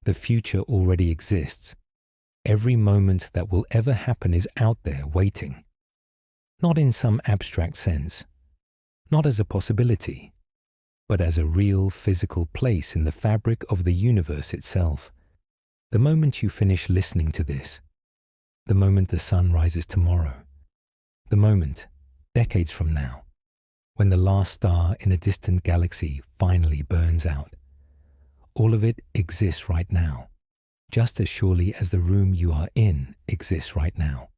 The future already exists. Every moment that will ever happen is out there waiting. Not in some abstract sense, not as a possibility, but as a real physical place in the fabric of the universe itself. The moment you finish listening to this, the moment the sun rises tomorrow, the moment, decades from now, when the last star in a distant galaxy finally burns out, all of it exists right now, just as surely as the room you are in exists right now.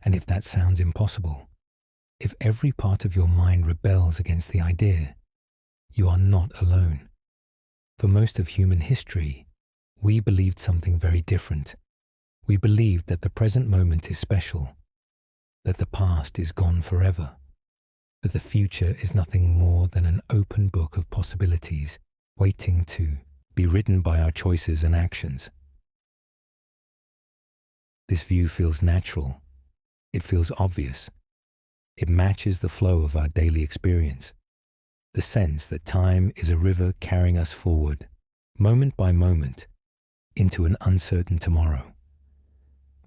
And if that sounds impossible, if every part of your mind rebels against the idea, you are not alone. For most of human history, we believed something very different. We believed that the present moment is special, that the past is gone forever, that the future is nothing more than an open book of possibilities waiting to be written by our choices and actions. This view feels natural. It feels obvious. It matches the flow of our daily experience, the sense that time is a river carrying us forward, moment by moment, into an uncertain tomorrow.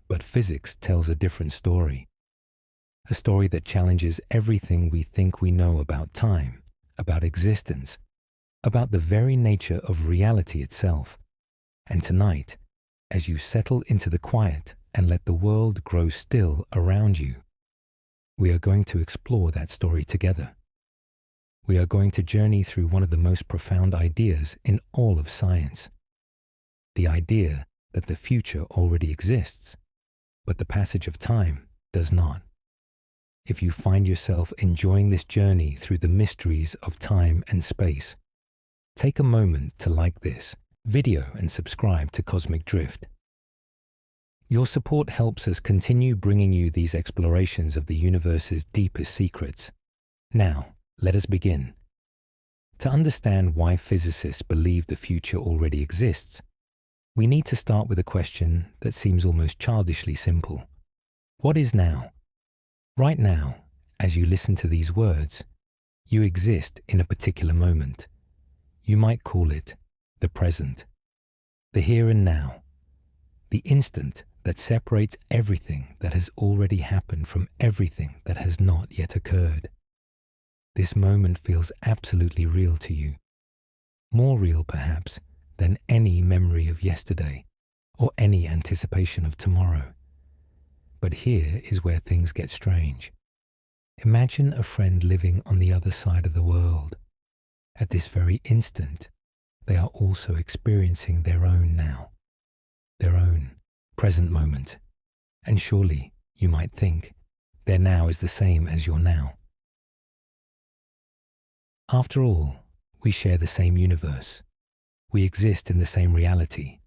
But physics tells a different story, a story that challenges everything we think we know about time, about existence, about the very nature of reality itself. And tonight, as you settle into the quiet and let the world grow still around you, we are going to explore that story together. We are going to journey through one of the most profound ideas in all of science. The idea that the future already exists, but the passage of time does not. If you find yourself enjoying this journey through the mysteries of time and space, take a moment to like this video and subscribe to Cosmic Drift. Your support helps us continue bringing you these explorations of the universe's deepest secrets. Now, let us begin. To understand why physicists believe the future already exists, we need to start with a question that seems almost childishly simple. What is now? Right now, as you listen to these words, you exist in a particular moment. You might call it the present, the here and now, the instant that separates everything that has already happened from everything that has not yet occurred. This moment feels absolutely real to you, more real perhaps than any memory of yesterday or any anticipation of tomorrow. But here is where things get strange. Imagine a friend living on the other side of the world. At this very instant, they are also experiencing their own now, their own present moment. And surely, you might think, their now is the same as your now. After all, we share the same universe. We exist in the same reality.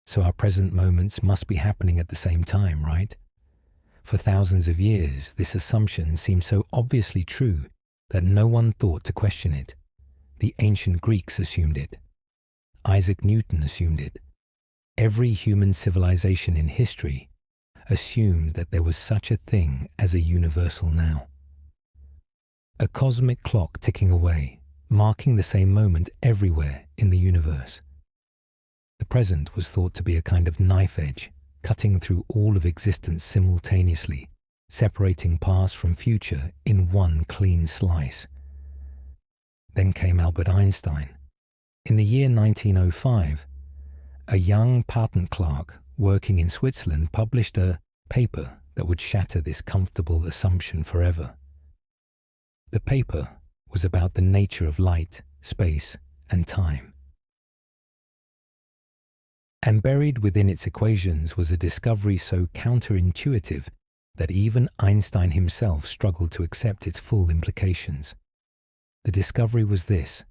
So our present moments must be happening at the same time, right? For thousands of years, this assumption seemed so obviously true that no one thought to question it. The ancient Greeks assumed it. Isaac Newton assumed it. Every human civilization in history assumed that there was such a thing as a universal now. A cosmic clock ticking away, marking the same moment everywhere in the universe. The present was thought to be a kind of knife edge, cutting through all of existence simultaneously, separating past from future in one clean slice. Then came Albert Einstein. In the year 1905, a young patent clerk working in Switzerland published a paper that would shatter this comfortable assumption forever. The paper was about the nature of light, space, and time. And buried within its equations was a discovery so counterintuitive that even Einstein himself struggled to accept its full implications. The discovery was this: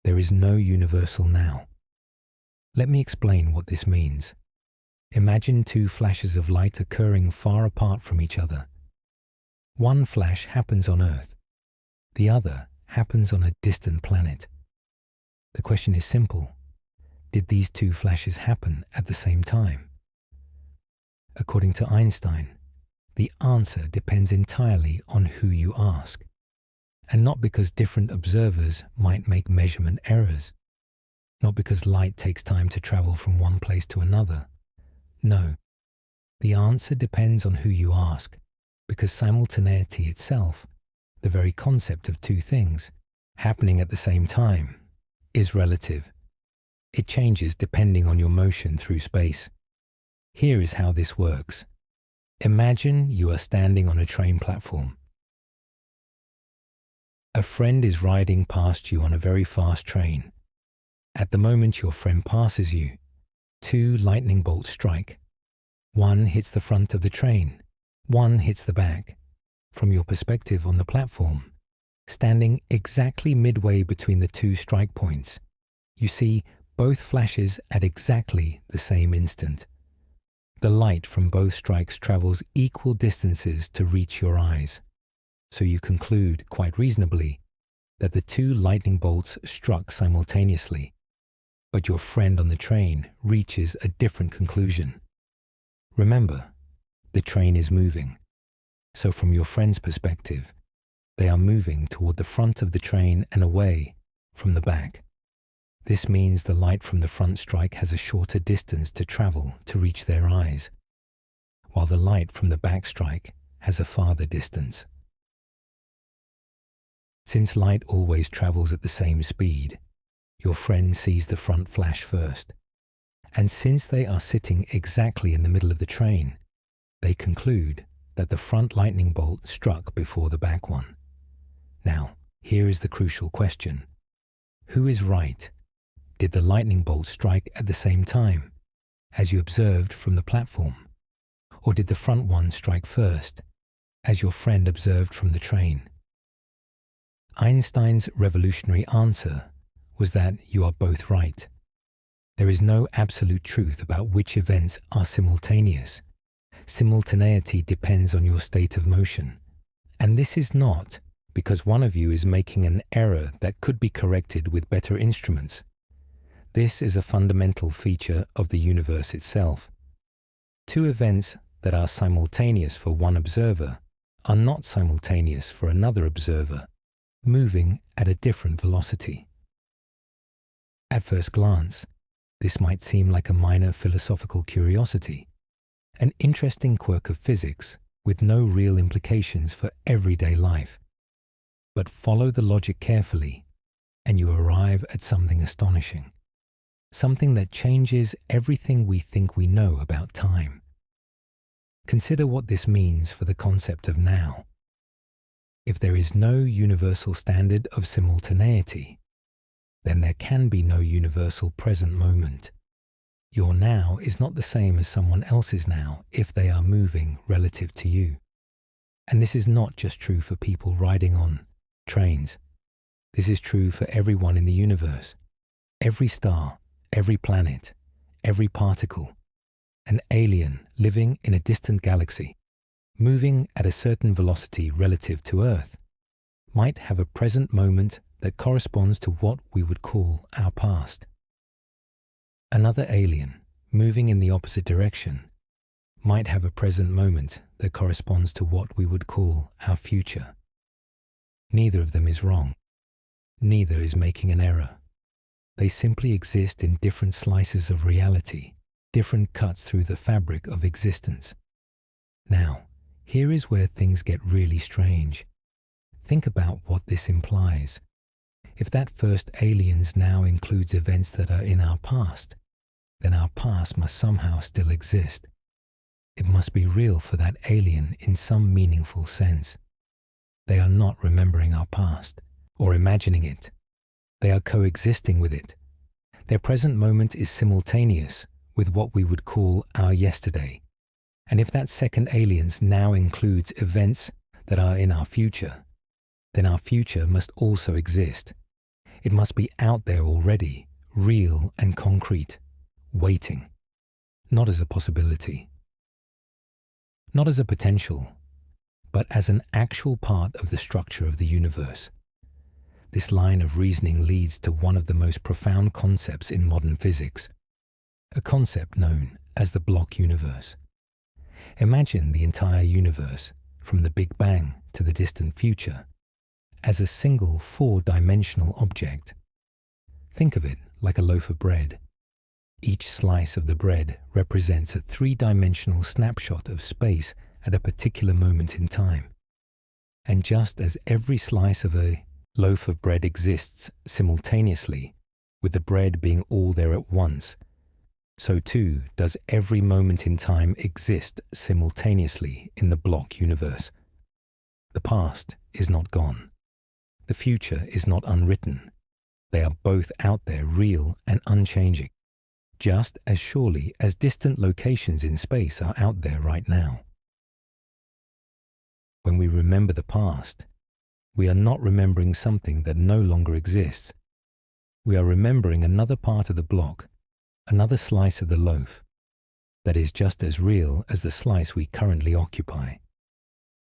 there is no universal now. Let me explain what this means. Imagine two flashes of light occurring far apart from each other. One flash happens on Earth. The other happens on a distant planet. The question is simple. Did these two flashes happen at the same time? According to Einstein, the answer depends entirely on who you ask, and not because different observers might make measurement errors. not because light takes time to travel from one place to another. No, the answer depends on who you ask, because simultaneity itself, the very concept of two things happening at the same time, is relative. It changes depending on your motion through space. Here is how this works. Imagine you are standing on a train platform. A friend is riding past you on a very fast train. At the moment your friend passes you, two lightning bolts strike. One hits the front of the train, one hits the back. From your perspective on the platform, standing exactly midway between the two strike points, you see both flashes at exactly the same instant. The light from both strikes travels equal distances to reach your eyes, so you conclude, quite reasonably, that the two lightning bolts struck simultaneously, but your friend on the train reaches a different conclusion. Remember, the train is moving, so from your friend's perspective, they are moving toward the front of the train and away from the back. This means the light from the front strike has a shorter distance to travel to reach their eyes, while the light from the back strike has a farther distance. Since light always travels at the same speed, your friend sees the front flash first, and since they are sitting exactly in the middle of the train, they conclude that the front lightning bolt struck before the back one. Now, here is the crucial question. Who is right? Did the lightning bolt strike at the same time, as you observed from the platform? Or did the front one strike first, as your friend observed from the train? Einstein's revolutionary answer was that you are both right. There is no absolute truth about which events are simultaneous. Simultaneity depends on your state of motion. And this is not because one of you is making an error that could be corrected with better instruments. This is a fundamental feature of the universe itself. Two events that are simultaneous for one observer are not simultaneous for another observer, moving at a different velocity. At first glance, this might seem like a minor philosophical curiosity, an interesting quirk of physics with no real implications for everyday life. But follow the logic carefully, and you arrive at something astonishing. Something that changes everything we think we know about time. Consider what this means for the concept of now. If there is no universal standard of simultaneity, then there can be no universal present moment. Your now is not the same as someone else's now if they are moving relative to you. And this is not just true for people riding on trains. This is true for everyone in the universe. Every star, every planet, every particle, an alien living in a distant galaxy, moving at a certain velocity relative to Earth, might have a present moment that corresponds to what we would call our past. Another alien, moving in the opposite direction, might have a present moment that corresponds to what we would call our future. Neither of them is wrong. Neither is making an error. They simply exist in different slices of reality, different cuts through the fabric of existence. Now, here is where things get really strange. Think about what this implies. If that first aliens now includes events that are in our past, then our past must somehow still exist. It must be real for that alien in some meaningful sense. They are not remembering our past or imagining it. They are coexisting with it. Their present moment is simultaneous with what we would call our yesterday. And if that second aliens now includes events that are in our future, then our future must also exist. It must be out there already, real and concrete, waiting, not as a possibility, not as a potential, but as an actual part of the structure of the universe. This line of reasoning leads to one of the most profound concepts in modern physics, a concept known as the block universe. Imagine the entire universe, from the Big Bang to the distant future, as a single four-dimensional object. Think of it like a loaf of bread. Each slice of the bread represents a three-dimensional snapshot of space at a particular moment in time. And just as every slice of a loaf of bread exists simultaneously, with the bread being all there at once, so too does every moment in time exist simultaneously in the block universe. The past is not gone. The future is not unwritten. They are both out there, real and unchanging, just as surely as distant locations in space are out there right now. When we remember the past, we are not remembering something that no longer exists. We are remembering another part of the block, another slice of the loaf, that is just as real as the slice we currently occupy.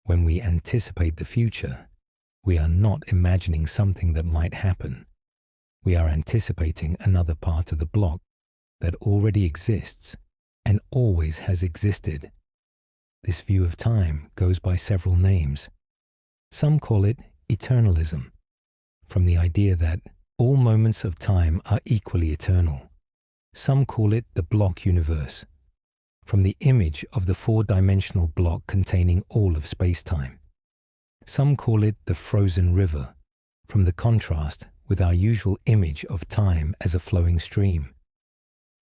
When we anticipate the future, we are not imagining something that might happen. We are anticipating another part of the block that already exists and always has existed. This view of time goes by several names. Some call it eternalism, from the idea that all moments of time are equally eternal. Some call it the block universe, from the image of the four-dimensional block containing all of space-time. Some call it the frozen river, from the contrast with our usual image of time as a flowing stream.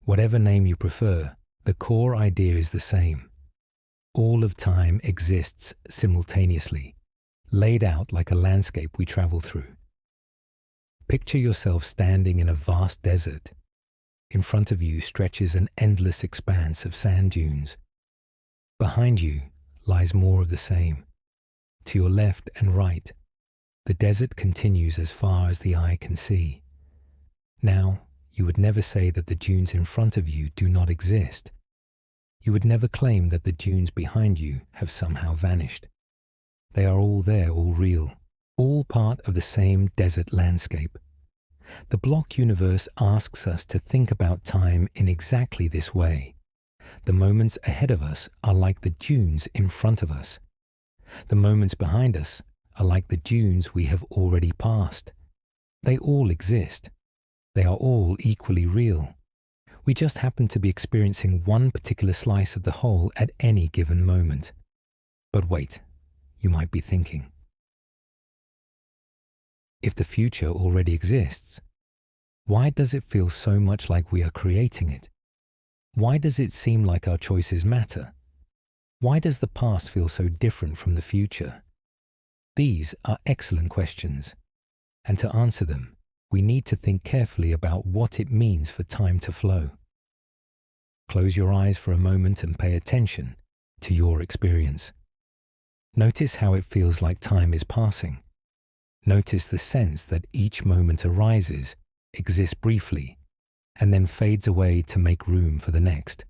Whatever name you prefer, the core idea is the same. All of time exists simultaneously, laid out like a landscape we travel through. Picture yourself standing in a vast desert. In front of you stretches an endless expanse of sand dunes. Behind you lies more of the same. To your left and right, the desert continues as far as the eye can see. Now, you would never say that the dunes in front of you do not exist. You would never claim that the dunes behind you have somehow vanished. They are all there, all real, all part of the same desert landscape. The block universe asks us to think about time in exactly this way. The moments ahead of us are like the dunes in front of us. The moments behind us are like the dunes we have already passed. They all exist. They are all equally real. We just happen to be experiencing one particular slice of the whole at any given moment. But wait, you might be thinking, if the future already exists, why does it feel so much like we are creating it? Why does it seem like our choices matter? Why does the past feel so different from the future? These are excellent questions, and to answer them, we need to think carefully about what it means for time to flow. Close your eyes for a moment and pay attention to your experience. Notice how it feels like time is passing. Notice the sense that each moment arises, exists briefly, and then fades away to make room for the next.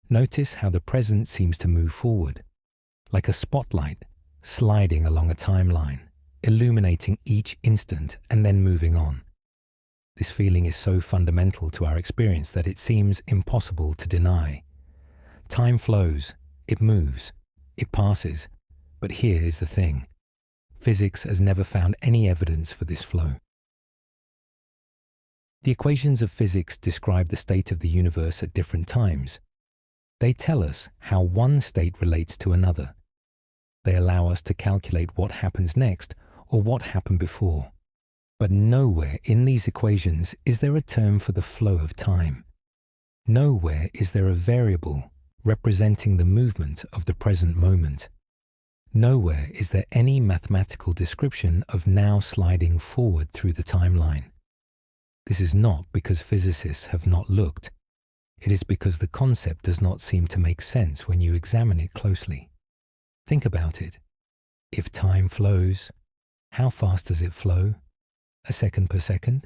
Notice how the present seems to move forward, like a spotlight sliding along a timeline, illuminating each instant and then moving on. This feeling is so fundamental to our experience that it seems impossible to deny. Time flows, it moves, it passes, but here is the thing. Physics has never found any evidence for this flow. The equations of physics describe the state of the universe at different times. They tell us how one state relates to another. They allow us to calculate what happens next or what happened before. But nowhere in these equations is there a term for the flow of time. Nowhere is there a variable representing the movement of the present moment. Nowhere is there any mathematical description of now sliding forward through the timeline. This is not because physicists have not looked. It is because the concept does not seem to make sense when you examine it closely. Think about it. If time flows, how fast does it flow? A second per second?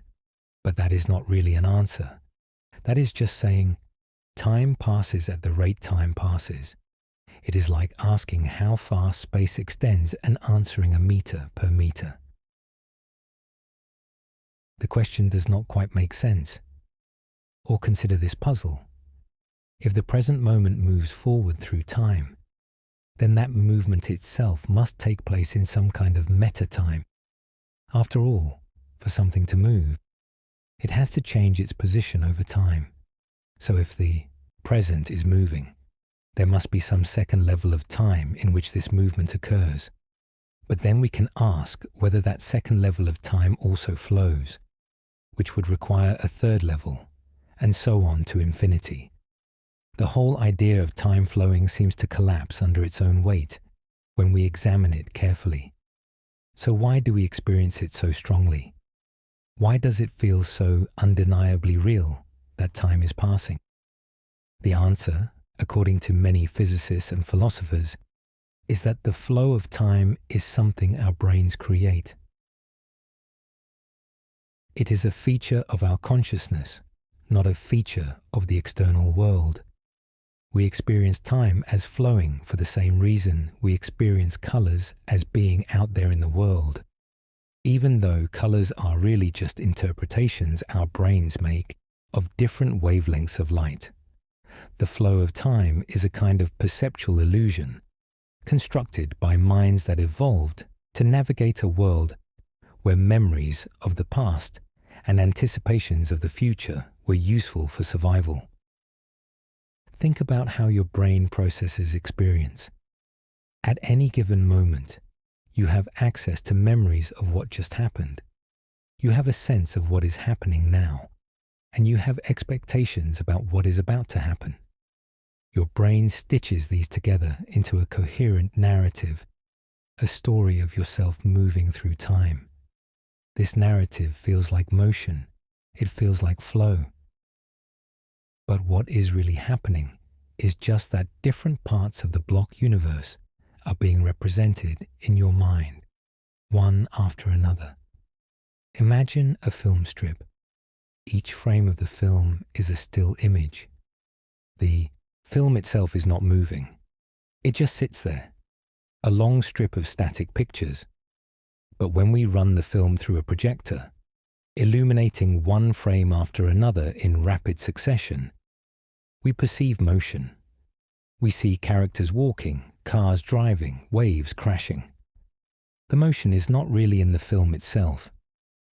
But that is not really an answer. That is just saying, time passes at the rate time passes. It is like asking how fast space extends and answering a meter per meter. The question does not quite make sense. Or consider this puzzle. If the present moment moves forward through time, then that movement itself must take place in some kind of meta-time. After all, for something to move, it has to change its position over time. So if the present is moving, there must be some second level of time in which this movement occurs. But then we can ask whether that second level of time also flows, which would require a third level, and so on to infinity. The whole idea of time flowing seems to collapse under its own weight when we examine it carefully. So why do we experience it so strongly? Why does it feel so undeniably real that time is passing? The answer, according to many physicists and philosophers, is that the flow of time is something our brains create. It is a feature of our consciousness, not a feature of the external world. We experience time as flowing for the same reason we experience colors as being out there in the world, even though colors are really just interpretations our brains make of different wavelengths of light. The flow of time is a kind of perceptual illusion constructed by minds that evolved to navigate a world where memories of the past and anticipations of the future were useful for survival. Think about how your brain processes experience. At any given moment, you have access to memories of what just happened. You have a sense of what is happening now, and you have expectations about what is about to happen. Your brain stitches these together into a coherent narrative, a story of yourself moving through time. This narrative feels like motion. It feels like flow. But what is really happening is just that different parts of the block universe are being represented in your mind, one after another. Imagine a film strip. Each frame of the film is a still image. The film itself is not moving. It just sits there, a long strip of static pictures. But when we run the film through a projector, illuminating one frame after another in rapid succession, we perceive motion. We see characters walking, cars driving, waves crashing. The motion is not really in the film itself.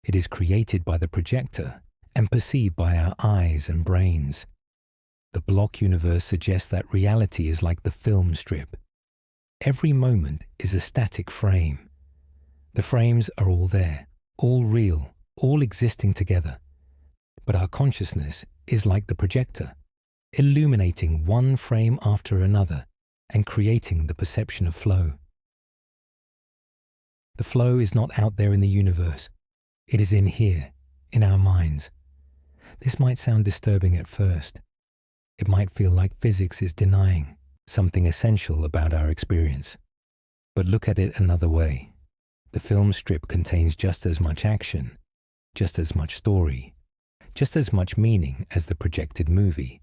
It is created by the projector and perceived by our eyes and brains. The block universe suggests that reality is like the film strip. Every moment is a static frame. The frames are all there, all real, all existing together. But our consciousness is like the projector, illuminating one frame after another and creating the perception of flow. The flow is not out there in the universe. It is in here, in our minds. This might sound disturbing at first. It might feel like physics is denying something essential about our experience. But look at it another way. The film strip contains just as much action, just as much story, just as much meaning as the projected movie.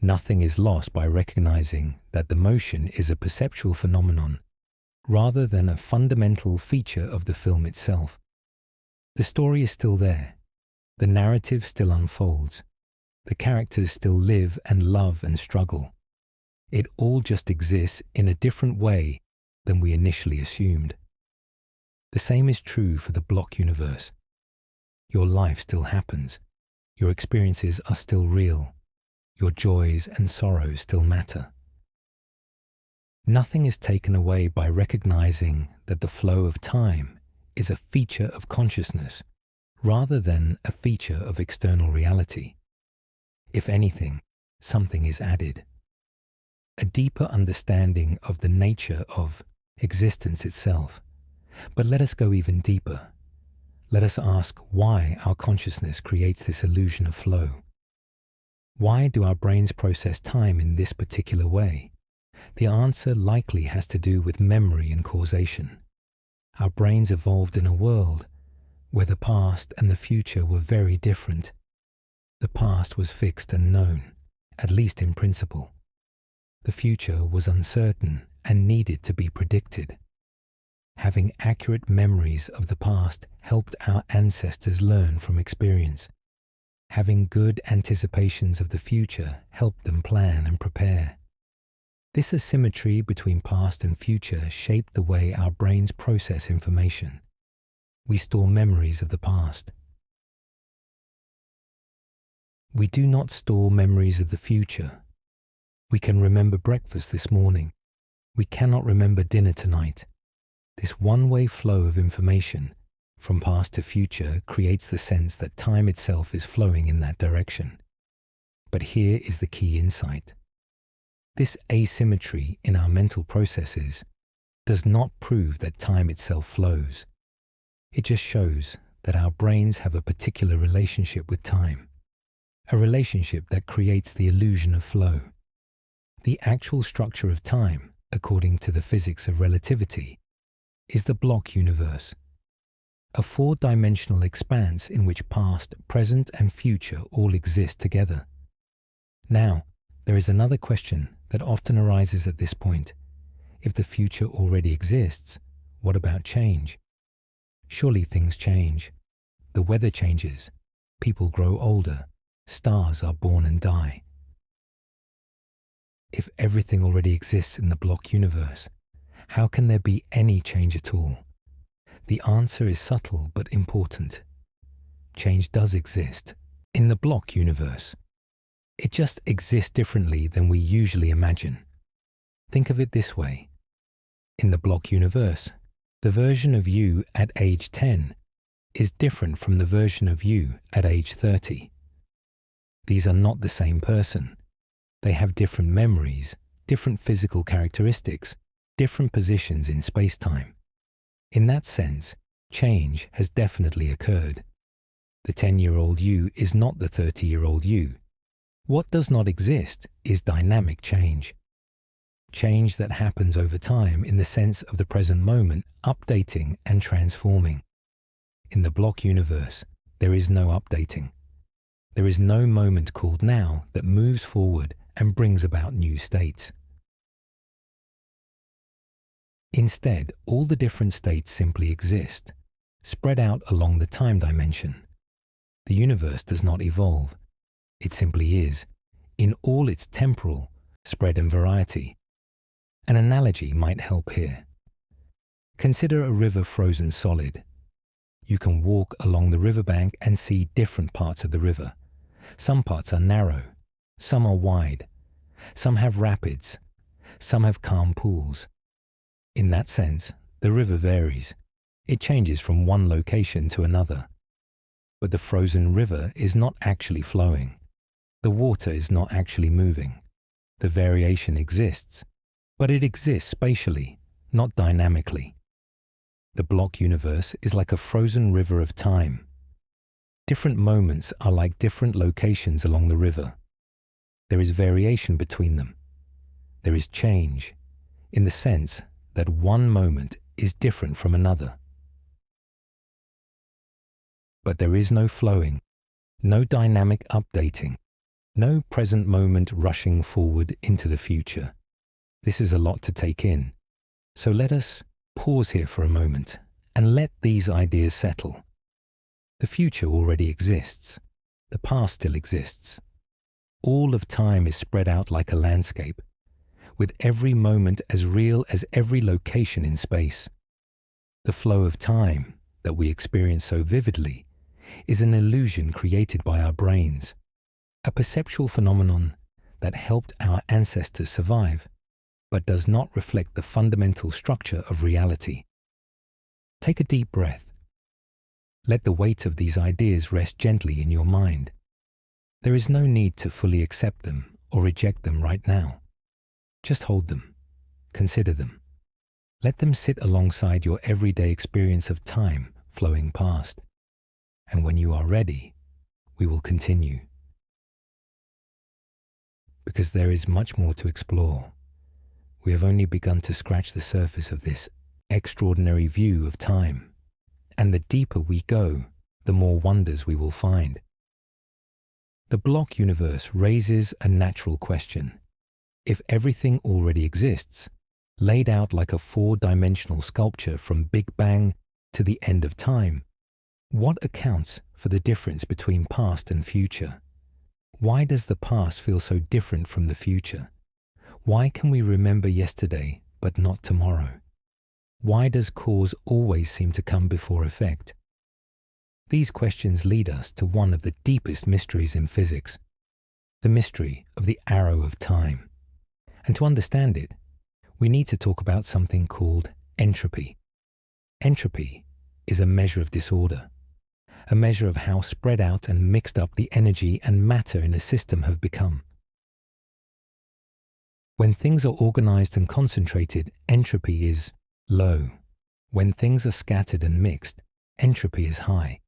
Nothing is lost by recognizing that the motion is a perceptual phenomenon rather than a fundamental feature of the film itself. The story is still there. The narrative still unfolds. The characters still live and love and struggle. It all just exists in a different way than we initially assumed. The same is true for the block universe. Your life still happens. Your experiences are still real. Your joys and sorrows still matter. Nothing is taken away by recognizing that the flow of time is a feature of consciousness rather than a feature of external reality. If anything, something is added. A deeper understanding of the nature of existence itself. But let us go even deeper. Let us ask why our consciousness creates this illusion of flow. Why do our brains process time in this particular way? The answer likely has to do with memory and causation. Our brains evolved in a world where the past and the future were very different. The past was fixed and known, at least in principle. The future was uncertain and needed to be predicted. Having accurate memories of the past helped our ancestors learn from experience. Having good anticipations of the future helped them plan and prepare. This asymmetry between past and future shaped the way our brains process information. We store memories of the past. We do not store memories of the future. We can remember breakfast this morning. We cannot remember dinner tonight. This one-way flow of information from past to future creates the sense that time itself is flowing in that direction. But here is the key insight. This asymmetry in our mental processes does not prove that time itself flows. It just shows that our brains have a particular relationship with time, a relationship that creates the illusion of flow. The actual structure of time, according to the physics of relativity, is the block universe, a four-dimensional expanse in which past, present, and future all exist together. Now, there is another question that often arises at this point. If the future already exists, what about change? Surely things change. The weather changes. People grow older. Stars are born and die. If everything already exists in the block universe, how can there be any change at all? The answer is subtle but important. Change does exist in the block universe. It just exists differently than we usually imagine. Think of it this way. In the block universe, the version of you at age 10 is different from the version of you at age 30. These are not the same person. They have different memories, different physical characteristics, different positions in space-time. In that sense, change has definitely occurred. The 10-year-old you is not the 30-year-old you. What does not exist is dynamic change. Change that happens over time in the sense of the present moment updating and transforming. In the block universe, there is no updating. There is no moment called now that moves forward and brings about new states. Instead, all the different states simply exist, spread out along the time dimension. The universe does not evolve. It simply is, in all its temporal, spread and variety. An analogy might help here. Consider a river frozen solid. You can walk along the riverbank and see different parts of the river. Some parts are narrow, some are wide, some have rapids, some have calm pools. In that sense, the river varies. It changes from one location to another. But the frozen river is not actually flowing. The water is not actually moving. The variation exists, but it exists spatially, not dynamically. The block universe is like a frozen river of time. Different moments are like different locations along the river. There is variation between them. There is change, in the sense that one moment is different from another. But there is no flowing, no dynamic updating, no present moment rushing forward into the future. This is a lot to take in, so let us pause here for a moment and let these ideas settle. The future already exists. The past still exists. All of time is spread out like a landscape, with every moment as real as every location in space. The flow of time that we experience so vividly is an illusion created by our brains, a perceptual phenomenon that helped our ancestors survive, but does not reflect the fundamental structure of reality. Take a deep breath. Let the weight of these ideas rest gently in your mind. There is no need to fully accept them or reject them right now. Just hold them. Consider them. Let them sit alongside your everyday experience of time flowing past. And when you are ready, we will continue. Because there is much more to explore. We have only begun to scratch the surface of this extraordinary view of time. And the deeper we go, the more wonders we will find. The block universe raises a natural question. If everything already exists, laid out like a four-dimensional sculpture from Big Bang to the end of time, what accounts for the difference between past and future? Why does the past feel so different from the future? Why can we remember yesterday but not tomorrow? Why does cause always seem to come before effect? These questions lead us to one of the deepest mysteries in physics, the mystery of the arrow of time. And to understand it, we need to talk about something called entropy. Entropy is a measure of disorder, a measure of how spread out and mixed up the energy and matter in a system have become. When things are organized and concentrated, entropy is low. When things are scattered and mixed, entropy is high.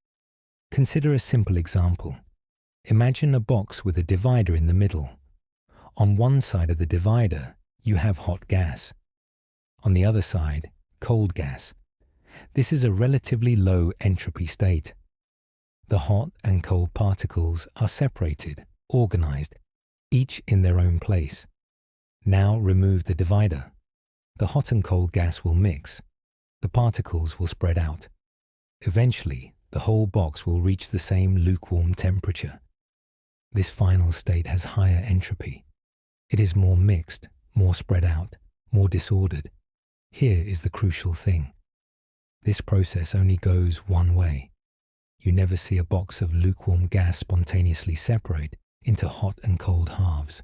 Consider a simple example. Imagine a box with a divider in the middle. On one side of the divider, you have hot gas. On the other side, cold gas. This is a relatively low entropy state. The hot and cold particles are separated, organized, each in their own place. Now remove the divider. The hot and cold gas will mix. The particles will spread out. Eventually, the whole box will reach the same lukewarm temperature. This final state has higher entropy. It is more mixed, more spread out, more disordered. Here is the crucial thing. This process only goes one way. You never see a box of lukewarm gas spontaneously separate into hot and cold halves.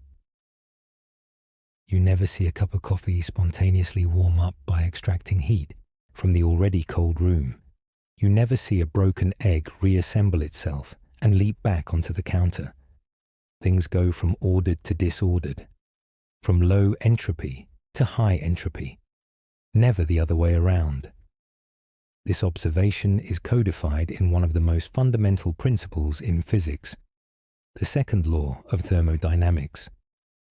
You never see a cup of coffee spontaneously warm up by extracting heat from the already cold room. You never see a broken egg reassemble itself and leap back onto the counter. Things go from ordered to disordered, from low entropy to high entropy, never the other way around. This observation is codified in one of the most fundamental principles in physics, the second law of thermodynamics.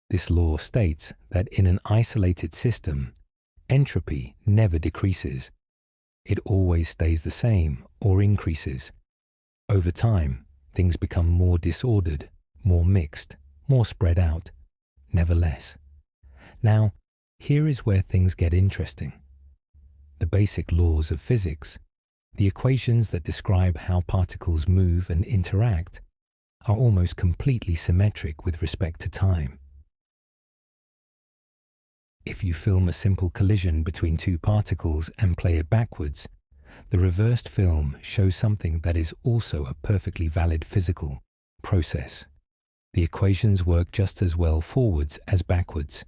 This law states that in an isolated system, entropy never decreases. It always stays the same or increases. Over time, things become more disordered, more mixed, more spread out, never less. Now, here is where things get interesting. The basic laws of physics, the equations that describe how particles move and interact, are almost completely symmetric with respect to time. If you film a simple collision between two particles and play it backwards, the reversed film shows something that is also a perfectly valid physical process. The equations work just as well forwards as backwards.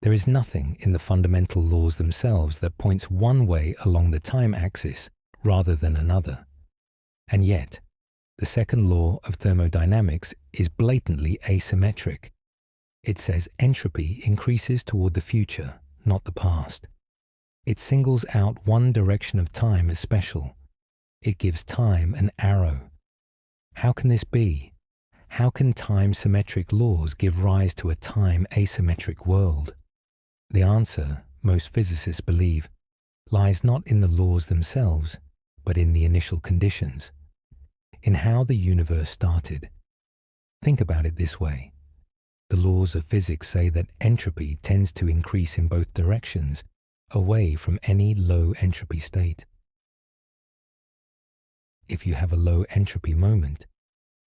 There is nothing in the fundamental laws themselves that points one way along the time axis rather than another. And yet, the second law of thermodynamics is blatantly asymmetric. It says entropy increases toward the future, not the past. It singles out one direction of time as special. It gives time an arrow. How can this be? How can time-symmetric laws give rise to a time-asymmetric world? The answer, most physicists believe, lies not in the laws themselves, but in the initial conditions, in how the universe started. Think about it this way. The laws of physics say that entropy tends to increase in both directions, away from any low entropy state. If you have a low entropy moment,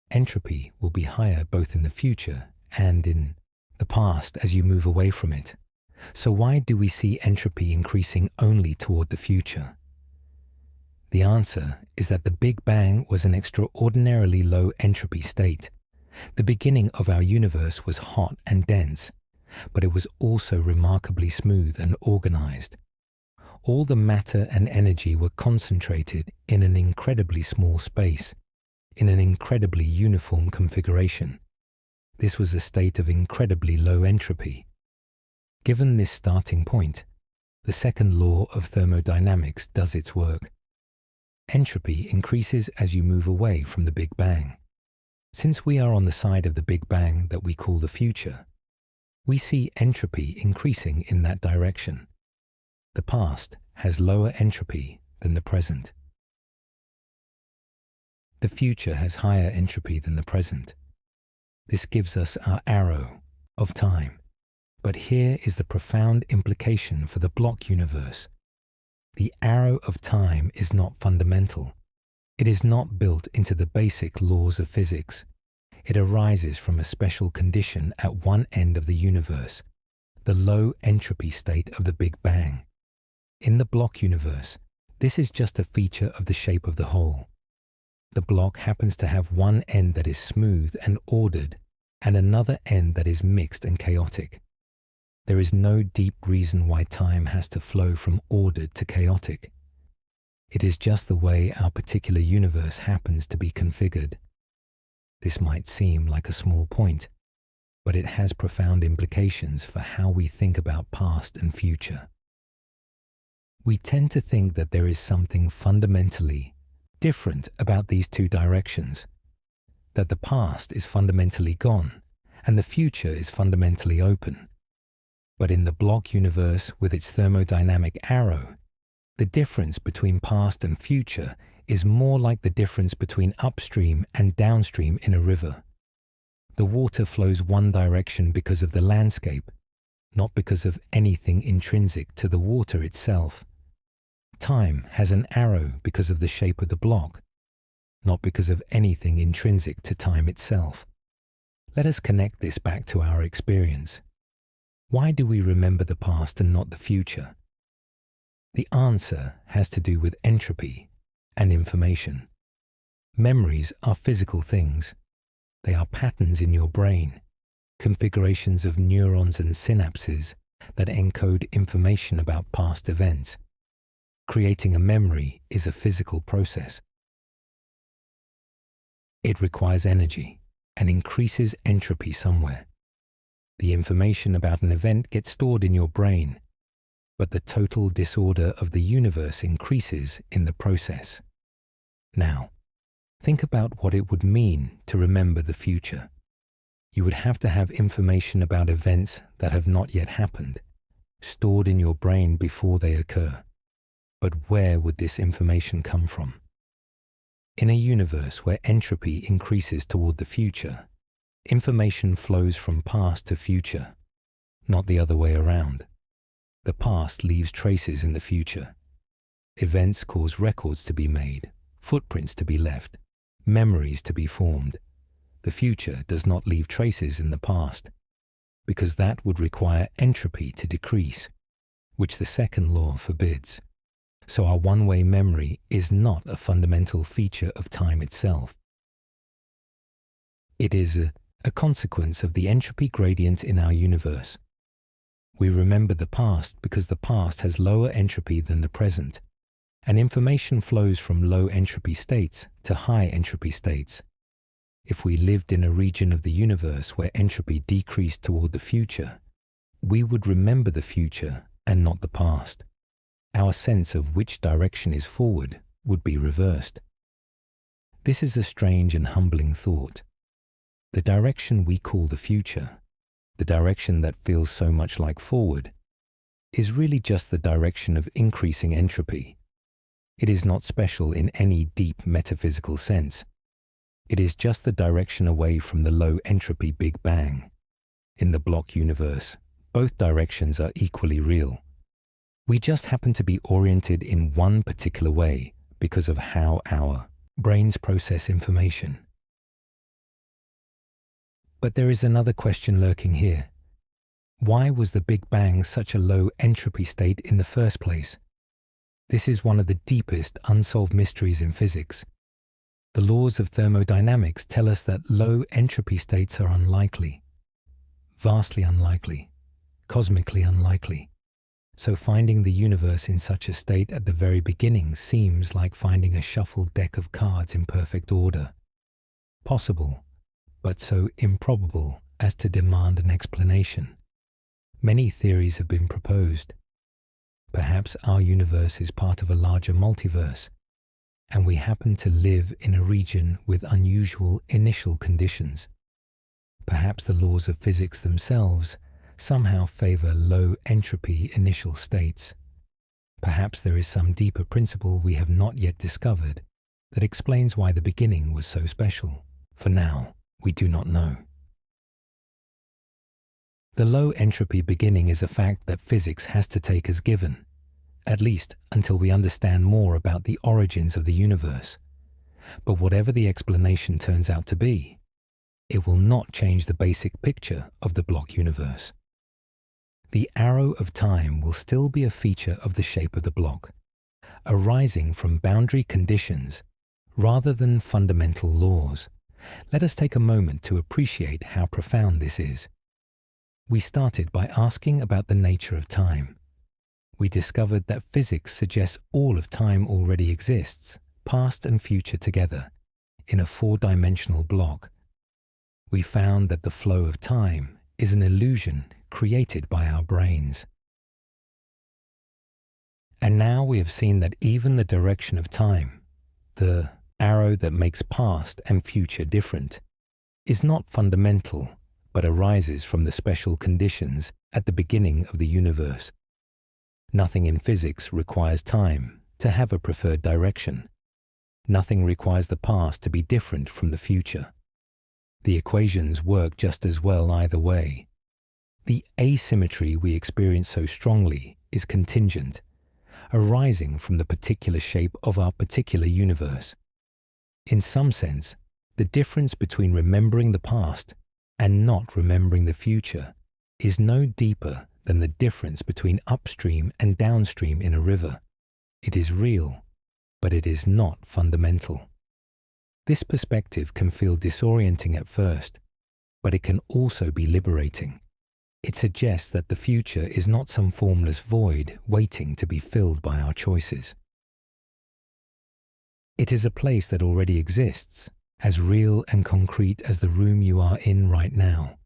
entropy will be higher both in the future and in the past as you move away from it. So why do we see entropy increasing only toward the future? The answer is that the Big Bang was an extraordinarily low entropy state. The beginning of our universe was hot and dense, but it was also remarkably smooth and organized. All the matter and energy were concentrated in an incredibly small space, in an incredibly uniform configuration. This was a state of incredibly low entropy. Given this starting point, the second law of thermodynamics does its work. Entropy increases as you move away from the Big Bang. Since we are on the side of the Big Bang that we call the future, we see entropy increasing in that direction. The past has lower entropy than the present. The future has higher entropy than the present. This gives us our arrow of time. But here is the profound implication for the block universe. The arrow of time is not fundamental. It is not built into the basic laws of physics. It arises from a special condition at one end of the universe, the low entropy state of the Big Bang. In the block universe, this is just a feature of the shape of the hole. The block happens to have one end that is smooth and ordered, and another end that is mixed and chaotic. There is no deep reason why time has to flow from ordered to chaotic. It is just the way our particular universe happens to be configured. This might seem like a small point, but it has profound implications for how we think about past and future. We tend to think that there is something fundamentally different about these two directions, that the past is fundamentally gone and the future is fundamentally open. But in the block universe with its thermodynamic arrow, the difference between past and future is more like the difference between upstream and downstream in a river. The water flows one direction because of the landscape, not because of anything intrinsic to the water itself. Time has an arrow because of the shape of the block, not because of anything intrinsic to time itself. Let us connect this back to our experience. Why do we remember the past and not the future? The answer has to do with entropy and information. Memories are physical things. They are patterns in your brain, configurations of neurons and synapses that encode information about past events. Creating a memory is a physical process. It requires energy and increases entropy somewhere. The information about an event gets stored in your brain, but the total disorder of the universe increases in the process. Now, think about what it would mean to remember the future. You would have to have information about events that have not yet happened, stored in your brain before they occur. But where would this information come from? In a universe where entropy increases toward the future, information flows from past to future, not the other way around. The past leaves traces in the future. Events cause records to be made, footprints to be left, memories to be formed. The future does not leave traces in the past, because that would require entropy to decrease, which the second law forbids. So our one-way memory is not a fundamental feature of time itself. It is a consequence of the entropy gradient in our universe. We remember the past because the past has lower entropy than the present, and information flows from low entropy states to high entropy states. If we lived in a region of the universe where entropy decreased toward the future, we would remember the future and not the past. Our sense of which direction is forward would be reversed. This is a strange and humbling thought. The direction we call the future, the direction that feels so much like forward, is really just the direction of increasing entropy. It is not special in any deep metaphysical sense. It is just the direction away from the low entropy Big Bang. In the block universe, both directions are equally real. We just happen to be oriented in one particular way because of how our brains process information. But there is another question lurking here. Why was the Big Bang such a low entropy state in the first place? This is one of the deepest unsolved mysteries in physics. The laws of thermodynamics tell us that low entropy states are unlikely, vastly unlikely, cosmically unlikely. So finding the universe in such a state at the very beginning seems like finding a shuffled deck of cards in perfect order. Possible, but so improbable as to demand an explanation. Many theories have been proposed. Perhaps our universe is part of a larger multiverse, and we happen to live in a region with unusual initial conditions. Perhaps the laws of physics themselves somehow favor low entropy initial states. Perhaps there is some deeper principle we have not yet discovered that explains why the beginning was so special. For now, we do not know. The low entropy beginning is a fact that physics has to take as given, at least until we understand more about the origins of the universe. But whatever the explanation turns out to be, it will not change the basic picture of the block universe. The arrow of time will still be a feature of the shape of the block, arising from boundary conditions rather than fundamental laws. Let us take a moment to appreciate how profound this is. We started by asking about the nature of time. We discovered that physics suggests all of time already exists, past and future together, in a four-dimensional block. We found that the flow of time is an illusion created by our brains. And now we have seen that even the direction of time, the arrow that makes past and future different, is not fundamental, but arises from the special conditions at the beginning of the universe. Nothing in physics requires time to have a preferred direction. Nothing requires the past to be different from the future. The equations work just as well either way. The asymmetry we experience so strongly is contingent, arising from the particular shape of our particular universe. In some sense, the difference between remembering the past and not remembering the future is no deeper than the difference between upstream and downstream in a river. It is real, but it is not fundamental. This perspective can feel disorienting at first, but it can also be liberating. It suggests that the future is not some formless void waiting to be filled by our choices. It is a place that already exists, as real and concrete as the room you are in right now.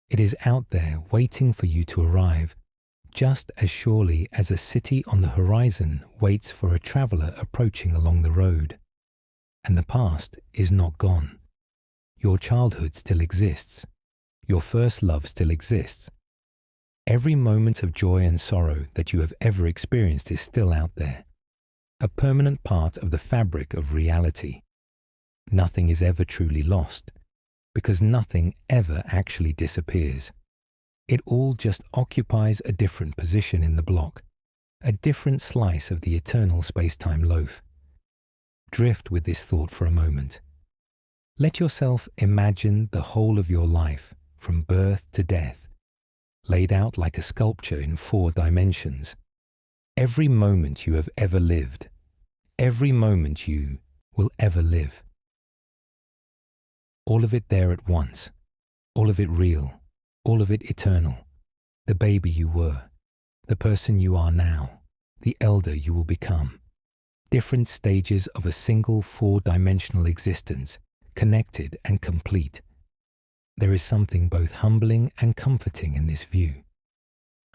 It is out there waiting for you to arrive, just as surely as a city on the horizon waits for a traveler approaching along the road. And the past is not gone. Your childhood still exists. Your first love still exists. Every moment of joy and sorrow that you have ever experienced is still out there, a permanent part of the fabric of reality. Nothing is ever truly lost, because nothing ever actually disappears. It all just occupies a different position in the block, a different slice of the eternal space-time loaf. Drift with this thought for a moment. Let yourself imagine the whole of your life, from birth to death, laid out like a sculpture in 4 dimensions. Every moment you have ever lived, every moment you will ever live. All of it there at once, all of it real, all of it eternal. The baby you were, the person you are now, the elder you will become. Different stages of a single 4-dimensional existence, connected and complete. There is something both humbling and comforting in this view.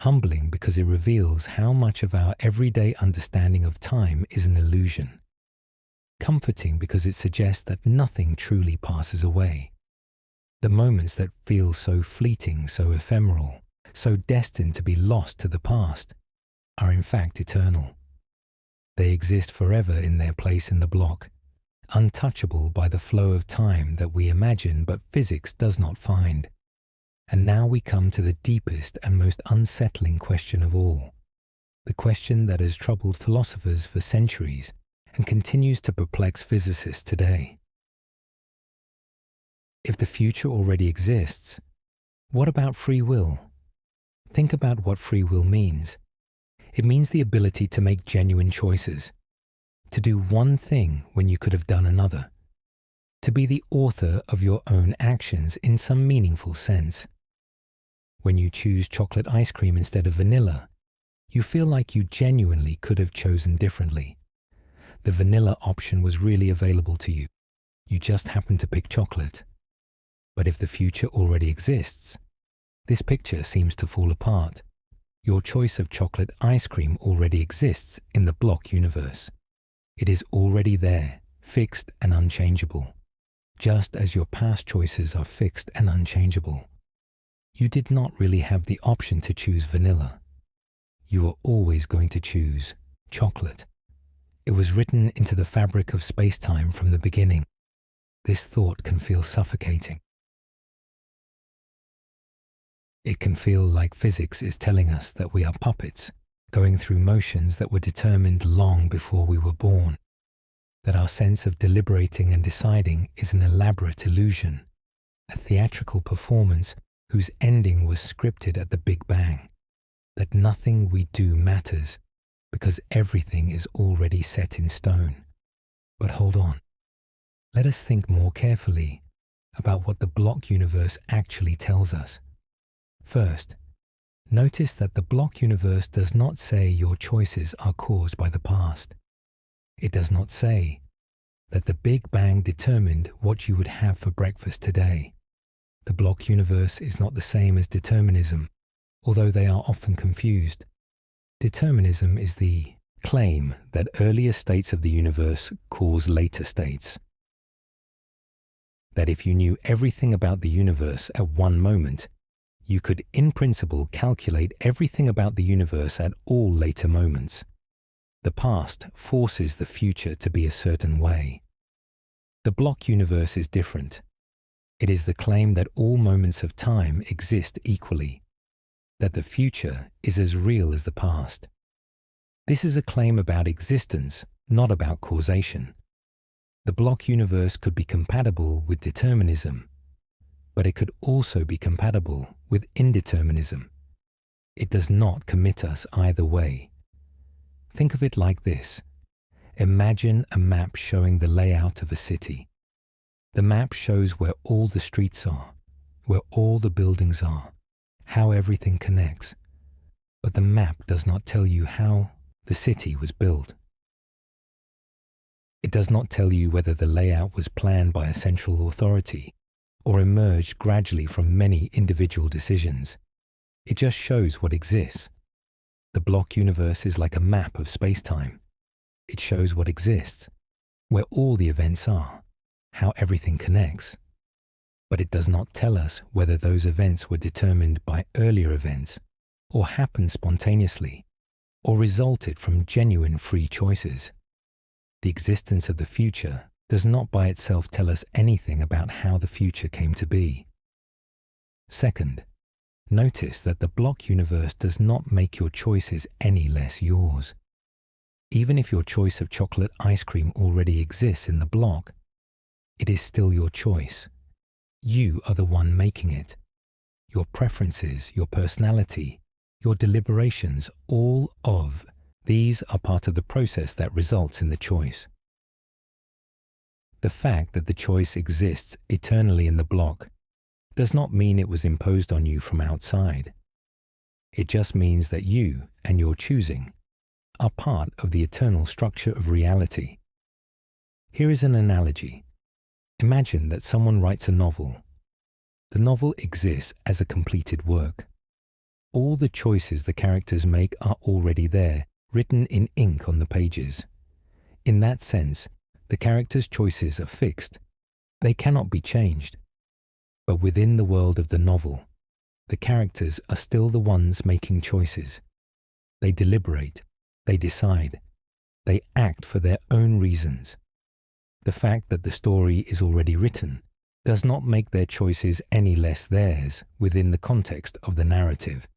Humbling because it reveals how much of our everyday understanding of time is an illusion. Comforting because it suggests that nothing truly passes away. The moments that feel so fleeting, so ephemeral, so destined to be lost to the past, are in fact eternal. They exist forever in their place in the block, untouchable by the flow of time that we imagine but physics does not find. And now we come to the deepest and most unsettling question of all, the question that has troubled philosophers for centuries and continues to perplex physicists today. If the future already exists, what about free will? Think about what free will means. It means the ability to make genuine choices, to do one thing when you could have done another, to be the author of your own actions in some meaningful sense. When you choose chocolate ice cream instead of vanilla, you feel like you genuinely could have chosen differently. The vanilla option was really available to you. You just happened to pick chocolate. But if the future already exists, this picture seems to fall apart. Your choice of chocolate ice cream already exists in the block universe. It is already there, fixed and unchangeable, just as your past choices are fixed and unchangeable. You did not really have the option to choose vanilla. You were always going to choose chocolate. It was written into the fabric of space-time from the beginning. This thought can feel suffocating. It can feel like physics is telling us that we are puppets, going through motions that were determined long before we were born, that our sense of deliberating and deciding is an elaborate illusion, a theatrical performance whose ending was scripted at the Big Bang, that nothing we do matters because everything is already set in stone. But hold on, let us think more carefully about what the block universe actually tells us. First, notice that the block universe does not say your choices are caused by the past. It does not say that the Big Bang determined what you would have for breakfast today. The block universe is not the same as determinism, although they are often confused. Determinism is the claim that earlier states of the universe cause later states. That if you knew everything about the universe at one moment, you could in principle calculate everything about the universe at all later moments. The past forces the future to be a certain way. The block universe is different. It is the claim that all moments of time exist equally, that the future is as real as the past. This is a claim about existence, not about causation. The block universe could be compatible with determinism, but it could also be compatible with indeterminism. It does not commit us either way. Think of it like this. Imagine a map showing the layout of a city. The map shows where all the streets are, where all the buildings are, how everything connects. But the map does not tell you how the city was built. It does not tell you whether the layout was planned by a central authority or emerged gradually from many individual decisions. It just shows what exists. The block universe is like a map of spacetime. It shows what exists, where all the events are, how everything connects. But it does not tell us whether those events were determined by earlier events, or happened spontaneously, or resulted from genuine free choices. The existence of the future does not by itself tell us anything about how the future came to be. Second, notice that the block universe does not make your choices any less yours. Even if your choice of chocolate ice cream already exists in the block, it is still your choice. You are the one making it. Your preferences, your personality, your deliberations, all of these are part of the process that results in the choice. The fact that the choice exists eternally in the block does not mean it was imposed on you from outside. It just means that you and your choosing are part of the eternal structure of reality. Here is an analogy. Imagine that someone writes a novel. The novel exists as a completed work. All the choices the characters make are already there, written in ink on the pages. In that sense, the characters' choices are fixed. They cannot be changed. But within the world of the novel, the characters are still the ones making choices. They deliberate, they decide, they act for their own reasons. The fact that the story is already written does not make their choices any less theirs within the context of the narrative.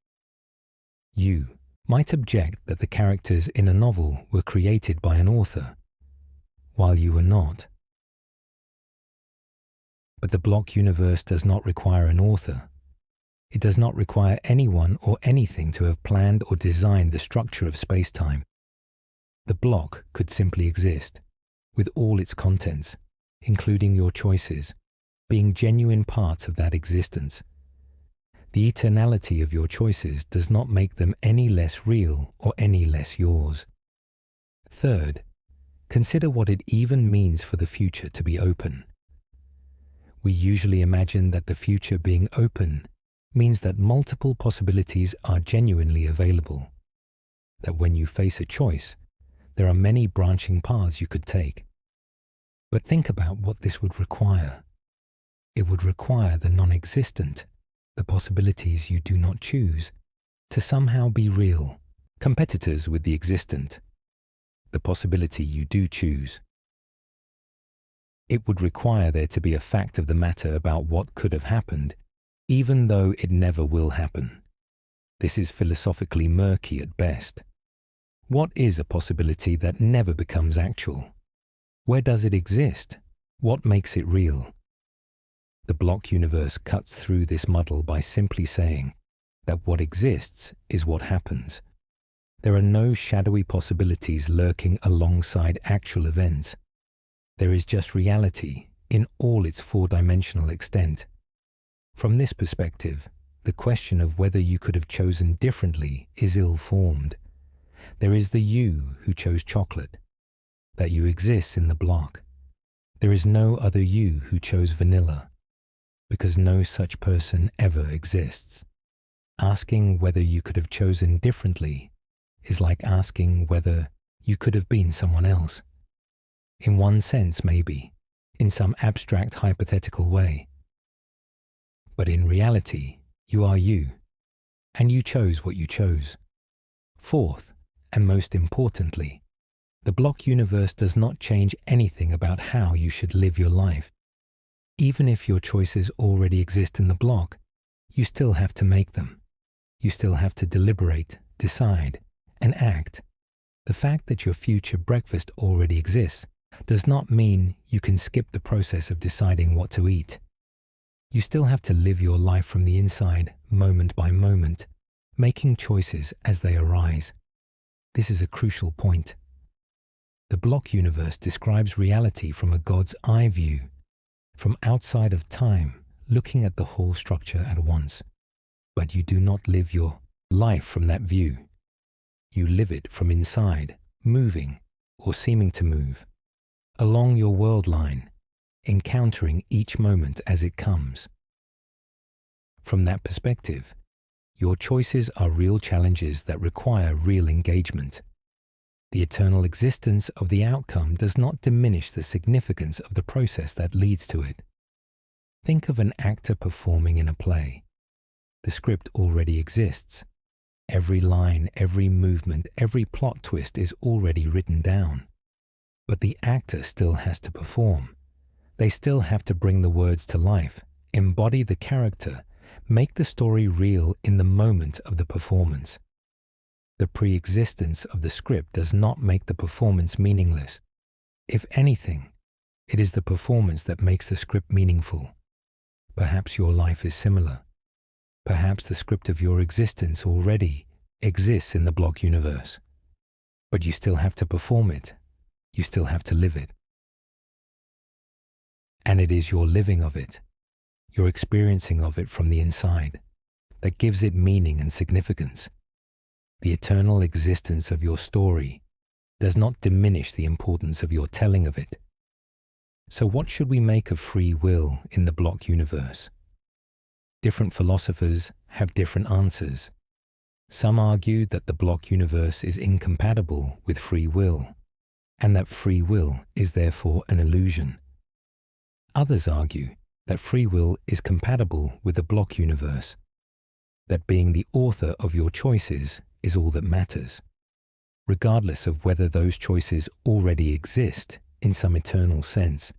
You might object that the characters in a novel were created by an author, while you were not. But the block universe does not require an author. It does not require anyone or anything to have planned or designed the structure of space-time. The block could simply exist, with all its contents, including your choices, being genuine parts of that existence. The eternality of your choices does not make them any less real or any less yours. Third, consider what it even means for the future to be open. We usually imagine that the future being open means that multiple possibilities are genuinely available, that when you face a choice, there are many branching paths you could take. But think about what this would require. It would require the non-existent, the possibilities you do not choose, to somehow be real, competitors with the existent, the possibility you do choose. It would require there to be a fact of the matter about what could have happened, even though it never will happen. This is philosophically murky at best. What is a possibility that never becomes actual? Where does it exist? What makes it real? The block universe cuts through this muddle by simply saying that what exists is what happens. There are no shadowy possibilities lurking alongside actual events. There is just reality in all its four-dimensional extent. From this perspective, the question of whether you could have chosen differently is ill-formed. There is the you who chose chocolate. That you exists in the block. There is no other you who chose vanilla, because no such person ever exists. Asking whether you could have chosen differently is like asking whether you could have been someone else. In one sense, maybe, in some abstract hypothetical way. But in reality, you are you, and you chose what you chose. Fourth, and most importantly, the block universe does not change anything about how you should live your life. Even if your choices already exist in the block, you still have to make them. You still have to deliberate, decide, and act. The fact that your future breakfast already exists does not mean you can skip the process of deciding what to eat. You still have to live your life from the inside, moment by moment, making choices as they arise. This is a crucial point. The block universe describes reality from a God's eye view, from outside of time, looking at the whole structure at once. But you do not live your life from that view. You live it from inside, moving, or seeming to move, along your world line, encountering each moment as it comes. From that perspective, your choices are real challenges that require real engagement. The eternal existence of the outcome does not diminish the significance of the process that leads to it. Think of an actor performing in a play. The script already exists. Every line, every movement, every plot twist is already written down. But the actor still has to perform. They still have to bring the words to life, embody the character, make the story real in the moment of the performance. The pre-existence of the script does not make the performance meaningless. If anything, it is the performance that makes the script meaningful. Perhaps your life is similar. Perhaps the script of your existence already exists in the block universe. But you still have to perform it. You still have to live it. And it is your living of it, your experiencing of it from the inside, that gives it meaning and significance. The eternal existence of your story does not diminish the importance of your telling of it. So what should we make of free will in the block universe? Different philosophers have different answers. Some argue that the block universe is incompatible with free will, and that free will is therefore an illusion. Others argue that free will is compatible with the block universe, that being the author of your choices is all that matters, regardless of whether those choices already exist in some eternal sense.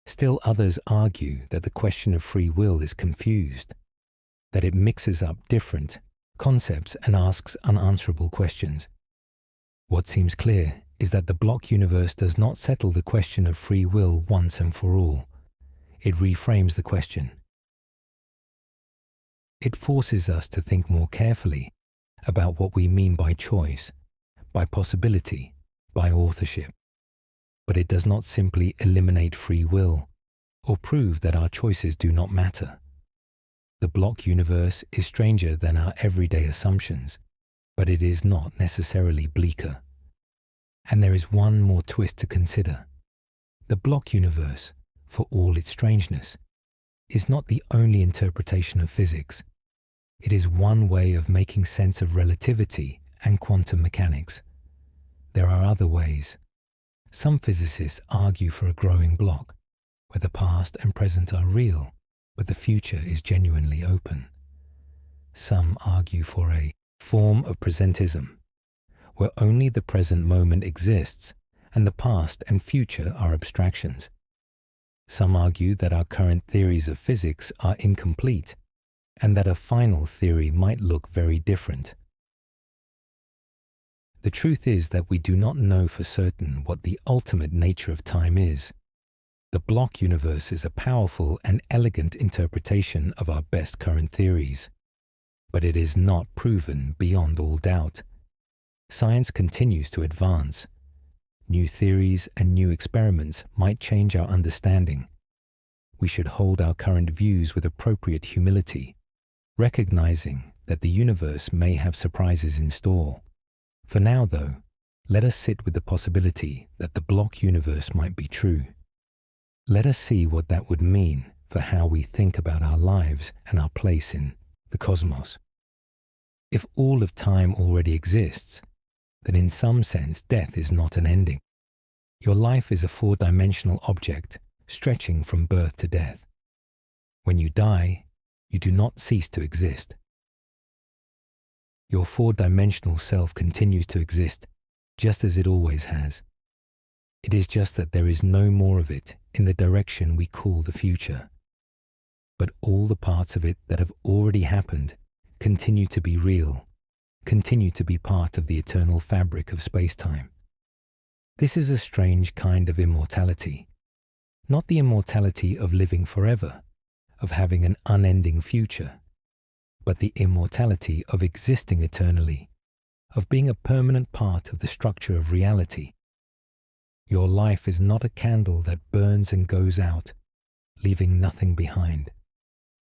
Still others argue that the question of free will is confused, that it mixes up different concepts and asks unanswerable questions. What seems clear is that the block universe does not settle the question of free will once and for all. It reframes the question. It forces us to think more carefully about what we mean by choice, by possibility, by authorship. But it does not simply eliminate free will or prove that our choices do not matter. The block universe is stranger than our everyday assumptions, but it is not necessarily bleaker. And there is one more twist to consider. The block universe, for all its strangeness, is not the only interpretation of physics. It is one way of making sense of relativity and quantum mechanics. There are other ways. Some physicists argue for a growing block, where the past and present are real, but the future is genuinely open. Some argue for a form of presentism, where only the present moment exists and the past and future are abstractions. Some argue that our current theories of physics are incomplete and that a final theory might look very different. The truth is that we do not know for certain what the ultimate nature of time is. The block universe is a powerful and elegant interpretation of our best current theories, but it is not proven beyond all doubt. Science continues to advance. New theories and new experiments might change our understanding, we should hold our current views with appropriate humility, recognizing that the universe may have surprises in store. For now, though, let us sit with the possibility that the block universe might be true. Let us see what that would mean for how we think about our lives and our place in the cosmos. If all of time already exists, then in some sense death is not an ending. Your life is a four-dimensional object stretching from birth to death. When you die, you do not cease to exist. Your four-dimensional self continues to exist just as it always has. It is just that there is no more of it in the direction we call the future. But all the parts of it that have already happened continue to be real, continue to be part of the eternal fabric of space-time. This is a strange kind of immortality, not the immortality of living forever, of having an unending future, but the immortality of existing eternally, of being a permanent part of the structure of reality. Your life is not a candle that burns and goes out, leaving nothing behind.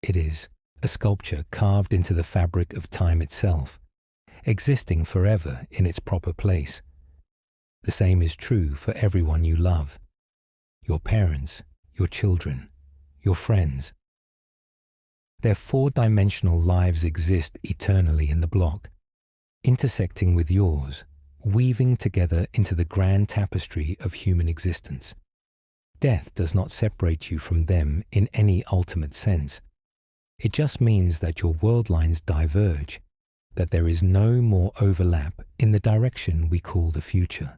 It is a sculpture carved into the fabric of time itself, existing forever in its proper place. The same is true for everyone you love, your parents, your children, your friends. Their four-dimensional lives exist eternally in the block, intersecting with yours, weaving together into the grand tapestry of human existence. Death does not separate you from them in any ultimate sense. It just means that your world lines diverge, that there is no more overlap in the direction we call the future.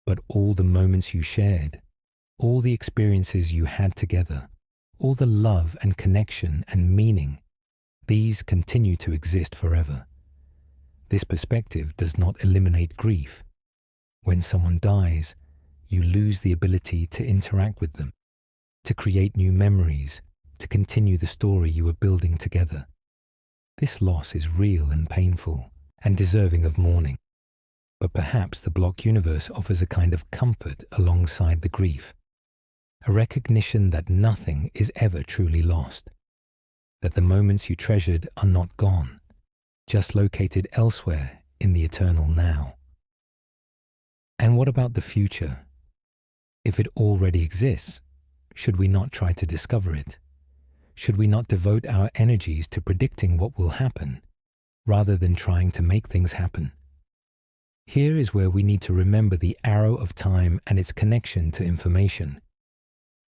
But all the moments you shared, all the experiences you had together, all the love and connection and meaning, these continue to exist forever. This perspective does not eliminate grief. When someone dies, you lose the ability to interact with them, to create new memories, to continue the story you were building together. This loss is real and painful and deserving of mourning. But perhaps the block universe offers a kind of comfort alongside the grief, a recognition that nothing is ever truly lost, that the moments you treasured are not gone, just located elsewhere in the eternal now. And what about the future? If it already exists, should we not try to discover it? Should we not devote our energies to predicting what will happen, rather than trying to make things happen? Here is where we need to remember the arrow of time and its connection to information.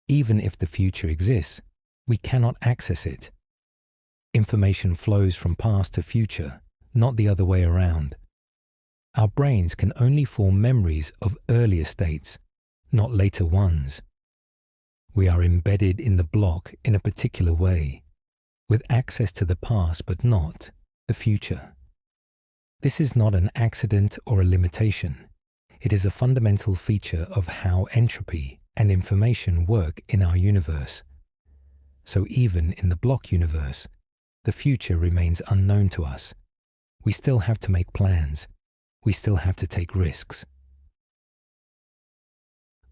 Even if the future exists, we cannot access it. Information flows from past to future, not the other way around. Our brains can only form memories of earlier states, not later ones. We are embedded in the block in a particular way, with access to the past but not the future. This is not an accident or a limitation. It is a fundamental feature of how entropy and information work in our universe. So even in the block universe, the future remains unknown to us. We still have to make plans. We still have to take risks.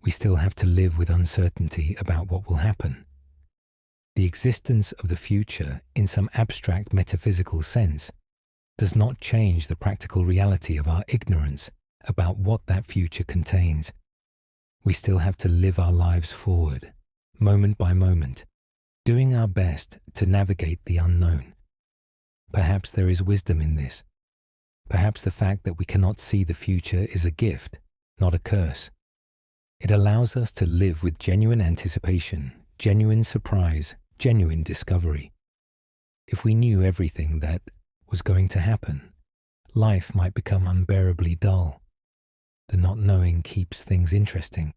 We still have to live with uncertainty about what will happen. The existence of the future in some abstract metaphysical sense does not change the practical reality of our ignorance about what that future contains. We still have to live our lives forward, moment by moment, doing our best to navigate the unknown. Perhaps there is wisdom in this. Perhaps the fact that we cannot see the future is a gift, not a curse. It allows us to live with genuine anticipation, genuine surprise, genuine discovery. If we knew everything that was going to happen, life might become unbearably dull. The not knowing keeps things interesting.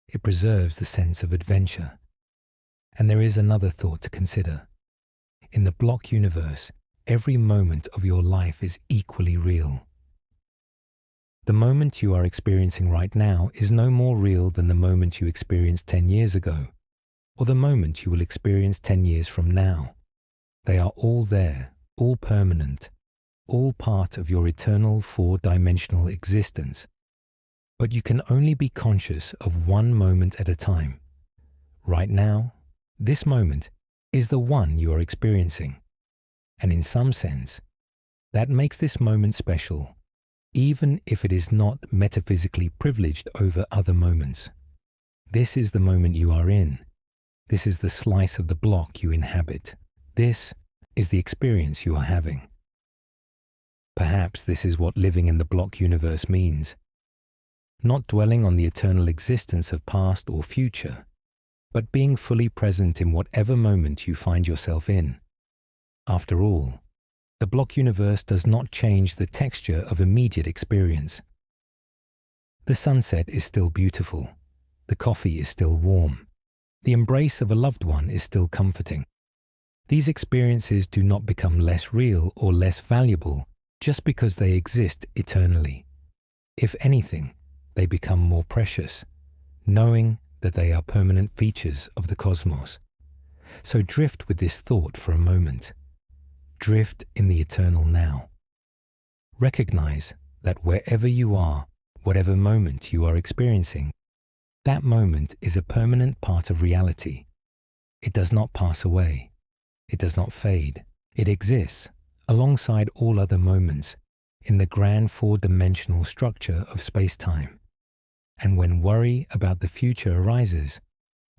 It preserves the sense of adventure. And there is another thought to consider. In the block universe, every moment of your life is equally real. The moment you are experiencing right now is no more real than the moment you experienced 10 years ago, or the moment you will experience 10 years from now. They are all there, all permanent, all part of your eternal four-dimensional existence. But you can only be conscious of one moment at a time. Right now, This moment is the one you are experiencing, and in some sense, that makes this moment special, even if it is not metaphysically privileged over other moments. This is the moment you are in. This is the slice of the block you inhabit. This is the experience you are having. Perhaps this is what living in the block universe means. Not dwelling on the eternal existence of past or future, but being fully present in whatever moment you find yourself in. After all, the block universe does not change the texture of immediate experience. The sunset is still beautiful. The coffee is still warm. The embrace of a loved one is still comforting. These experiences do not become less real or less valuable just because they exist eternally. If anything, they become more precious, knowing that they are permanent features of the cosmos. So drift with this thought for a moment. Drift in the eternal now. Recognize that wherever you are, whatever moment you are experiencing, that moment is a permanent part of reality. It does not pass away. It does not fade. It exists alongside all other moments in the grand four-dimensional structure of space-time. And when worry about the future arises,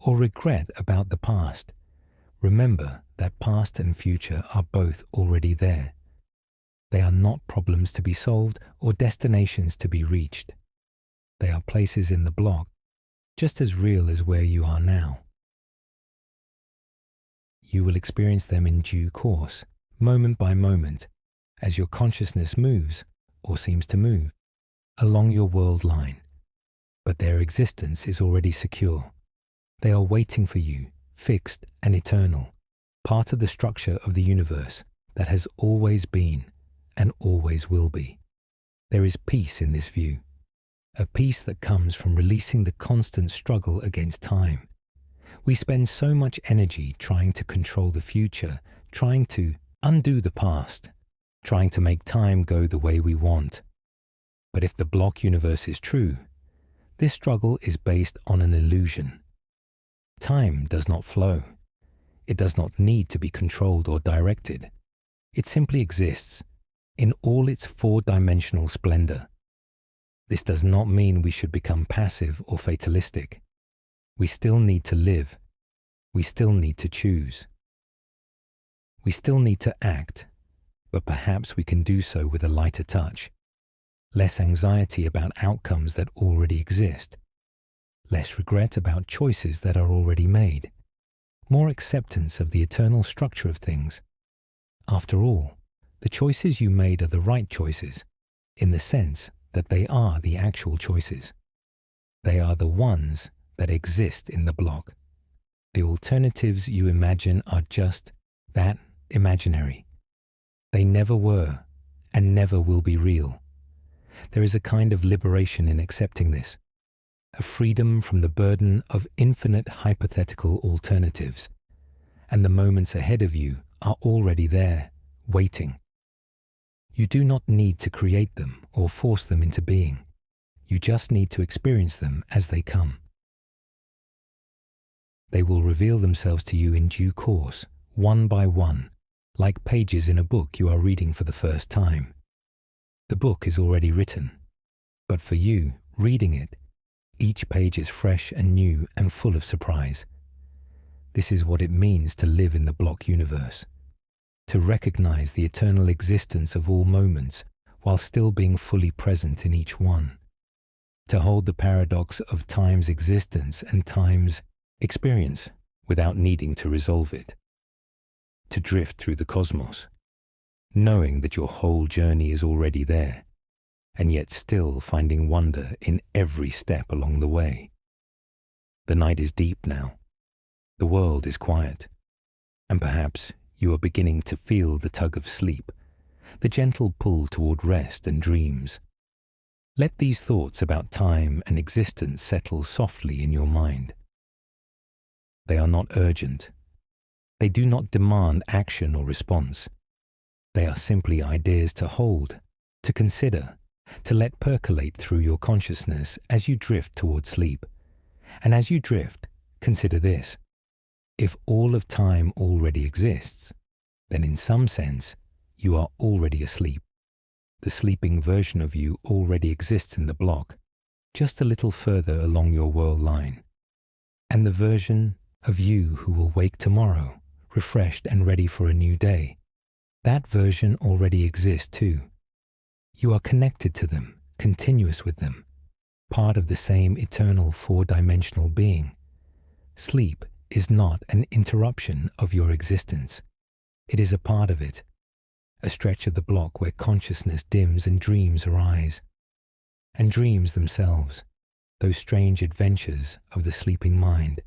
or regret about the past, remember that past and future are both already there. They are not problems to be solved or destinations to be reached. They are places in the block, just as real as where you are now. You will experience them in due course, moment by moment, as your consciousness moves, or seems to move, along your world line. But their existence is already secure. They are waiting for you, fixed and eternal, part of the structure of the universe that has always been and always will be. There is peace in this view, a peace that comes from releasing the constant struggle against time. We spend so much energy trying to control the future, trying to undo the past, trying to make time go the way we want. But if the block universe is true, this struggle is based on an illusion. Time does not flow. It does not need to be controlled or directed. It simply exists in all its four-dimensional splendor. This does not mean we should become passive or fatalistic. We still need to live. We still need to choose. We still need to act, but perhaps we can do so with a lighter touch. Less anxiety about outcomes that already exist. Less regret about choices that are already made. More acceptance of the eternal structure of things. After all, the choices you made are the right choices, in the sense that they are the actual choices. They are the ones that exist in the block. The alternatives you imagine are just that, imaginary. They never were and never will be real. There is a kind of liberation in accepting this, a freedom from the burden of infinite hypothetical alternatives, and the moments ahead of you are already there, waiting. You do not need to create them or force them into being. You just need to experience them as they come. They will reveal themselves to you in due course, one by one, like pages in a book you are reading for the first time. The book is already written, but for you, reading it, each page is fresh and new and full of surprise. This is what it means to live in the block universe, to recognize the eternal existence of all moments while still being fully present in each one, to hold the paradox of time's existence and time's experience without needing to resolve it, to drift through the cosmos, knowing that your whole journey is already there, and yet still finding wonder in every step along the way. The night is deep now. The world is quiet, and perhaps you are beginning to feel the tug of sleep, the gentle pull toward rest and dreams. Let these thoughts about time and existence settle softly in your mind. They are not urgent. They do not demand action or response. They are simply ideas to hold, to consider, to let percolate through your consciousness as you drift toward sleep. And as you drift, consider this. If all of time already exists, then in some sense, you are already asleep. The sleeping version of you already exists in the block, just a little further along your world line. And the version of you who will wake tomorrow, refreshed and ready for a new day, that version already exists too. You are connected to them, continuous with them, part of the same eternal four-dimensional being. Sleep is not an interruption of your existence. It is a part of it, a stretch of the block where consciousness dims and dreams arise. And dreams themselves, those strange adventures of the sleeping mind,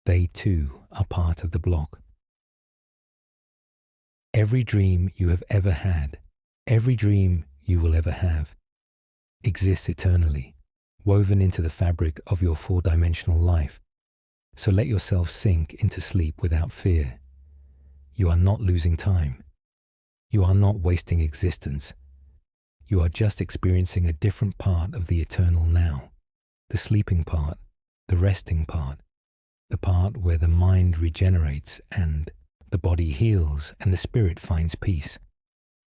they too are part of the block. Every dream you have ever had, every dream you will ever have, exists eternally, woven into the fabric of your four-dimensional life. So let yourself sink into sleep without fear. You are not losing time. You are not wasting existence. You are just experiencing a different part of the eternal now, the sleeping part, the resting part, the part where the mind regenerates and the body heals and the spirit finds peace.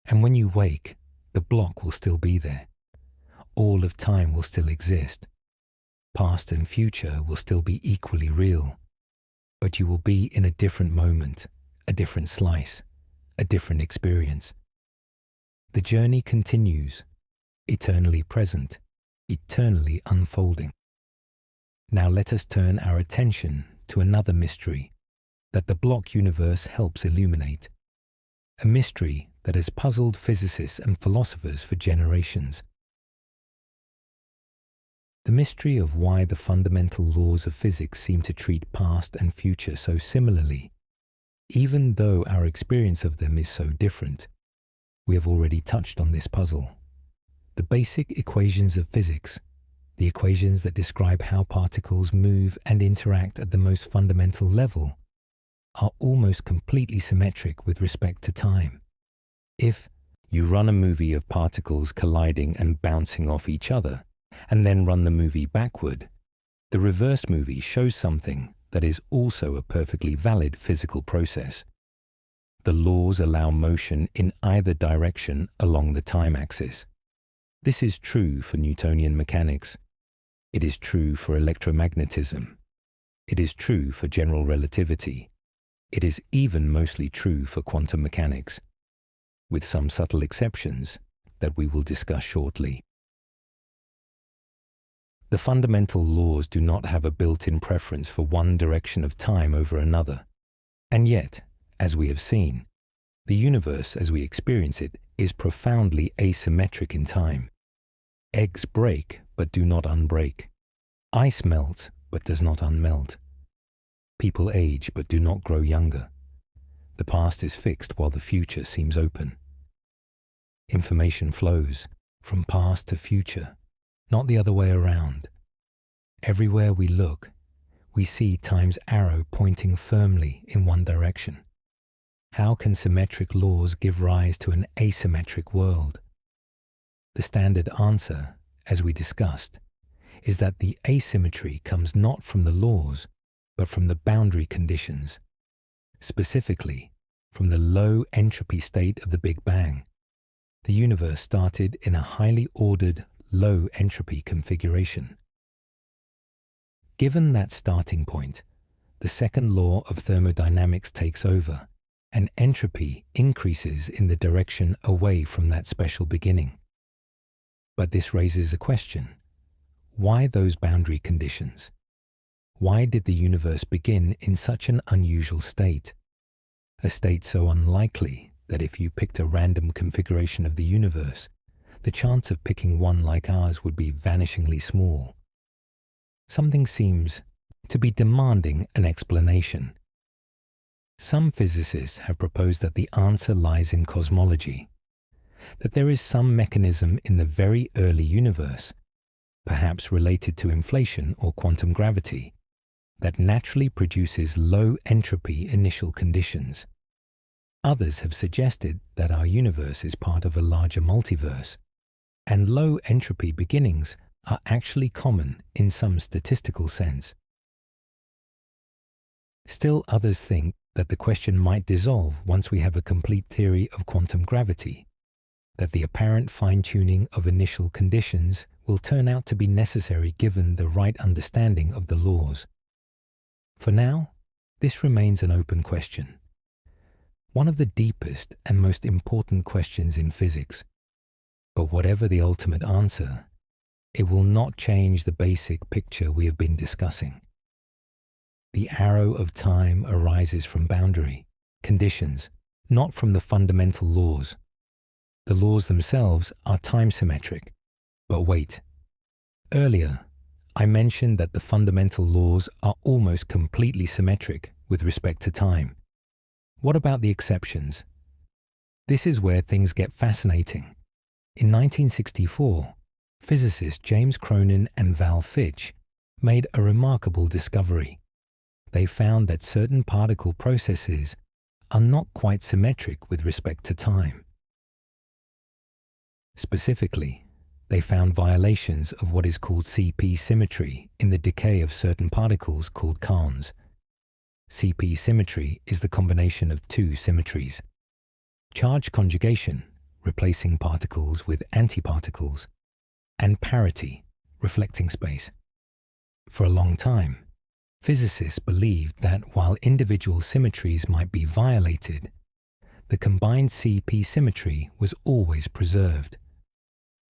And when you wake, the block will still be there. All of time will still exist. Past and future will still be equally real, but you will be in a different moment, a different slice, a different experience. The journey continues, eternally present, eternally unfolding. Now let us turn our attention to another mystery that the block universe helps illuminate, a mystery that has puzzled physicists and philosophers for generations. The mystery of why the fundamental laws of physics seem to treat past and future so similarly, even though our experience of them is so different. We have already touched on this puzzle. The basic equations of physics, the equations that describe how particles move and interact at the most fundamental level, are almost completely symmetric with respect to time. If you run a movie of particles colliding and bouncing off each other, and then run the movie backward, the reverse movie shows something that is also a perfectly valid physical process. The laws allow motion in either direction along the time axis. This is true for Newtonian mechanics. It is true for electromagnetism. It is true for general relativity. It is even mostly true for quantum mechanics, with some subtle exceptions that we will discuss shortly. The fundamental laws do not have a built-in preference for one direction of time over another. And yet, as we have seen, the universe as we experience it is profoundly asymmetric in time. Eggs break but do not unbreak. Ice melts but does not unmelt. People age but do not grow younger. The past is fixed while the future seems open. Information flows from past to future, not the other way around. Everywhere we look, we see time's arrow pointing firmly in one direction. How can symmetric laws give rise to an asymmetric world? The standard answer, as we discussed, is that the asymmetry comes not from the laws, but from the boundary conditions, specifically from the low entropy state of the Big Bang. The universe started in a highly ordered, low entropy configuration. Given that starting point, the second law of thermodynamics takes over, and entropy increases in the direction away from that special beginning. But this raises a question. Why those boundary conditions? Why did the universe begin in such an unusual state? A state so unlikely that if you picked a random configuration of the universe, the chance of picking one like ours would be vanishingly small. Something seems to be demanding an explanation. Some physicists have proposed that the answer lies in cosmology, that there is some mechanism in the very early universe, perhaps related to inflation or quantum gravity, that naturally produces low entropy initial conditions. Others have suggested that our universe is part of a larger multiverse, and low entropy beginnings are actually common in some statistical sense. Still others think that the question might dissolve once we have a complete theory of quantum gravity, that the apparent fine-tuning of initial conditions will turn out to be necessary given the right understanding of the laws. For now, this remains an open question. One of the deepest and most important questions in physics. But whatever the ultimate answer, it will not change the basic picture we have been discussing. The arrow of time arises from boundary conditions, not from the fundamental laws. The laws themselves are time-symmetric. But wait. Earlier, I mentioned that the fundamental laws are almost completely symmetric with respect to time. What about the exceptions? This is where things get fascinating. In 1964, physicists James Cronin and Val Fitch made a remarkable discovery. They found that certain particle processes are not quite symmetric with respect to time. Specifically, they found violations of what is called CP symmetry in the decay of certain particles called carns. CP symmetry is the combination of two symmetries: charge conjugation, replacing particles with antiparticles, and parity, reflecting space. For a long time, physicists believed that while individual symmetries might be violated, the combined CP symmetry was always preserved.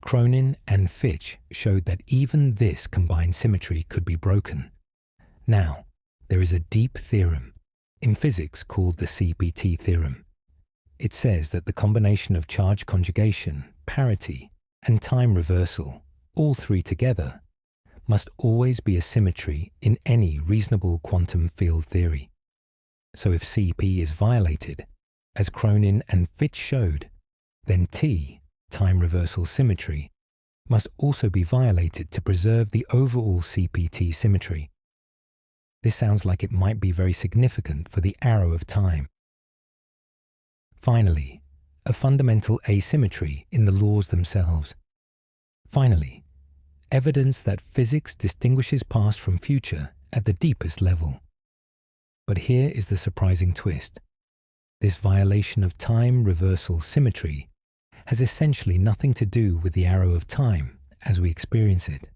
Cronin and Fitch showed that even this combined symmetry could be broken. Now, there is a deep theorem in physics called the CPT theorem. It says that the combination of charge conjugation, parity, and time reversal, all three together, must always be a symmetry in any reasonable quantum field theory. So if CP is violated, as Cronin and Fitch showed, then T, time reversal symmetry, must also be violated to preserve the overall CPT symmetry. This sounds like it might be very significant for the arrow of time. Finally, a fundamental asymmetry in the laws themselves. Finally, evidence that physics distinguishes past from future at the deepest level. But here is the surprising twist. This violation of time reversal symmetry has essentially nothing to do with the arrow of time as we experience it.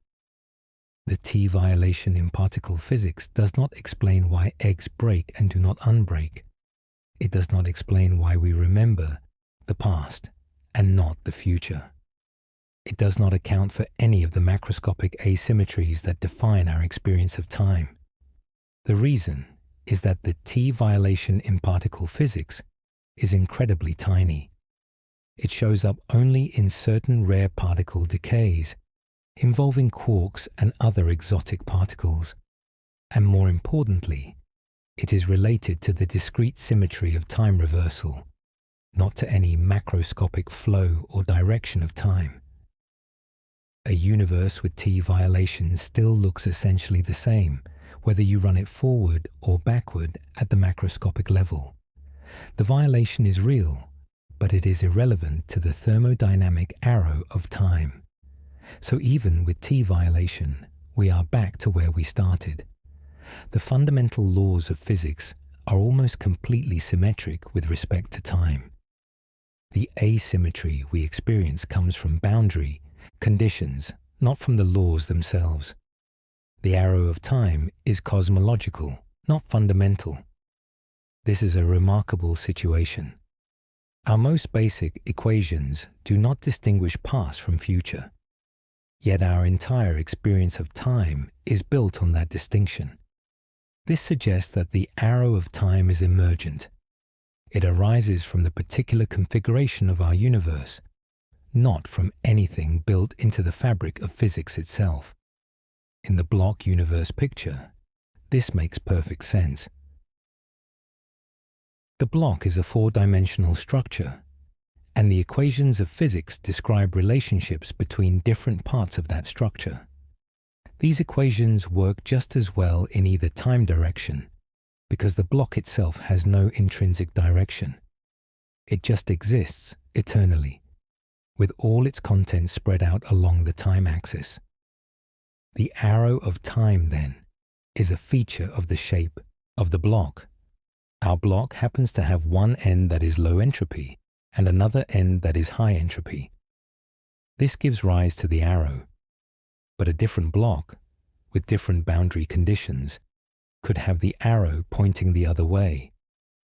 The T violation in particle physics does not explain why eggs break and do not unbreak. It does not explain why we remember the past and not the future. It does not account for any of the macroscopic asymmetries that define our experience of time. The reason is that the T violation in particle physics is incredibly tiny. It shows up only in certain rare particle decays, involving quarks and other exotic particles. And more importantly, it is related to the discrete symmetry of time reversal, not to any macroscopic flow or direction of time. A universe with T violations still looks essentially the same, whether you run it forward or backward at the macroscopic level. The violation is real, but it is irrelevant to the thermodynamic arrow of time. So even with T violation, we are back to where we started. The fundamental laws of physics are almost completely symmetric with respect to time. The asymmetry we experience comes from boundary conditions, not from the laws themselves. The arrow of time is cosmological, not fundamental. This is a remarkable situation. Our most basic equations do not distinguish past from future. Yet our entire experience of time is built on that distinction. This suggests that the arrow of time is emergent. It arises from the particular configuration of our universe, not from anything built into the fabric of physics itself. In the block universe picture, this makes perfect sense. The block is a four-dimensional structure, and the equations of physics describe relationships between different parts of that structure. These equations work just as well in either time direction, because the block itself has no intrinsic direction. It just exists eternally, with all its contents spread out along the time axis. The arrow of time, then, is a feature of the shape of the block. Our block happens to have one end that is low entropy and another end that is high entropy. This gives rise to the arrow. But a different block, with different boundary conditions, could have the arrow pointing the other way,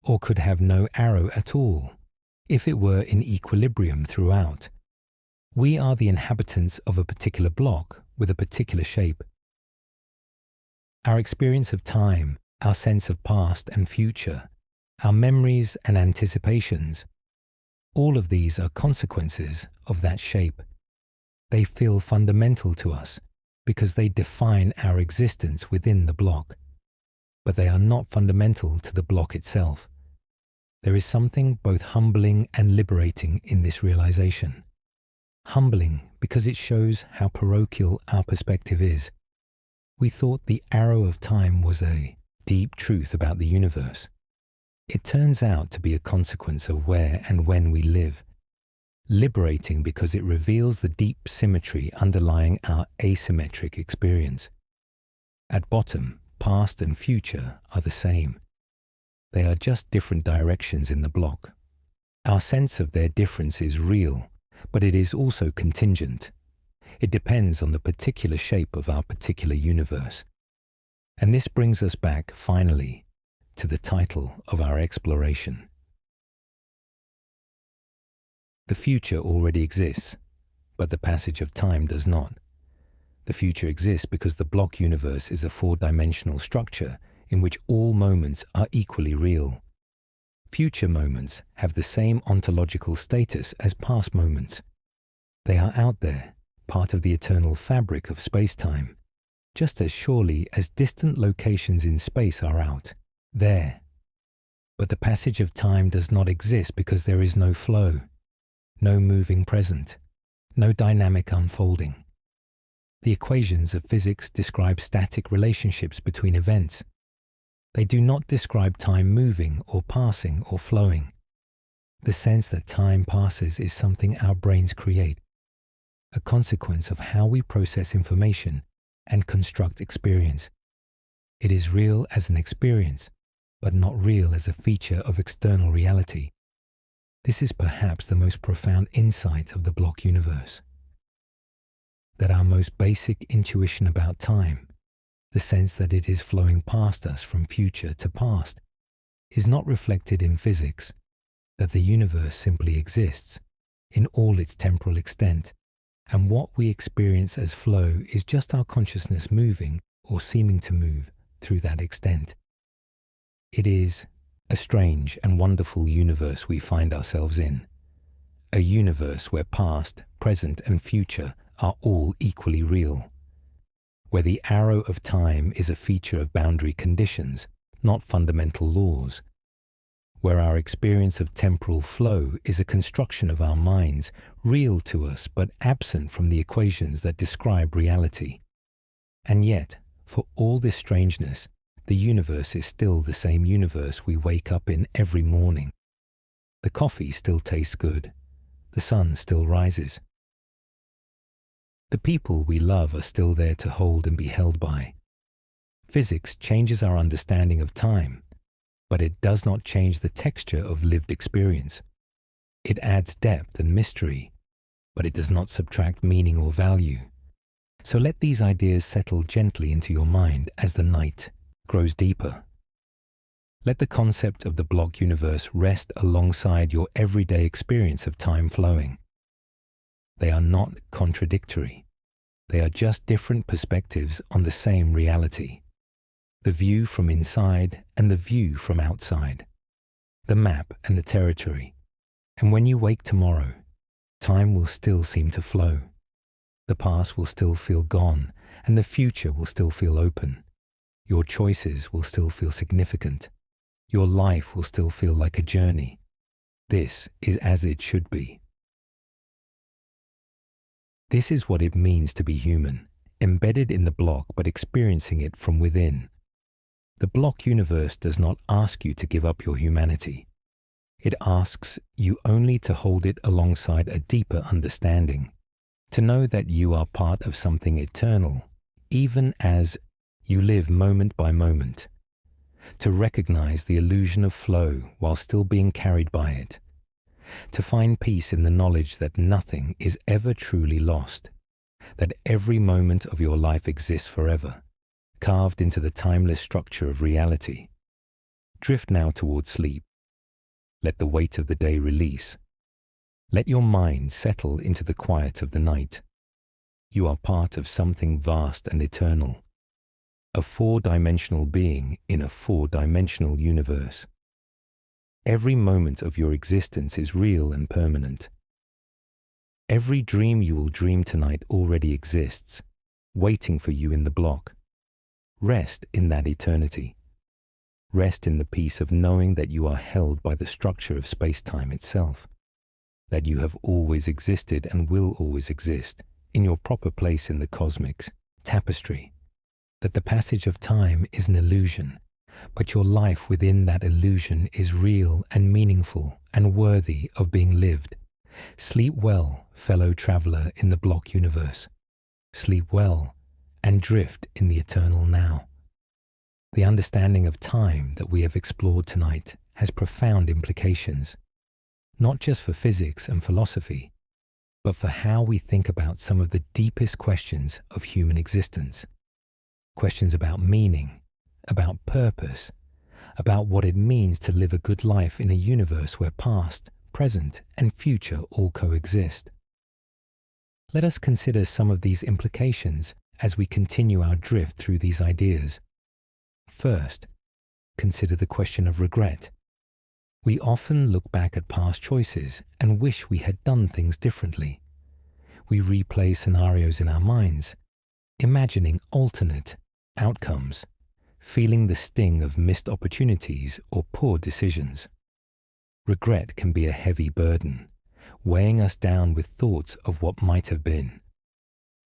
or could have no arrow at all, if it were in equilibrium throughout. We are the inhabitants of a particular block with a particular shape. Our experience of time, our sense of past and future, our memories and anticipations, all of these are consequences of that shape. They feel fundamental to us because they define our existence within the block, but they are not fundamental to the block itself. There is something both humbling and liberating in this realization. Humbling because it shows how parochial our perspective is. We thought the arrow of time was a deep truth about the universe. It turns out to be a consequence of where and when we live. Liberating because it reveals the deep symmetry underlying our asymmetric experience. At bottom, past and future are the same. They are just different directions in the block. Our sense of their difference is real, but it is also contingent. It depends on the particular shape of our particular universe. And this brings us back, finally, to the title of our exploration. The future already exists, but the passage of time does not. The future exists because the block universe is a four-dimensional structure in which all moments are equally real. Future moments have the same ontological status as past moments. They are out there, part of the eternal fabric of spacetime, just as surely as distant locations in space are out there. But the passage of time does not exist because there is no flow, no moving present, no dynamic unfolding. The equations of physics describe static relationships between events. They do not describe time moving or passing or flowing. The sense that time passes is something our brains create, a consequence of how we process information and construct experience. It is real as an experience, but not real as a feature of external reality. This is perhaps the most profound insight of the block universe. That our most basic intuition about time, the sense that it is flowing past us from future to past, is not reflected in physics, that the universe simply exists in all its temporal extent, and what we experience as flow is just our consciousness moving or seeming to move through that extent. It is a strange and wonderful universe we find ourselves in, a universe where past, present, and future are all equally real, where the arrow of time is a feature of boundary conditions, not fundamental laws, where our experience of temporal flow is a construction of our minds, real to us but absent from the equations that describe reality. And yet, for all this strangeness, the universe is still the same universe we wake up in every morning. The coffee still tastes good. The sun still rises. The people we love are still there to hold and be held by. Physics changes our understanding of time, but it does not change the texture of lived experience. It adds depth and mystery, but it does not subtract meaning or value. So let these ideas settle gently into your mind as the night grows deeper. Let the concept of the block universe rest alongside your everyday experience of time flowing. They are not contradictory. They are just different perspectives on the same reality. The view from inside and the view from outside. The map and the territory. And when you wake tomorrow, time will still seem to flow. The past will still feel gone, and the future will still feel open. Your choices will still feel significant. Your life will still feel like a journey. This is as it should be. This is what it means to be human, embedded in the block but experiencing it from within. The block universe does not ask you to give up your humanity. It asks you only to hold it alongside a deeper understanding, to know that you are part of something eternal, even as you live moment by moment. to recognize the illusion of flow while still being carried by it, to find peace in the knowledge that nothing is ever truly lost, that every moment of your life exists forever, carved into the timeless structure of reality. Drift now towards sleep. Let the weight of the day release. Let your mind settle into the quiet of the night. You are part of something vast and eternal, a four-dimensional being in a four-dimensional universe. Every moment of your existence is real and permanent. Every dream you will dream tonight already exists, waiting for you in the block. Rest in that eternity. Rest in the peace of knowing that you are held by the structure of space-time itself, that you have always existed and will always exist in your proper place in the cosmic tapestry, that the passage of time is an illusion, but your life within that illusion is real and meaningful and worthy of being lived. Sleep well, fellow traveler in the block universe. Sleep well and drift in the eternal now. The understanding of time that we have explored tonight has profound implications, not just for physics and philosophy, but for how we think about some of the deepest questions of human existence. Questions about meaning, about purpose, about what it means to live a good life in a universe where past, present, and future all coexist. Let us consider some of these implications as we continue our drift through these ideas. First, consider the question of regret. We often look back at past choices and wish we had done things differently. We replay scenarios in our minds, imagining alternate outcomes, feeling the sting of missed opportunities or poor decisions. Regret can be a heavy burden, weighing us down with thoughts of what might have been.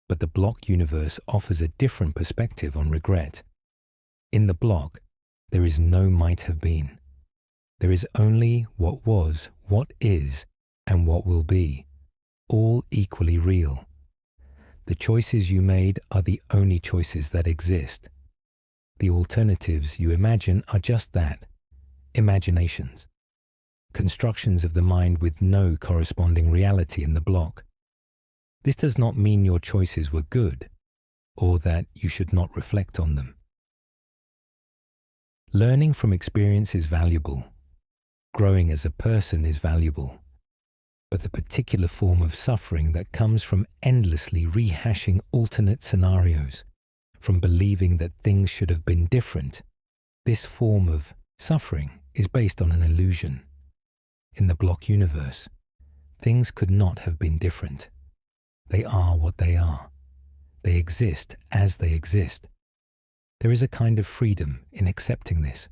But the block universe offers a different perspective on regret. In the block, there is no might have been. There is only what was, what is, and what will be, all equally real. The choices you made are the only choices that exist. The alternatives you imagine are just that, imaginations, constructions of the mind with no corresponding reality in the block. This does not mean your choices were good, or that you should not reflect on them. Learning from experience is valuable. Growing as a person is valuable. But the particular form of suffering that comes from endlessly rehashing alternate scenarios, from believing that things should have been different, this form of suffering is based on an illusion. In the block universe, things could not have been different. They are what they are. They exist as they exist. There is a kind of freedom in accepting this,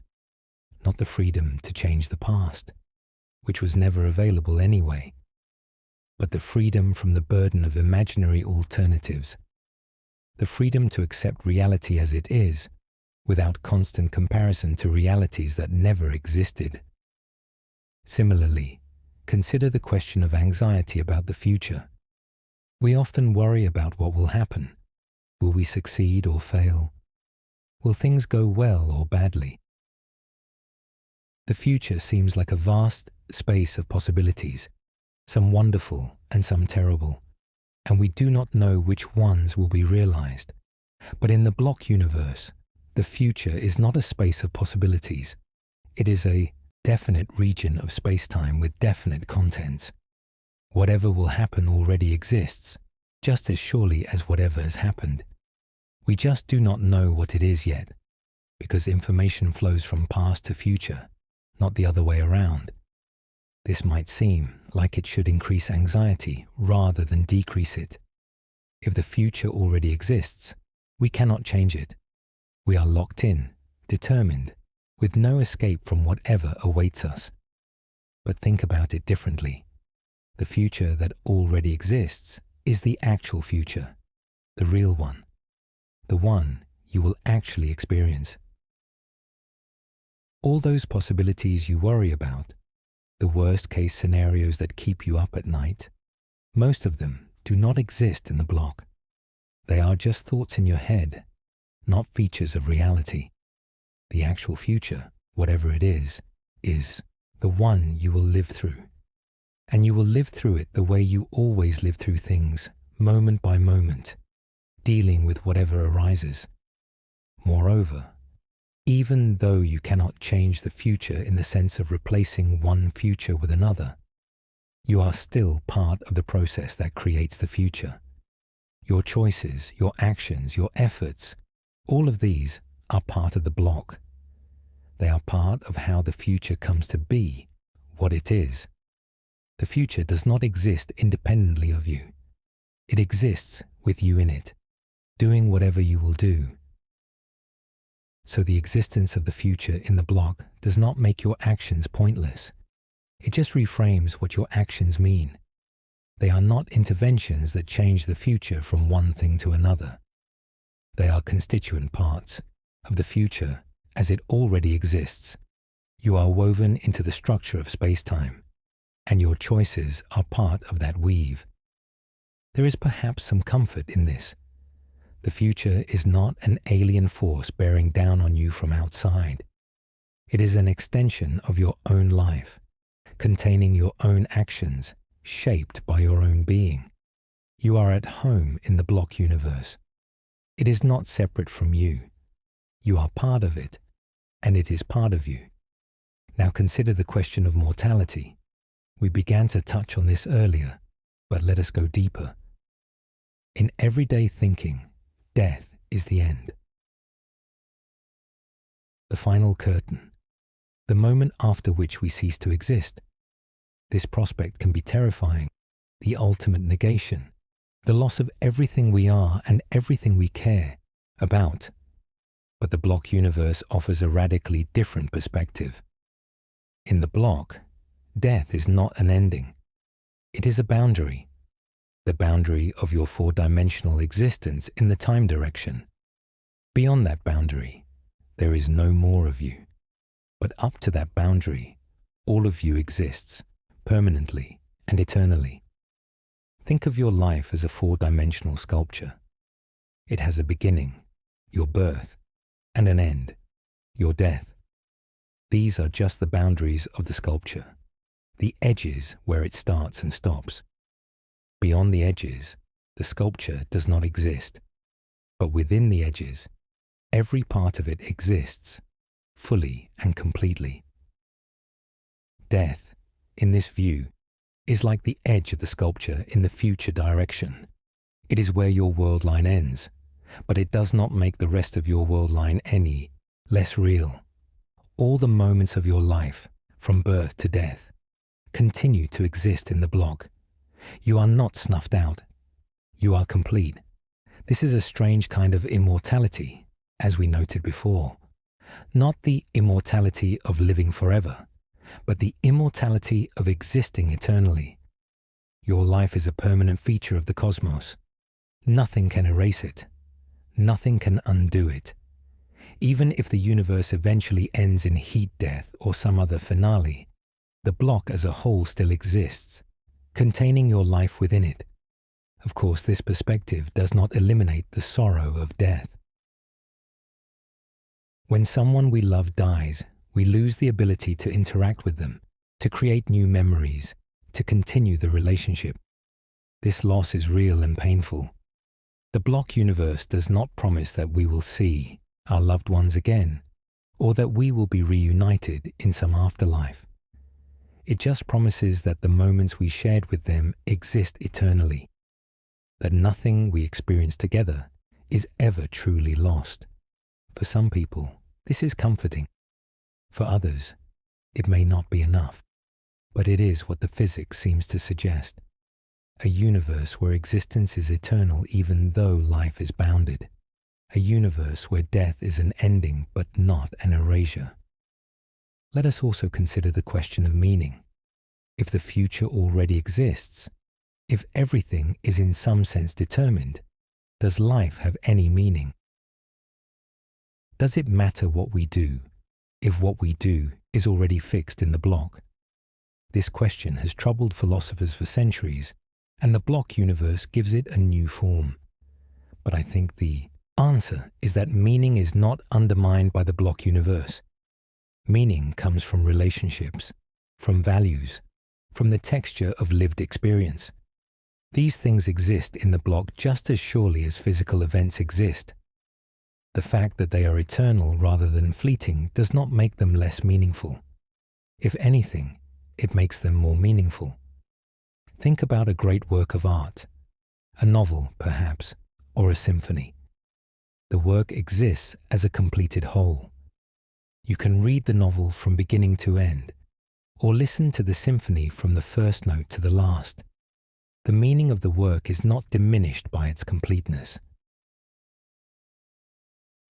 not the freedom to change the past, which was never available anyway, but the freedom from the burden of imaginary alternatives, the freedom to accept reality as it is, without constant comparison to realities that never existed. Similarly, consider the question of anxiety about the future. We often worry about what will happen. Will we succeed or fail? Will things go well or badly? The future seems like a vast space of possibilities, some wonderful and some terrible, and we do not know which ones will be realized. But in the block universe, the future is not a space of possibilities. It is a definite region of space-time with definite contents. Whatever will happen already exists, just as surely as whatever has happened. We just do not know what it is yet, because information flows from past to future, not the other way around. This might seem like it should increase anxiety rather than decrease it. If the future already exists, we cannot change it. We are locked in, determined, with no escape from whatever awaits us. But think about it differently. The future that already exists is the actual future, the real one, the one you will actually experience. All those possibilities you worry about, the worst-case scenarios that keep you up at night, most of them do not exist in the block. They are just thoughts in your head, not features of reality. The actual future, whatever it is the one you will live through. And you will live through it the way you always live through things, moment by moment, dealing with whatever arises. Moreover, even though you cannot change the future in the sense of replacing one future with another, you are still part of the process that creates the future. Your choices, your actions, your efforts, all of these are part of the block. They are part of how the future comes to be, what it is. The future does not exist independently of you. It exists with you in it, doing whatever you will do. So the existence of the future in the block does not make your actions pointless. It just reframes what your actions mean. They are not interventions that change the future from one thing to another. They are constituent parts of the future as it already exists. You are woven into the structure of space-time, and your choices are part of that weave. There is perhaps some comfort in this. The future is not an alien force bearing down on you from outside. It is an extension of your own life, containing your own actions, shaped by your own being. You are at home in the block universe. It is not separate from you. You are part of it, and it is part of you. Now consider the question of mortality. We began to touch on this earlier, but let us go deeper. In everyday thinking, death is the end. The final curtain, the moment after which we cease to exist. This prospect can be terrifying, the ultimate negation, the loss of everything we are and everything we care about. But the block universe offers a radically different perspective. In the block, death is not an ending. It is a boundary, the boundary of your four-dimensional existence in the time direction. Beyond that boundary, there is no more of you. But up to that boundary, all of you exists, permanently and eternally. Think of your life as a four-dimensional sculpture. It has a beginning, your birth, and an end, your death. These are just the boundaries of the sculpture, the edges where it starts and stops. Beyond the edges, the sculpture does not exist, but within the edges, every part of it exists, fully and completely. Death, in this view, is like the edge of the sculpture in the future direction. It is where your world line ends, but it does not make the rest of your world line any less real. All the moments of your life, from birth to death, continue to exist in the block. You are not snuffed out. You are complete. This is a strange kind of immortality, as we noted before. Not the immortality of living forever, but the immortality of existing eternally. Your life is a permanent feature of the cosmos. Nothing can erase it. Nothing can undo it. Even if the universe eventually ends in heat death or some other finale, the block as a whole still exists, containing your life within it. Of course, this perspective does not eliminate the sorrow of death. When someone we love dies, we lose the ability to interact with them, to create new memories, to continue the relationship. This loss is real and painful. The block universe does not promise that we will see our loved ones again, or that we will be reunited in some afterlife. It just promises that the moments we shared with them exist eternally, that nothing we experience together is ever truly lost. For some people, this is comforting. For others, it may not be enough, but it is what the physics seems to suggest. A universe where existence is eternal even though life is bounded. A universe where death is an ending but not an erasure. Let us also consider the question of meaning. If the future already exists, if everything is in some sense determined, does life have any meaning? Does it matter what we do, if what we do is already fixed in the block? This question has troubled philosophers for centuries, and the block universe gives it a new form. But I think the answer is that meaning is not undermined by the block universe. Meaning comes from relationships, from values, from the texture of lived experience. These things exist in the block just as surely as physical events exist. The fact that they are eternal rather than fleeting does not make them less meaningful. If anything, it makes them more meaningful. Think about a great work of art, a novel, perhaps, or a symphony. The work exists as a completed whole. You can read the novel from beginning to end, or listen to the symphony from the first note to the last. The meaning of the work is not diminished by its completeness.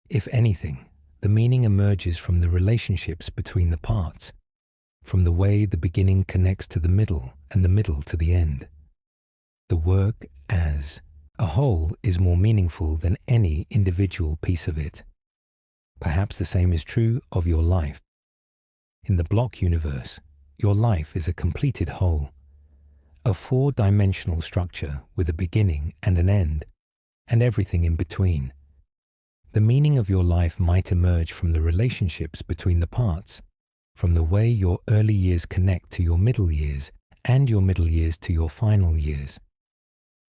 If anything, the meaning emerges from the relationships between the parts, from the way the beginning connects to the middle and the middle to the end. The work as a whole is more meaningful than any individual piece of it. Perhaps the same is true of your life. In the block universe, your life is a completed whole, a four-dimensional structure with a beginning and an end, and everything in between. The meaning of your life might emerge from the relationships between the parts, from the way your early years connect to your middle years and your middle years to your final years.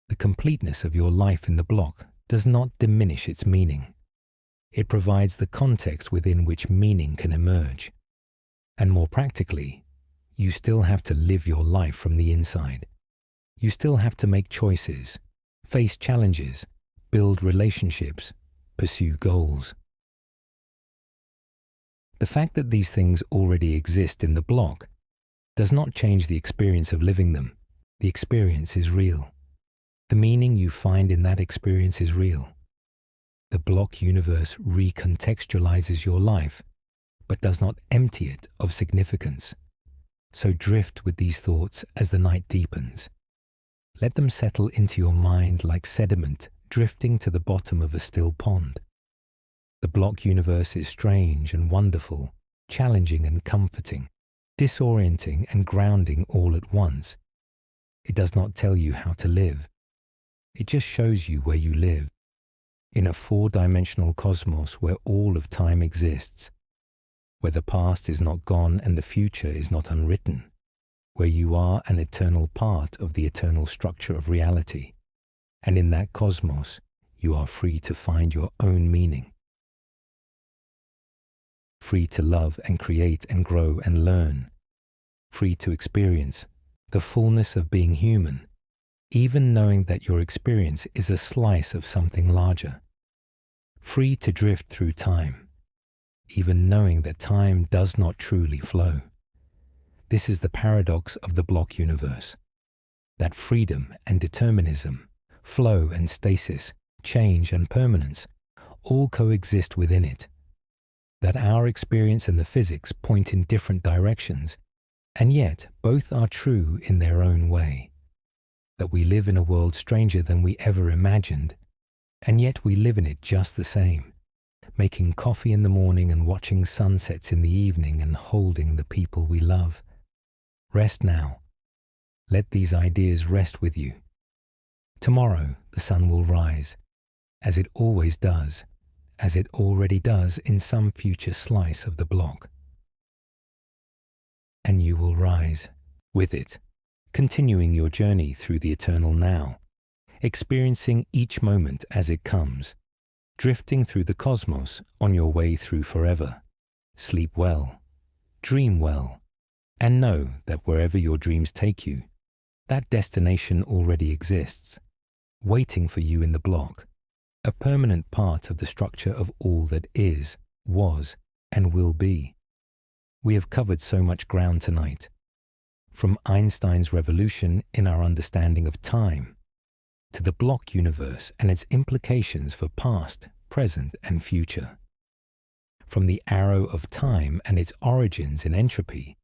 The completeness of your life in the block does not diminish its meaning. It provides the context within which meaning can emerge. And more practically, you still have to live your life from the inside. You still have to make choices, face challenges, build relationships, pursue goals. The fact that these things already exist in the block does not change the experience of living them. The experience is real. The meaning you find in that experience is real. The block universe recontextualizes your life, but does not empty it of significance. So drift with these thoughts as the night deepens. Let them settle into your mind like sediment drifting to the bottom of a still pond. The block universe is strange and wonderful, challenging and comforting, disorienting and grounding all at once. It does not tell you how to live. It just shows you where you live, in a four-dimensional cosmos where all of time exists, where the past is not gone and the future is not unwritten, where you are an eternal part of the eternal structure of reality. And in that cosmos, you are free to find your own meaning. Free to love and create and grow and learn. Free to experience the fullness of being human, even knowing that your experience is a slice of something larger. Free to drift through time, even knowing that time does not truly flow. This is the paradox of the block universe, that freedom and determinism, flow and stasis, change and permanence, all coexist within it. That our experience and the physics point in different directions, and yet both are true in their own way. That we live in a world stranger than we ever imagined, and yet we live in it just the same, making coffee in the morning and watching sunsets in the evening and holding the people we love. Rest now. Let these ideas rest with you. Tomorrow the sun will rise, as it always does, as it already does in some future slice of the block. And you will rise with it, continuing your journey through the eternal now, experiencing each moment as it comes, drifting through the cosmos on your way through forever. Sleep well, dream well, and know that wherever your dreams take you, that destination already exists, waiting for you in the block, a permanent part of the structure of all that is, was, and will be. We have covered so much ground tonight, from Einstein's revolution in our understanding of time, to the block universe and its implications for past, present, and future. From the arrow of time and its origins in entropy,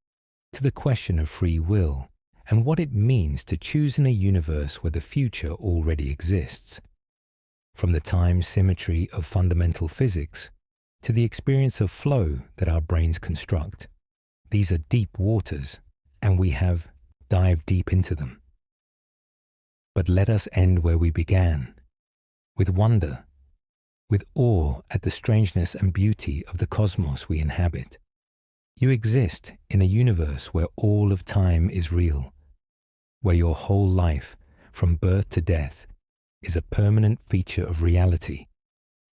to the question of free will and what it means to choose in a universe where the future already exists. From the time symmetry of fundamental physics to the experience of flow that our brains construct. These are deep waters, and we have dived deep into them. But let us end where we began, with wonder. with awe at the strangeness and beauty of the cosmos we inhabit. You exist in a universe where all of time is real, where your whole life, from birth to death, is a permanent feature of reality,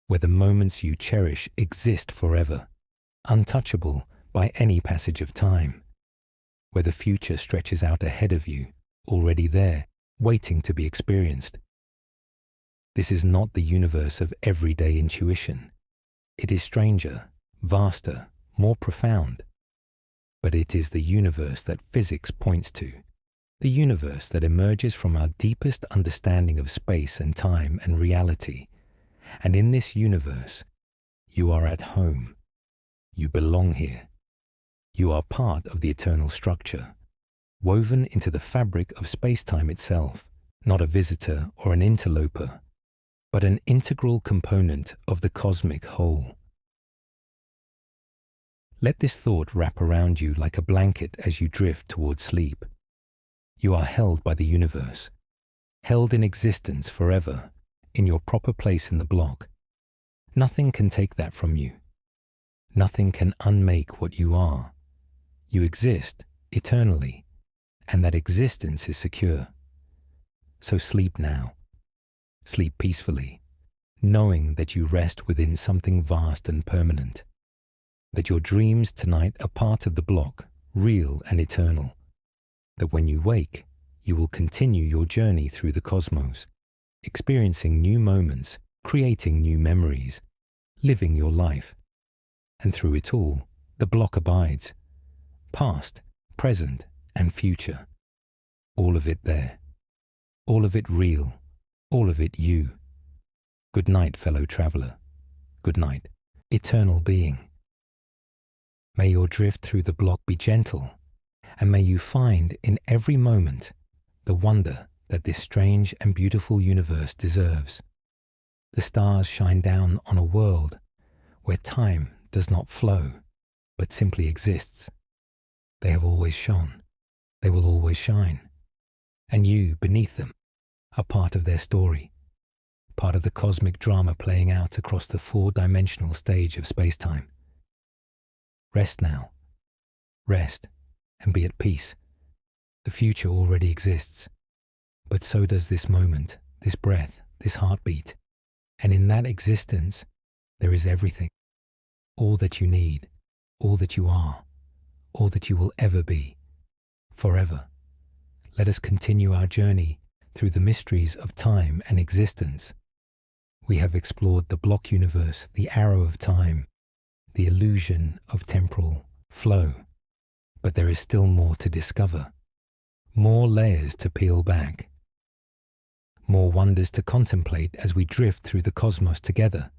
where the moments you cherish exist forever, untouchable by any passage of time, where the future stretches out ahead of you, already there, waiting to be experienced. This is not the universe of everyday intuition. It is stranger, vaster, more profound. But it is the universe that physics points to, the universe that emerges from our deepest understanding of space and time and reality. And in this universe, you are at home. You belong here. You are part of the eternal structure, woven into the fabric of space-time itself, not a visitor or an interloper, but an integral component of the cosmic whole. Let this thought wrap around you like a blanket as you drift towards sleep. You are held by the universe, held in existence forever, in your proper place in the block. Nothing can take that from you. Nothing can unmake what you are. You exist eternally, and that existence is secure. So sleep now. Sleep peacefully, knowing that you rest within something vast and permanent, that your dreams tonight are part of the block, real and eternal, that when you wake, you will continue your journey through the cosmos, experiencing new moments, creating new memories, living your life. And through it all, the block abides, past, present, and future. All of it there, all of it real, all of it you. Good night, fellow traveler. Good night, eternal being. May your drift through the block be gentle, and may you find in every moment the wonder that this strange and beautiful universe deserves. The stars shine down on a world where time does not flow, but simply exists. They have always shone. They will always shine. And you, beneath them, are part of their story, part of the cosmic drama playing out across the four-dimensional stage of space-time. Rest now. Rest and be at peace. The future already exists, but so does this moment, this breath, this heartbeat. And in that existence, there is everything. All that you need, all that you are, all that you will ever be, forever. Let us continue our journey through the mysteries of time and existence. We have explored the block universe, the arrow of time, the illusion of temporal flow. But there is still more to discover, more layers to peel back, more wonders to contemplate as we drift through the cosmos together.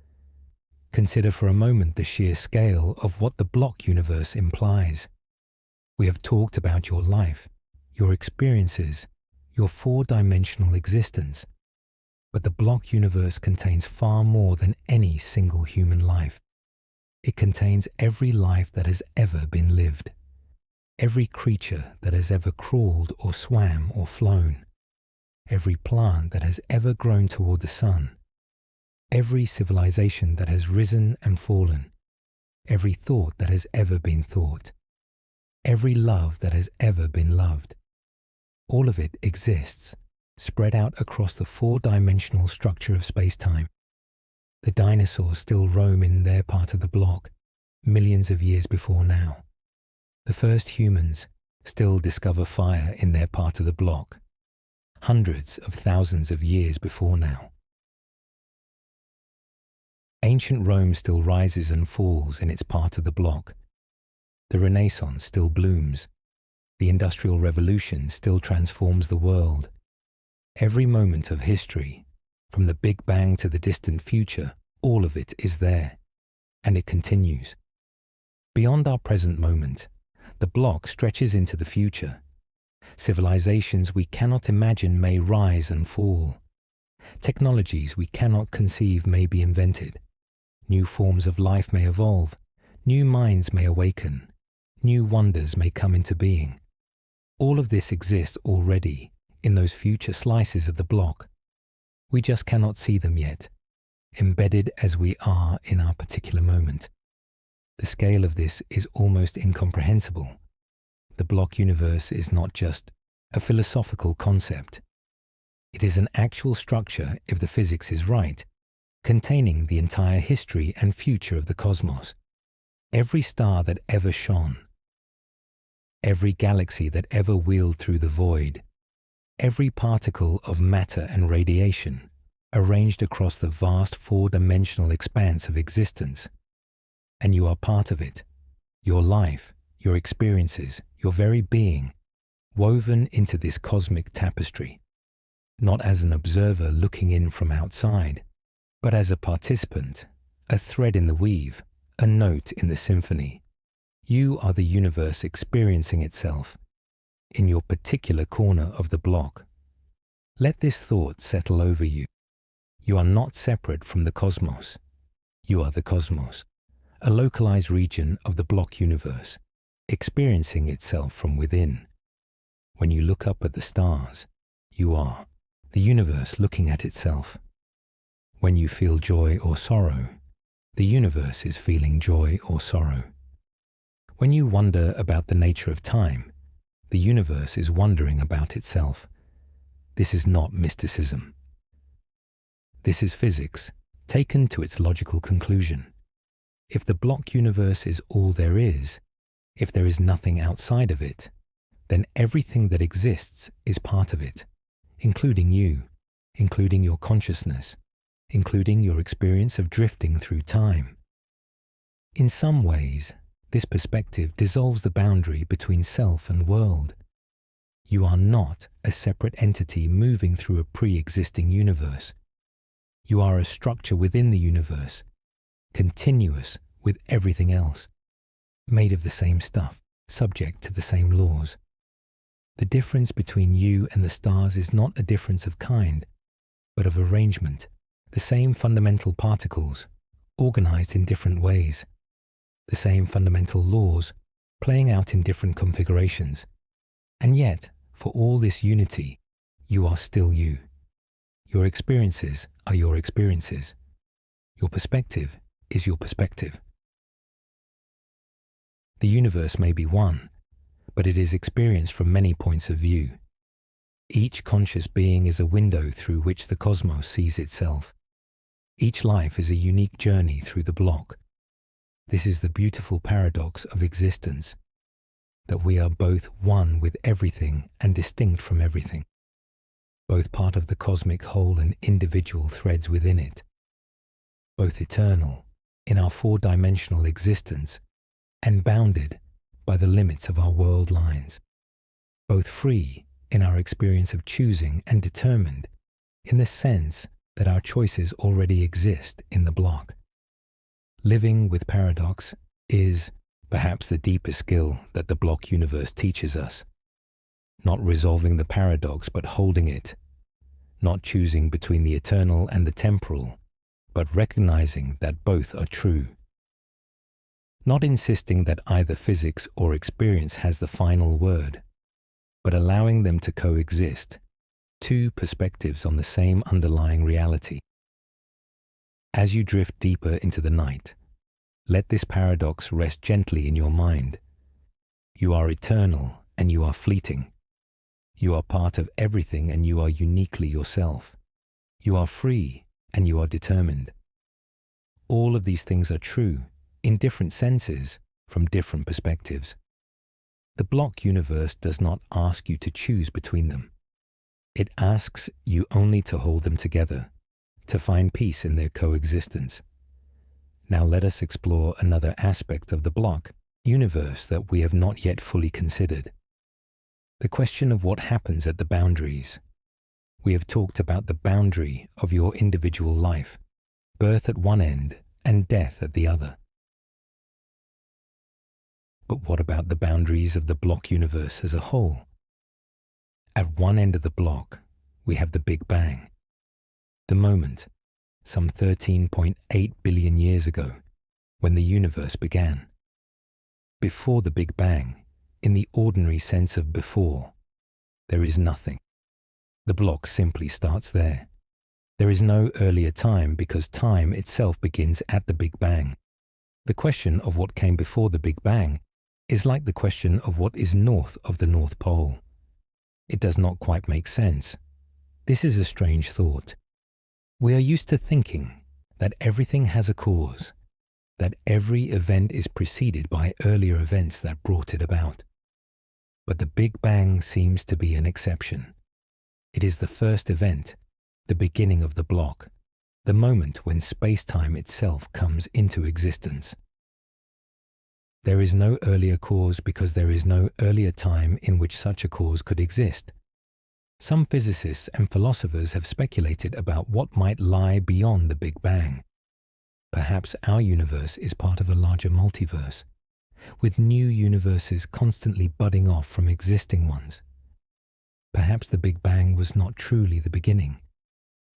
Consider for a moment the sheer scale of what the block universe implies. We have talked about your life, your experiences, your four-dimensional existence. But the block universe contains far more than any single human life. It contains every life that has ever been lived, every creature that has ever crawled or swam or flown, every plant that has ever grown toward the sun, every civilization that has risen and fallen, every thought that has ever been thought, every love that has ever been loved. All of it exists, spread out across the four-dimensional structure of space-time. The dinosaurs still roam in their part of the block, millions of years before now. The first humans still discover fire in their part of the block, hundreds of thousands of years before now. Ancient Rome still rises and falls in its part of the block. The Renaissance still blooms. The Industrial Revolution still transforms the world. Every moment of history, from the Big Bang to the distant future, all of it is there, and it continues. Beyond our present moment, the block stretches into the future. Civilizations we cannot imagine may rise and fall. Technologies we cannot conceive may be invented. New forms of life may evolve. New minds may awaken. New wonders may come into being. All of this exists already in those future slices of the block. We just cannot see them yet. embedded as we are in our particular moment. The scale of this is almost incomprehensible. The block universe is not just a philosophical concept. It is an actual structure, if the physics is right, containing the entire history and future of the cosmos. Every star that ever shone, every galaxy that ever wheeled through the void, every particle of matter and radiation arranged across the vast four-dimensional expanse of existence. And you are part of it. Your life, your experiences, your very being, woven into this cosmic tapestry, not as an observer looking in from outside, but as a participant, a thread in the weave, a note in the symphony. You are the universe experiencing itself in your particular corner of the block. Let this thought settle over you. You are not separate from the cosmos. You are the cosmos, a localized region of the block universe, experiencing itself from within. When you look up at the stars, you are the universe looking at itself. When you feel joy or sorrow, the universe is feeling joy or sorrow. When you wonder about the nature of time, the universe is wondering about itself. This is not mysticism. This is physics, taken to its logical conclusion. If the block universe is all there is, if there is nothing outside of it, then everything that exists is part of it, including you, including your consciousness, including your experience of drifting through time. In some ways, this perspective dissolves the boundary between self and world. You are not a separate entity moving through a pre-existing universe. You are a structure within the universe, continuous with everything else, made of the same stuff, subject to the same laws. The difference between you and the stars is not a difference of kind, but of arrangement, the same fundamental particles, organized in different ways, the same fundamental laws, playing out in different configurations. And yet, for all this unity, you are still you. Your experiences are your experiences. Your perspective is your perspective. The universe may be one, but it is experienced from many points of view. Each conscious being is a window through which the cosmos sees itself. Each life is a unique journey through the block. This is the beautiful paradox of existence, that we are both one with everything and distinct from everything, both part of the cosmic whole and individual threads within it, both eternal in our four-dimensional existence and bounded by the limits of our world lines, both free in our experience of choosing and determined in the sense that our choices already exist in the block. Living with paradox is perhaps the deepest skill that the block universe teaches us. Not resolving the paradox, but holding it. Not choosing between the eternal and the temporal, but recognizing that both are true. Not insisting that either physics or experience has the final word, but allowing them to coexist, two perspectives on the same underlying reality. As you drift deeper into the night, let this paradox rest gently in your mind. You are eternal and you are fleeting. You are part of everything and you are uniquely yourself. You are free and you are determined. All of these things are true, in different senses, from different perspectives. The block universe does not ask you to choose between them. It asks you only to hold them together, to find peace in their coexistence. Now let us explore another aspect of the block universe that we have not yet fully considered. The question of what happens at the boundaries. We have talked about the boundary of your individual life, birth at one end and death at the other. But what about the boundaries of the block universe as a whole? At one end of the block, we have the Big Bang, the moment, some 13.8 billion years ago, when the universe began. Before the Big Bang, in the ordinary sense of before, there is nothing. The block simply starts there. There is no earlier time because time itself begins at the Big Bang. The question of what came before the Big Bang is like the question of what is north of the North Pole. It does not quite make sense. This is a strange thought. We are used to thinking that everything has a cause, that every event is preceded by earlier events that brought it about. But the Big Bang seems to be an exception. It is the first event, the beginning of the block, the moment when space-time itself comes into existence. There is no earlier cause because there is no earlier time in which such a cause could exist. Some physicists and philosophers have speculated about what might lie beyond the Big Bang. Perhaps our universe is part of a larger multiverse, with new universes constantly budding off from existing ones. Perhaps the Big Bang was not truly the beginning,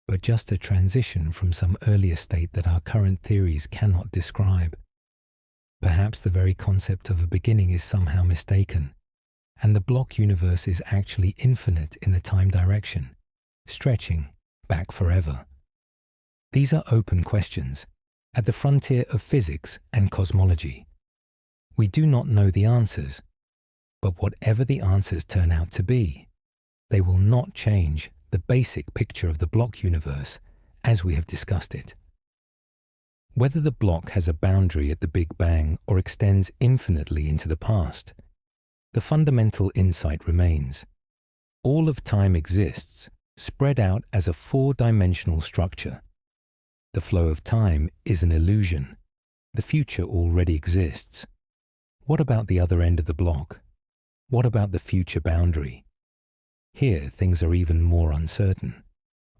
but just a transition from some earlier state that our current theories cannot describe. Perhaps the very concept of a beginning is somehow mistaken, and the block universe is actually infinite in the time direction, stretching back forever. These are open questions, at the frontier of physics and cosmology. We do not know the answers, but whatever the answers turn out to be, they will not change the basic picture of the block universe as we have discussed it. Whether the block has a boundary at the Big Bang or extends infinitely into the past, the fundamental insight remains. All of time exists, spread out as a four-dimensional structure. The flow of time is an illusion. The future already exists. What about the other end of the block? What about the future boundary? Here things are even more uncertain.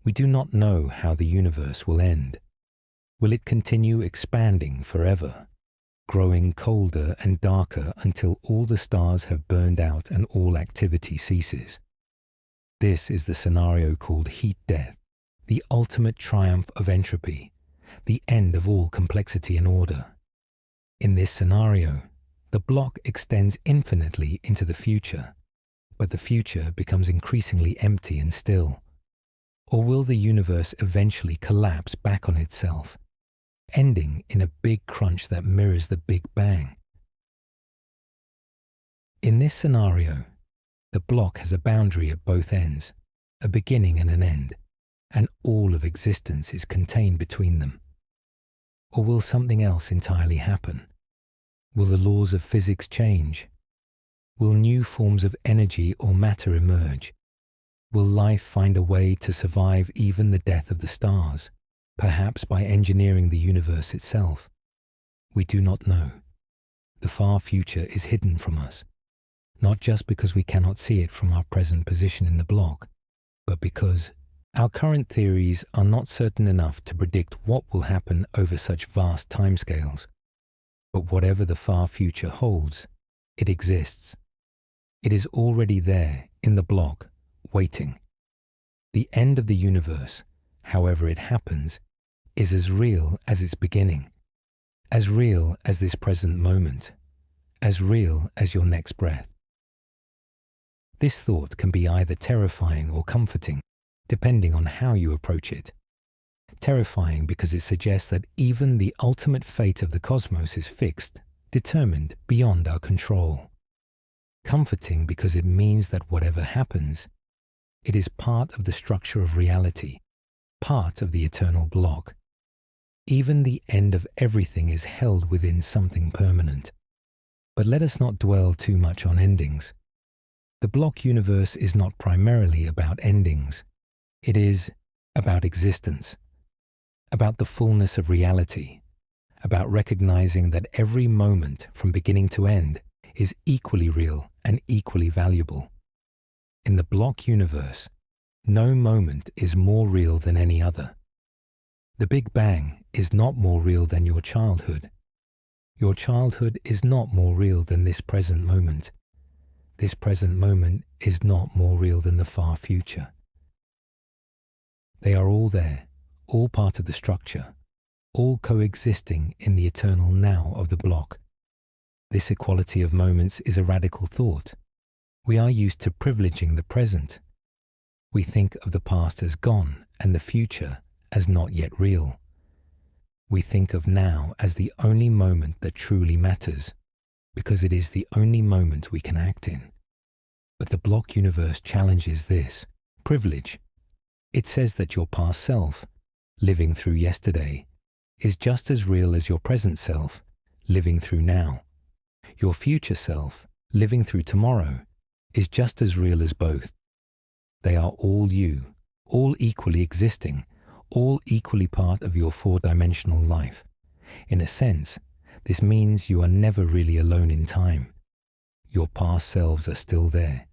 We do not know how the universe will end. Will it continue expanding forever, growing colder and darker until all the stars have burned out and all activity ceases? This is the scenario called heat death, the ultimate triumph of entropy, the end of all complexity and order. In this scenario, the block extends infinitely into the future, but the future becomes increasingly empty and still. Or will the universe eventually collapse back on itself, ending in a big crunch that mirrors the Big Bang? In this scenario, the block has a boundary at both ends, a beginning and an end, and all of existence is contained between them. Or will something else entirely happen? Will the laws of physics change? Will new forms of energy or matter emerge? Will life find a way to survive even the death of the stars, perhaps by engineering the universe itself? We do not know. The far future is hidden from us, not just because we cannot see it from our present position in the block, but because our current theories are not certain enough to predict what will happen over such vast timescales. But whatever the far future holds, it exists. It is already there in the block, waiting. The end of the universe, however it happens, is as real as its beginning, as real as this present moment, as real as your next breath. This thought can be either terrifying or comforting, depending on how you approach it. Terrifying because it suggests that even the ultimate fate of the cosmos is fixed, determined beyond our control. Comforting because it means that whatever happens, it is part of the structure of reality, part of the eternal block. Even the end of everything is held within something permanent. But let us not dwell too much on endings. The block universe is not primarily about endings. It is about existence, about the fullness of reality, about recognizing that every moment from beginning to end is equally real and equally valuable. In the block universe, no moment is more real than any other. The Big Bang is not more real than your childhood. Your childhood is not more real than this present moment. This present moment is not more real than the far future. They are all there, all part of the structure, all coexisting in the eternal now of the block. This equality of moments is a radical thought. We are used to privileging the present. We think of the past as gone and the future as not yet real. We think of now as the only moment that truly matters, because it is the only moment we can act in. But the block universe challenges this privilege. It says that your past self, living through yesterday, is just as real as your present self, living through now. Your future self, living through tomorrow, is just as real as both. They are all you, all equally existing, all equally part of your four-dimensional life. In a sense, this means you are never really alone in time. Your past selves are still there,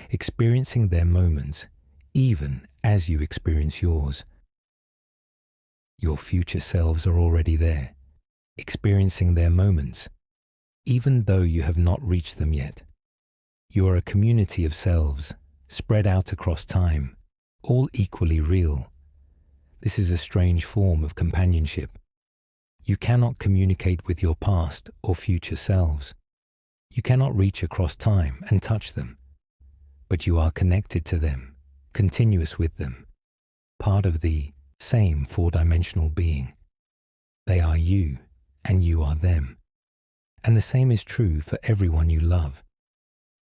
experiencing their moments, even as you experience yours. Your future selves are already there, experiencing their moments, even though you have not reached them yet. You are a community of selves, spread out across time, all equally real. This is a strange form of companionship. You cannot communicate with your past or future selves. You cannot reach across time and touch them, but you are connected to them, continuous with them, part of the same four-dimensional being. They are you, and you are them. And the same is true for everyone you love.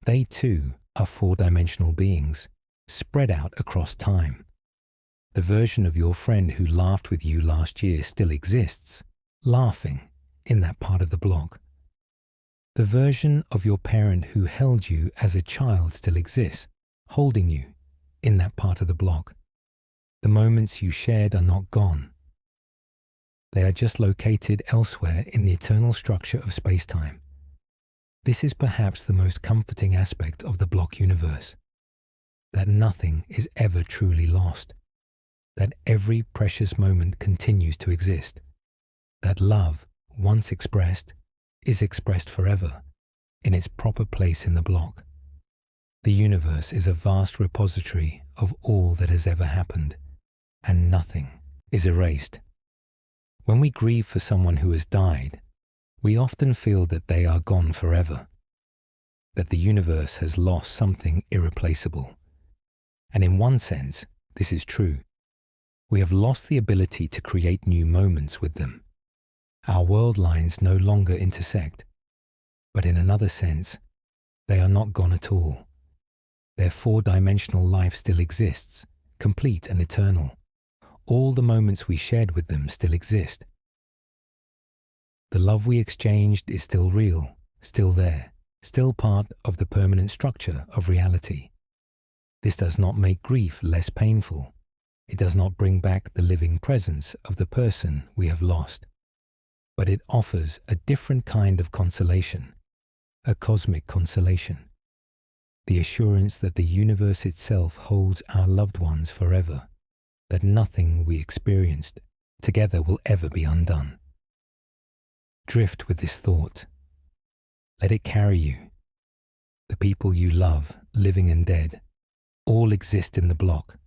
They too are four-dimensional beings, spread out across time. The version of your friend who laughed with you last year still exists, laughing in that part of the block. The version of your parent who held you as a child still exists, holding you in that part of the block. The moments you shared are not gone. They are just located elsewhere in the eternal structure of spacetime. This is perhaps the most comforting aspect of the block universe, that nothing is ever truly lost, that every precious moment continues to exist, that love, once expressed, is expressed forever, in its proper place in the block. The universe is a vast repository of all that has ever happened, and nothing is erased. When we grieve for someone who has died, we often feel that they are gone forever, that the universe has lost something irreplaceable. And in one sense, this is true. We have lost the ability to create new moments with them. Our world lines no longer intersect, but in another sense, they are not gone at all. Their four-dimensional life still exists, complete and eternal. All the moments we shared with them still exist. The love we exchanged is still real, still there, still part of the permanent structure of reality. This does not make grief less painful. It does not bring back the living presence of the person we have lost. But it offers a different kind of consolation, a cosmic consolation. The assurance that the universe itself holds our loved ones forever, that nothing we experienced together will ever be undone. Drift with this thought. Let it carry you. The people you love, living and dead, all exist in the block.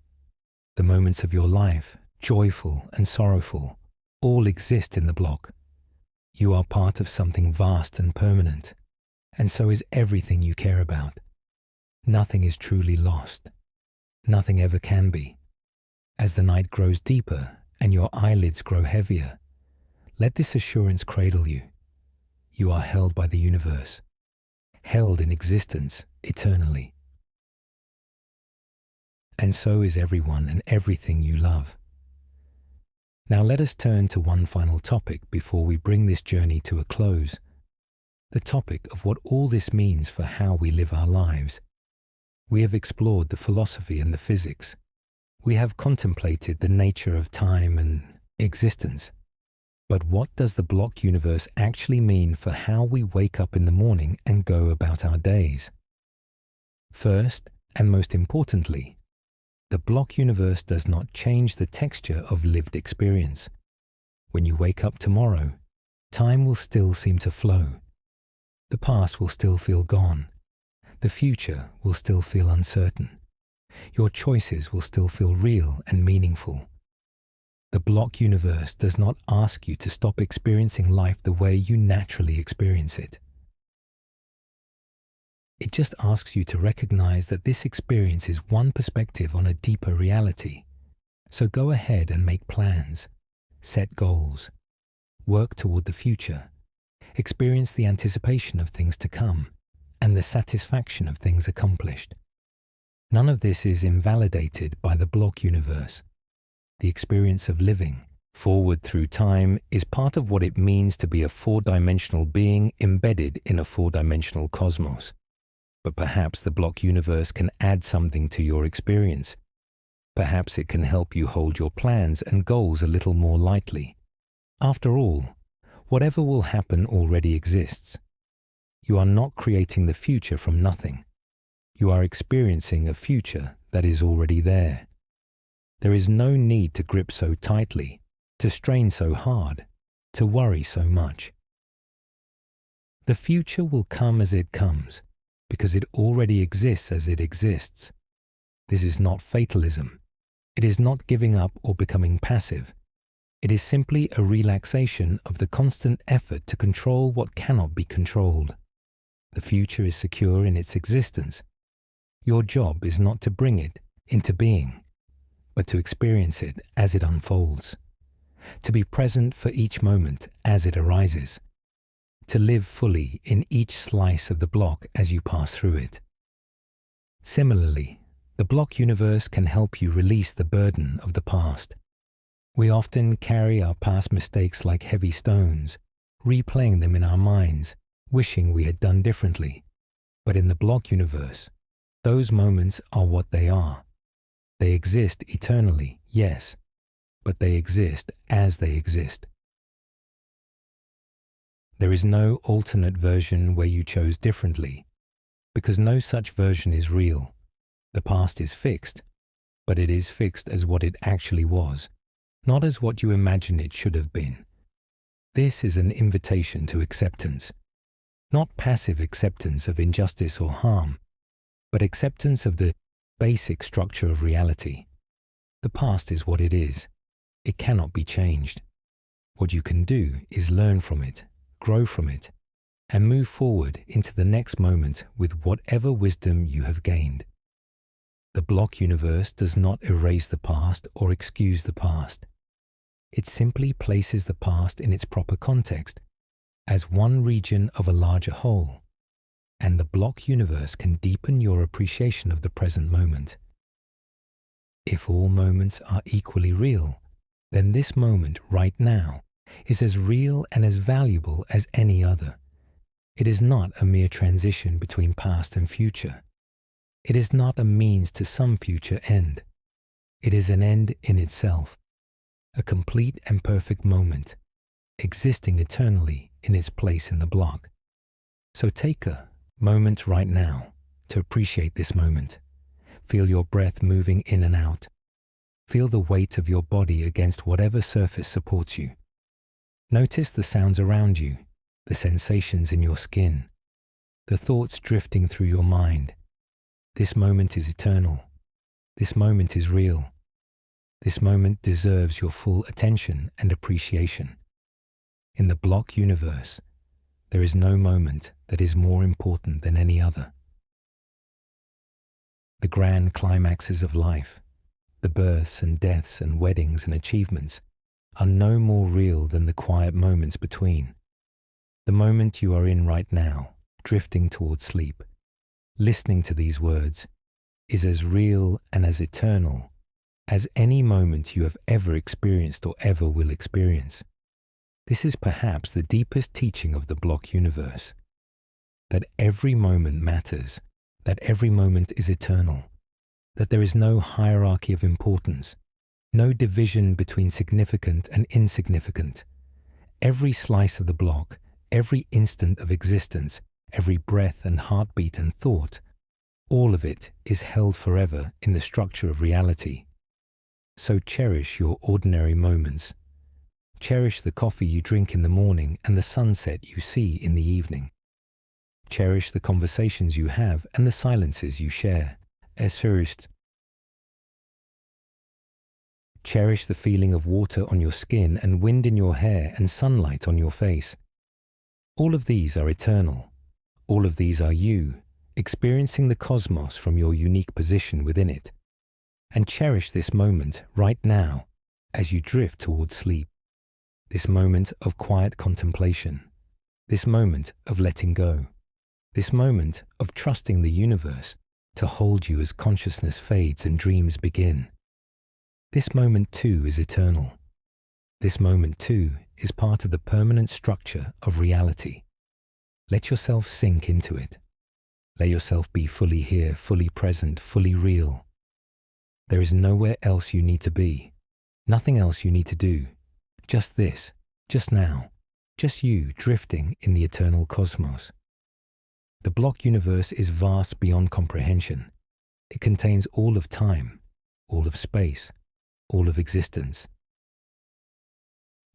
The moments of your life, joyful and sorrowful, all exist in the block. You are part of something vast and permanent, and so is everything you care about. Nothing is truly lost. Nothing ever can be. As the night grows deeper and your eyelids grow heavier, let this assurance cradle you. You are held by the universe, held in existence eternally. And so is everyone and everything you love. Now let us turn to one final topic before we bring this journey to a close. The topic of what all this means for how we live our lives. We have explored the philosophy and the physics. We have contemplated the nature of time and existence. But what does the block universe actually mean for how we wake up in the morning and go about our days? First, and most importantly, the block universe does not change the texture of lived experience. When you wake up tomorrow, time will still seem to flow. The past will still feel gone. The future will still feel uncertain. Your choices will still feel real and meaningful. The block universe does not ask you to stop experiencing life the way you naturally experience it. It just asks you to recognize that this experience is one perspective on a deeper reality. So go ahead and make plans, set goals, work toward the future, experience the anticipation of things to come, and the satisfaction of things accomplished. None of this is invalidated by the block universe. The experience of living forward through time is part of what it means to be a four-dimensional being embedded in a four-dimensional cosmos. But perhaps the block universe can add something to your experience. Perhaps it can help you hold your plans and goals a little more lightly. After all, whatever will happen already exists. You are not creating the future from nothing. You are experiencing a future that is already there. There is no need to grip so tightly, to strain so hard, to worry so much. The future will come as it comes, because it already exists as it exists. This is not fatalism. It is not giving up or becoming passive. It is simply a relaxation of the constant effort to control what cannot be controlled. The future is secure in its existence. Your job is not to bring it into being, but to experience it as it unfolds, to be present for each moment as it arises, to live fully in each slice of the block as you pass through it. Similarly, the block universe can help you release the burden of the past. We often carry our past mistakes like heavy stones, replaying them in our minds, wishing we had done differently. But in the block universe, those moments are what they are. They exist eternally, yes, but they exist as they exist. There is no alternate version where you chose differently, because no such version is real. The past is fixed, but it is fixed as what it actually was, not as what you imagine it should have been. This is an invitation to acceptance, not passive acceptance of injustice or harm, but acceptance of the basic structure of reality. The past is what it is. It cannot be changed. What you can do is learn from it, grow from it, and move forward into the next moment with whatever wisdom you have gained. The block universe does not erase the past or excuse the past. It simply places the past in its proper context as one region of a larger whole, and the block universe can deepen your appreciation of the present moment. If all moments are equally real, then this moment right now is as real and as valuable as any other. It is not a mere transition between past and future. It is not a means to some future end. It is an end in itself, a complete and perfect moment, existing eternally in its place in the block. So take a moment right now to appreciate this moment. Feel your breath moving in and out. Feel the weight of your body against whatever surface supports you. Notice the sounds around you, the sensations in your skin, the thoughts drifting through your mind. This moment is eternal. This moment is real. This moment deserves your full attention and appreciation. In the block universe, there is no moment that is more important than any other. The grand climaxes of life, the births and deaths and weddings and achievements, are no more real than the quiet moments between. The moment you are in right now, drifting towards sleep, listening to these words, is as real and as eternal as any moment you have ever experienced or ever will experience. This is perhaps the deepest teaching of the block universe, that every moment matters, that every moment is eternal, that there is no hierarchy of importance, no division between significant and insignificant. Every slice of the block, every instant of existence, every breath and heartbeat and thought, all of it is held forever in the structure of reality. So cherish your ordinary moments. Cherish the coffee you drink in the morning and the sunset you see in the evening. Cherish the conversations you have and the silences you share. Cherish the feeling of water on your skin and wind in your hair and sunlight on your face. All of these are eternal. All of these are you, experiencing the cosmos from your unique position within it. and cherish this moment right now as you drift towards sleep. This moment of quiet contemplation, this moment of letting go, this moment of trusting the universe to hold you as consciousness fades and dreams begin. This moment too is eternal. This moment too is part of the permanent structure of reality. Let yourself sink into it. Let yourself be fully here, fully present, fully real. There is nowhere else you need to be, nothing else you need to do. Just this, just now, just you drifting in the eternal cosmos. The block universe is vast beyond comprehension. It contains all of time, all of space, all of existence.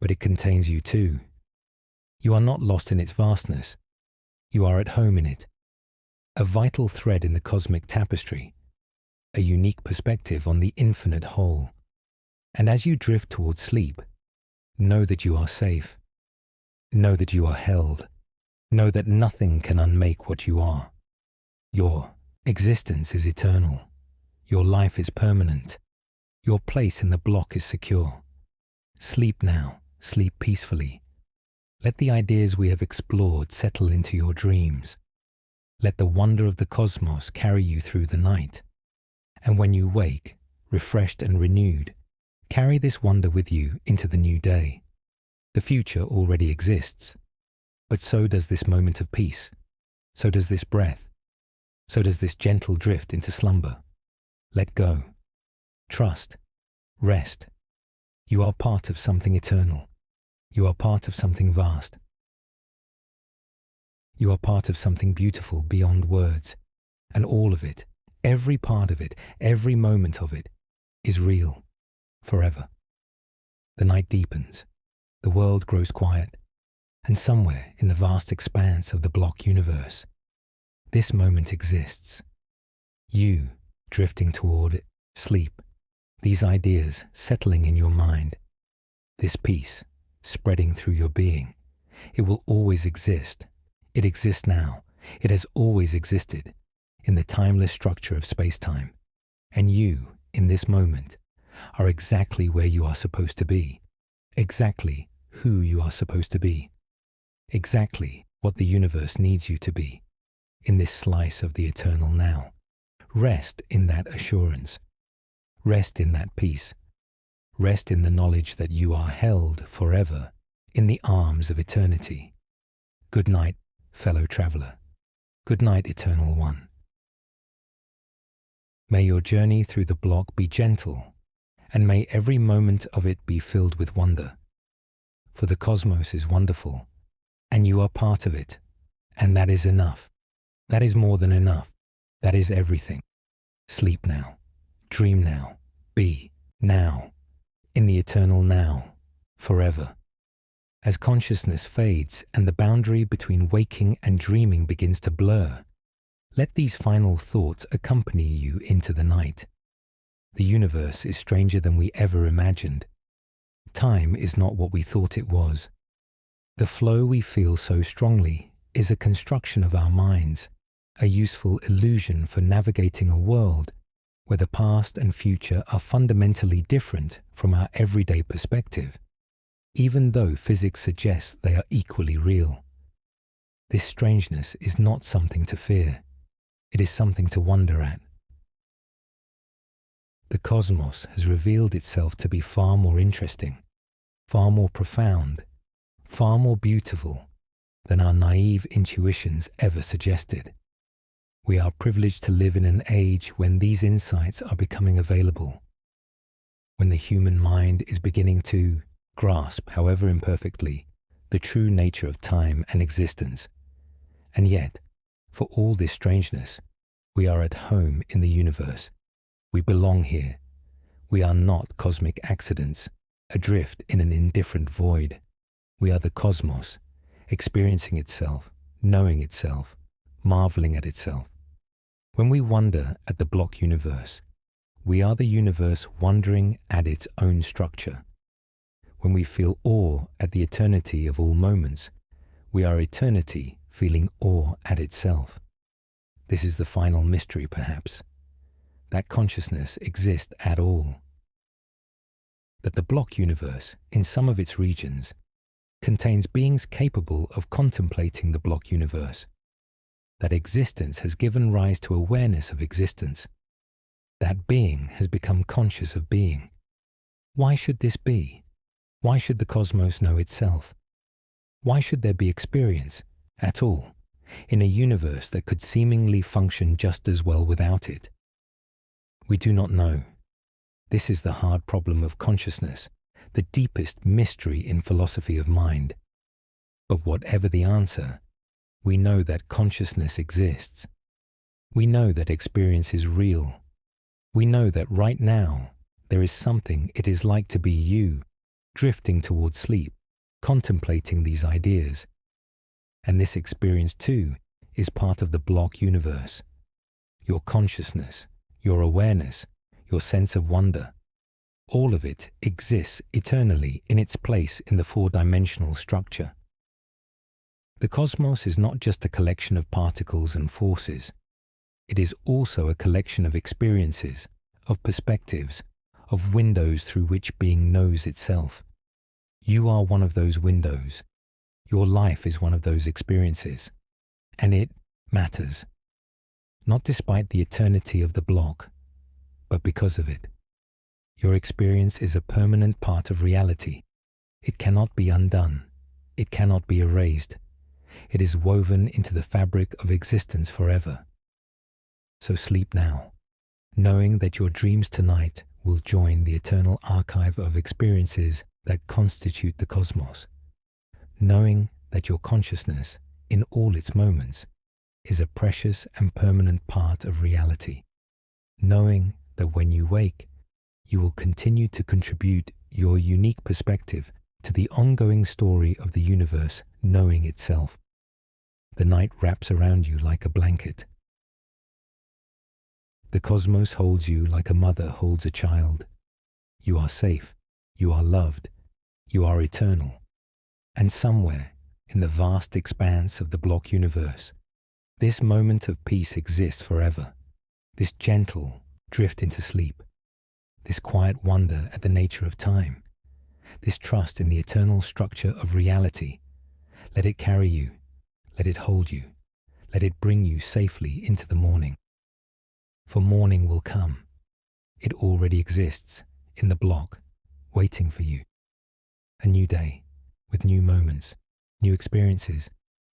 But it contains you too. You are not lost in its vastness. You are at home in it, a vital thread in the cosmic tapestry, a unique perspective on the infinite whole. And as you drift towards sleep, know that you are safe. Know that you are held. Know that nothing can unmake what you are. Your existence is eternal. Your life is permanent. Your place in the block is secure. Sleep now. Sleep peacefully. Let the ideas we have explored settle into your dreams. Let the wonder of the cosmos carry you through the night. And when you wake, refreshed and renewed, carry this wonder with you into the new day. The future already exists, but so does this moment of peace. So does this breath. So does this gentle drift into slumber. Let go. Trust. Rest. You are part of something eternal. You are part of something vast. You are part of something beautiful beyond words, and all of it, every part of it, every moment of it, is real, forever. The night deepens, the world grows quiet, and somewhere in the vast expanse of the block universe, this moment exists. You drifting toward sleep, these ideas settling in your mind, this peace spreading through your being. It will always exist. It exists now. It has always existed in the timeless structure of space-time. And you, in this moment, are exactly where you are supposed to be, exactly who you are supposed to be, exactly what the universe needs you to be in this slice of the eternal now. Rest in that assurance. Rest in that peace. Rest in the knowledge that you are held forever in the arms of eternity. Good night, fellow traveler. Good night, Eternal One. May your journey through the block be gentle, and may every moment of it be filled with wonder. For the cosmos is wonderful, and you are part of it, and that is enough. That is more than enough. That is everything. Sleep now. Dream now. Be now. In the eternal now. Forever. As consciousness fades and the boundary between waking and dreaming begins to blur, let these final thoughts accompany you into the night. The universe is stranger than we ever imagined. Time is not what we thought it was. The flow we feel so strongly is a construction of our minds, a useful illusion for navigating a world where the past and future are fundamentally different from our everyday perspective, even though physics suggests they are equally real. This strangeness is not something to fear. It is something to wonder at. The cosmos has revealed itself to be far more interesting, far more profound, far more beautiful than our naive intuitions ever suggested. We are privileged to live in an age when these insights are becoming available, when the human mind is beginning to grasp, however imperfectly, the true nature of time and existence. And yet, for all this strangeness, we are at home in the universe. We belong here. We are not cosmic accidents, adrift in an indifferent void. We are the cosmos, experiencing itself, knowing itself, marveling at itself. When we wonder at the block universe, we are the universe wondering at its own structure. When we feel awe at the eternity of all moments, we are eternity feeling awe at itself. This is the final mystery, perhaps. that consciousness exists at all. That the block universe, in some of its regions, contains beings capable of contemplating the block universe. That existence has given rise to awareness of existence. That being has become conscious of being. Why should this be? Why should the cosmos know itself? Why should there be experience at all in a universe that could seemingly function just as well without it? We do not know. This is the hard problem of consciousness, the deepest mystery in philosophy of mind. But whatever the answer, we know that consciousness exists. We know that experience is real. We know that right now there is something it is like to be you, drifting towards sleep, contemplating these ideas. And this experience too is part of the block universe. Your consciousness, your awareness, your sense of wonder, all of it exists eternally in its place in the four-dimensional structure. The cosmos is not just a collection of particles and forces. It is also a collection of experiences, of perspectives, of windows through which being knows itself. You are one of those windows. Your life is one of those experiences. And it matters. Not despite the eternity of the block, but because of it. Your experience is a permanent part of reality. It cannot be undone. It cannot be erased. It is woven into the fabric of existence forever. So sleep now, knowing that your dreams tonight will join the eternal archive of experiences that constitute the cosmos. Knowing that your consciousness, in all its moments, is a precious and permanent part of reality. Knowing that when you wake, you will continue to contribute your unique perspective to the ongoing story of the universe knowing itself. The night wraps around you like a blanket. The cosmos holds you like a mother holds a child. You are safe, you are loved, you are eternal. And somewhere in the vast expanse of the block universe, this moment of peace exists forever. This gentle drift into sleep, this quiet wonder at the nature of time, this trust in the eternal structure of reality. Let it carry you, let it hold you, let it bring you safely into the morning. For morning will come. It already exists in the block, waiting for you. A new day, with new moments, new experiences,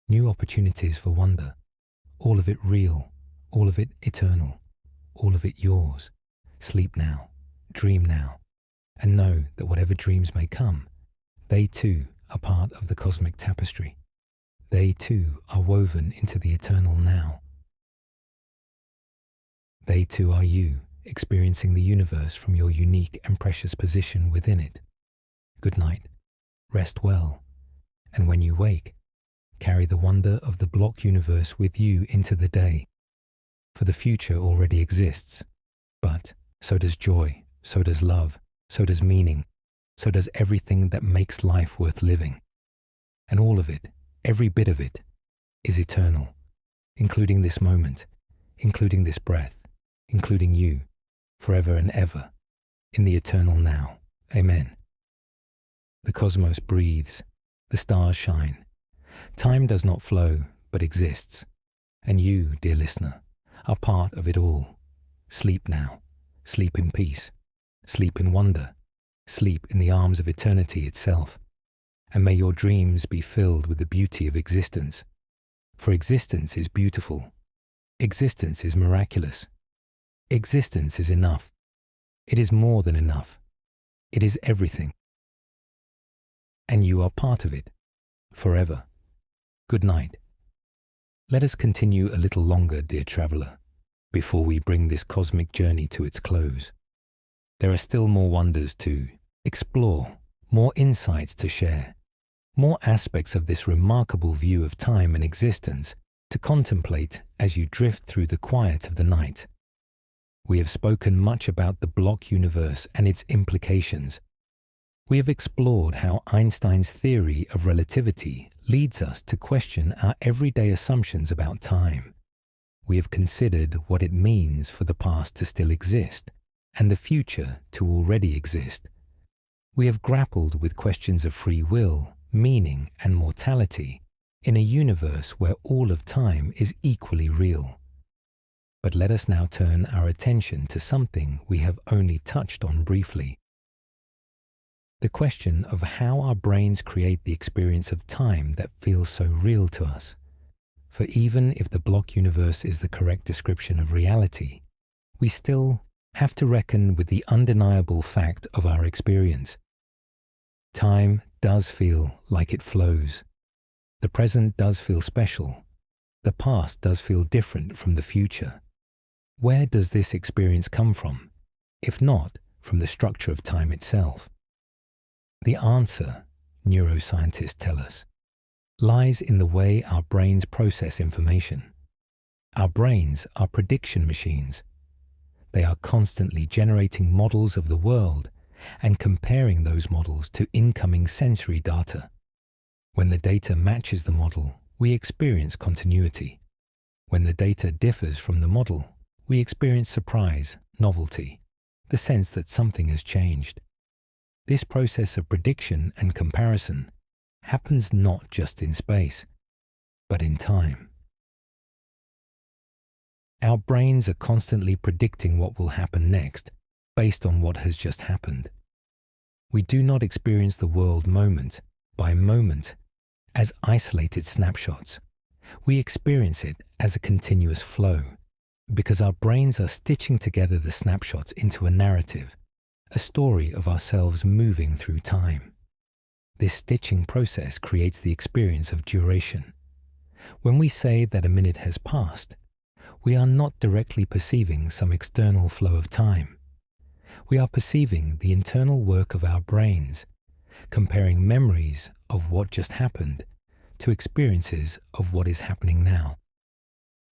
new opportunities for wonder, all of it real, all of it eternal, all of it yours. Sleep now, dream now, and know that whatever dreams may come, they too are part of the cosmic tapestry. They too are woven into the eternal now. They too are you, experiencing the universe from your unique and precious position within it. Good night, rest well, and when you wake, carry the wonder of the block universe with you into the day. For the future already exists, but so does joy, so does love, so does meaning, so does everything that makes life worth living. And all of it, every bit of it, is eternal, including this moment, including this breath, including you, forever and ever, in the eternal now. Amen. The cosmos breathes, the stars shine. Time does not flow, but exists. And you, dear listener, are part of it all. Sleep now. Sleep in peace. Sleep in wonder. Sleep in the arms of eternity itself. And may your dreams be filled with the beauty of existence. For existence is beautiful. Existence is miraculous. Existence is enough. It is more than enough. It is everything. And you are part of it, forever. Good night. Let us continue a little longer, dear traveller, before we bring this cosmic journey to its close. There are still more wonders to explore, more insights to share, more aspects of this remarkable view of time and existence to contemplate as you drift through the quiet of the night. We have spoken much about the block universe and its implications. We have explored how Einstein's theory of relativity leads us to question our everyday assumptions about time. We have considered what it means for the past to still exist and the future to already exist. We have grappled with questions of free will, meaning, and mortality in a universe where all of time is equally real. But let us now turn our attention to something we have only touched on briefly. The question of how our brains create the experience of time that feels so real to us. For even if the block universe is the correct description of reality, we still have to reckon with the undeniable fact of our experience. Time does feel like it flows. The present does feel special. The past does feel different from the future. Where does this experience come from, if not from the structure of time itself? The answer, neuroscientists tell us, lies in the way our brains process information. Our brains are prediction machines. They are constantly generating models of the world and comparing those models to incoming sensory data. When the data matches the model, we experience continuity. When the data differs from the model, we experience surprise, novelty, the sense that something has changed. This process of prediction and comparison happens not just in space, but in time. Our brains are constantly predicting what will happen next based on what has just happened. We do not experience the world moment by moment as isolated snapshots. We experience it as a continuous flow because our brains are stitching together the snapshots into a narrative, a story of ourselves moving through time. This stitching process creates the experience of duration. When we say that a minute has passed, we are not directly perceiving some external flow of time. We are perceiving the internal work of our brains, comparing memories of what just happened to experiences of what is happening now.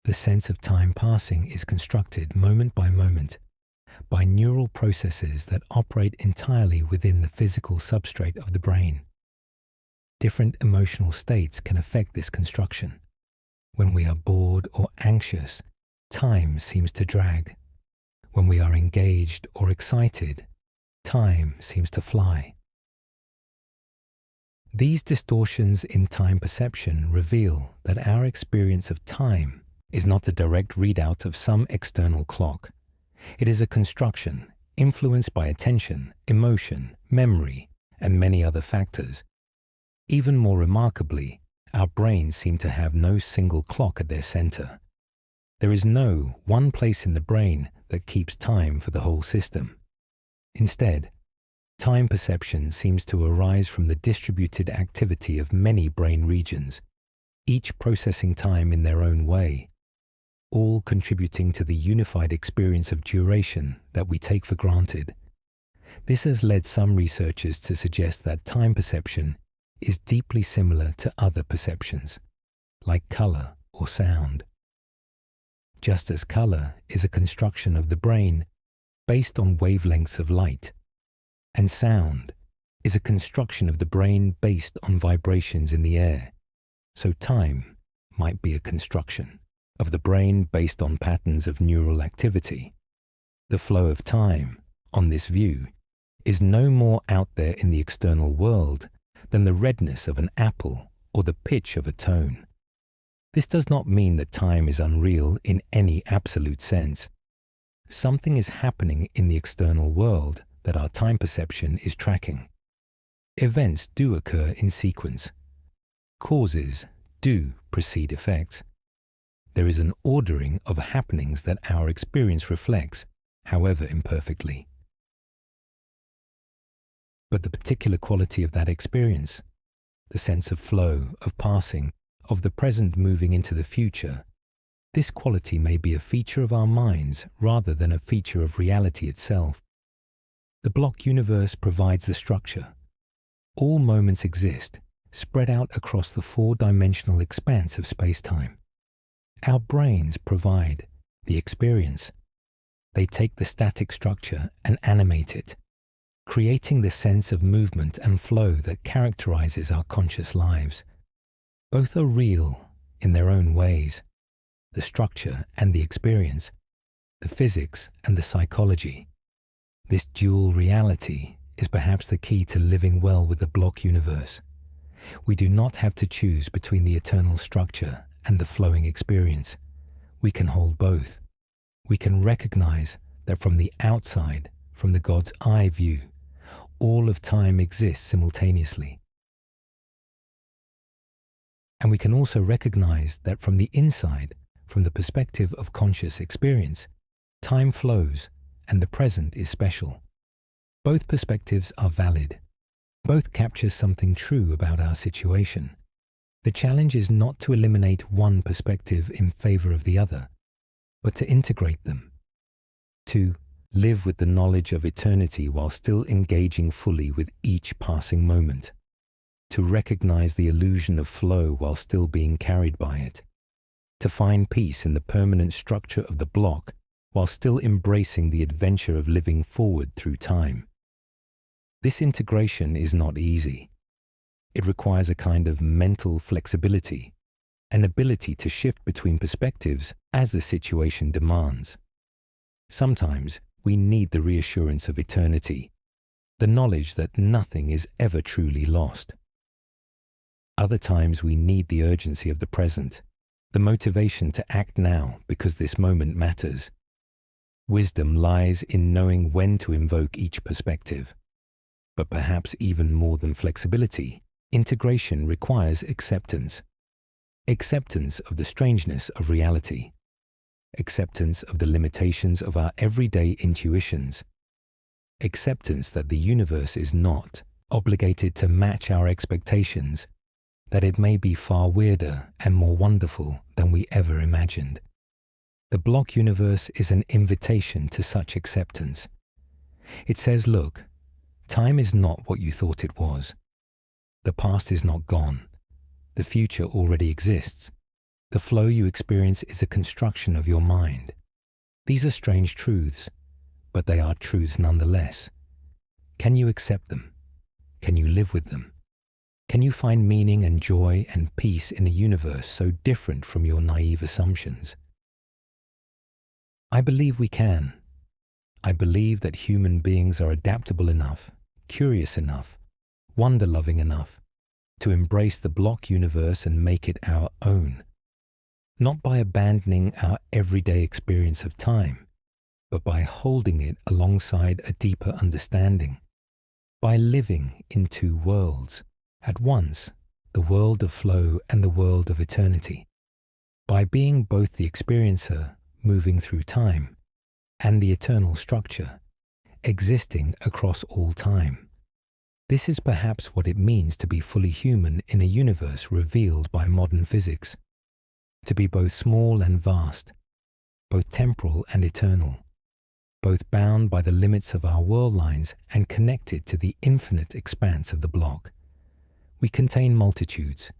The sense of time passing is constructed moment by neural processes that operate entirely within the physical substrate of the brain. Different emotional states can affect this construction. When we are bored or anxious, time seems to drag. When we are engaged or excited, time seems to fly. These distortions in time perception reveal that our experience of time is not a direct readout of some external clock. It is a construction influenced by attention, emotion, memory, and many other factors. Even more remarkably, our brains seem to have no single clock at their center. There is no one place in the brain that keeps time for the whole system. Instead, time perception seems to arise from the distributed activity of many brain regions, each processing time in their own way, all contributing to the unified experience of duration that we take for granted. This has led some researchers to suggest that time perception is deeply similar to other perceptions, like color or sound. Just as color is a construction of the brain based on wavelengths of light, and sound is a construction of the brain based on vibrations in the air, so time might be a construction of the brain based on patterns of neural activity. The flow of time, on this view, is no more out there in the external world than the redness of an apple or the pitch of a tone. This does not mean that time is unreal in any absolute sense. Something is happening in the external world that our time perception is tracking. Events do occur in sequence. Causes do precede effects. There is an ordering of happenings that our experience reflects, however imperfectly. But the particular quality of that experience, the sense of flow, of passing, of the present moving into the future, this quality may be a feature of our minds rather than a feature of reality itself. The block universe provides the structure. All moments exist, spread out across the four-dimensional expanse of space-time. Our brains provide the experience. They take the static structure and animate it, creating the sense of movement and flow that characterizes our conscious lives. Both are real in their own ways. the structure and the experience, the physics and the psychology. This dual reality is perhaps the key to living well with the block universe. We do not have to choose between the eternal structure and the flowing experience. We can hold both. We can recognize that from the outside, from the God's eye view, all of time exists simultaneously. And we can also recognize that from the inside, from the perspective of conscious experience, time flows and the present is special. Both perspectives are valid. Both capture something true about our situation. The challenge is not to eliminate one perspective in favor of the other, but to integrate them. To live with the knowledge of eternity while still engaging fully with each passing moment. To recognize the illusion of flow while still being carried by it. To find peace in the permanent structure of the block while still embracing the adventure of living forward through time. This integration is not easy. It requires a kind of mental flexibility, an ability to shift between perspectives as the situation demands. Sometimes we need the reassurance of eternity, the knowledge that nothing is ever truly lost. Other times we need the urgency of the present, the motivation to act now because this moment matters. Wisdom lies in knowing when to invoke each perspective. But perhaps even more than flexibility, integration requires acceptance. Acceptance of the strangeness of reality. Acceptance of the limitations of our everyday intuitions. Acceptance that the universe is not obligated to match our expectations, that it may be far weirder and more wonderful than we ever imagined. The block universe is an invitation to such acceptance. It says, look, time is not what you thought it was. The past is not gone. The future already exists. The flow you experience is a construction of your mind. These are strange truths, but they are truths nonetheless. Can you accept them? Can you live with them? Can you find meaning and joy and peace in a universe so different from your naive assumptions? I believe we can. I believe that human beings are adaptable enough, curious enough, wonder-loving enough to embrace the block universe and make it our own. Not by abandoning our everyday experience of time, but by holding it alongside a deeper understanding, by living in two worlds, at once the world of flow and the world of eternity, by being both the experiencer moving through time and the eternal structure existing across all time. This is perhaps what it means to be fully human in a universe revealed by modern physics. To be both small and vast, both temporal and eternal, both bound by the limits of our world lines and connected to the infinite expanse of the block. We contain multitudes.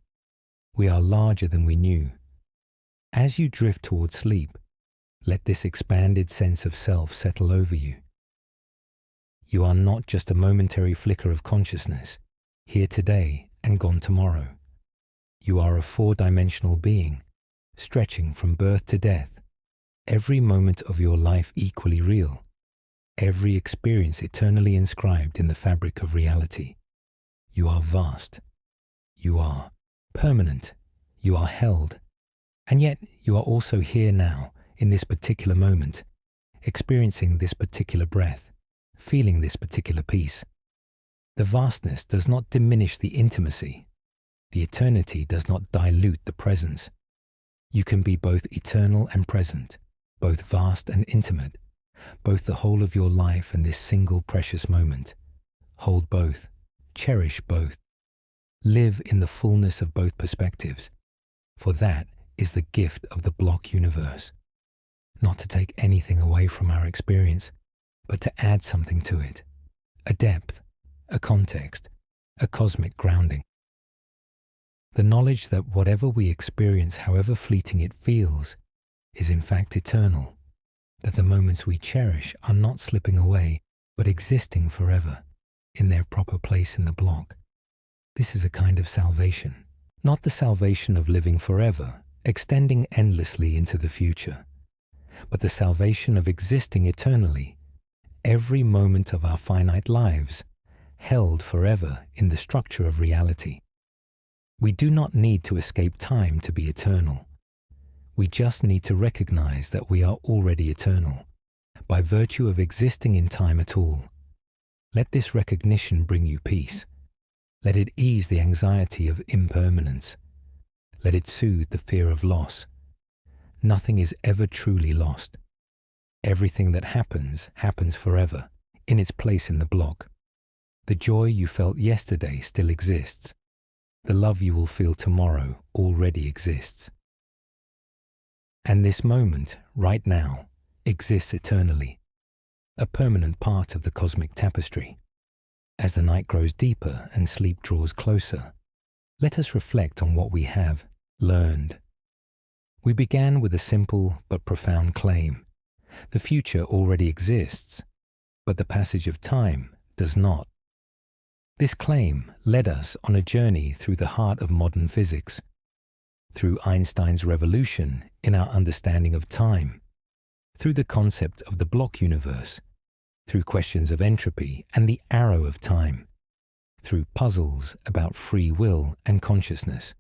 We are larger than we knew. As you drift toward sleep, let this expanded sense of self settle over you. You are not just a momentary flicker of consciousness, here today and gone tomorrow. You are a four-dimensional being, stretching from birth to death, every moment of your life equally real, every experience eternally inscribed in the fabric of reality. You are vast. You are permanent. You are held. And yet you are also here now, in this particular moment, experiencing this particular breath, feeling this particular peace. The vastness does not diminish the intimacy. The eternity does not dilute the presence. You can be both eternal and present, both vast and intimate, both the whole of your life and this single precious moment. Hold both, cherish both. Live in the fullness of both perspectives, for that is the gift of the block universe. Not to take anything away from our experience, but to add something to it, a depth, a context, a cosmic grounding. The knowledge that whatever we experience, however fleeting it feels, is in fact eternal, that the moments we cherish are not slipping away, but existing forever, in their proper place in the block. This is a kind of salvation, not the salvation of living forever, extending endlessly into the future, but the salvation of existing eternally, every moment of our finite lives, held forever in the structure of reality. We do not need to escape time to be eternal. We just need to recognize that we are already eternal, by virtue of existing in time at all. Let this recognition bring you peace. Let it ease the anxiety of impermanence. Let it soothe the fear of loss. Nothing is ever truly lost. Everything that happens, happens forever, in its place in the block. The joy you felt yesterday still exists. The love you will feel tomorrow already exists. And this moment, right now, exists eternally, a permanent part of the cosmic tapestry. As the night grows deeper and sleep draws closer, let us reflect on what we have learned. We began with a simple but profound claim. The future already exists, but the passage of time does not. This claim led us on a journey through the heart of modern physics, through Einstein's revolution in our understanding of time, through the concept of the block universe, through questions of entropy and the arrow of time, through puzzles about free will and consciousness.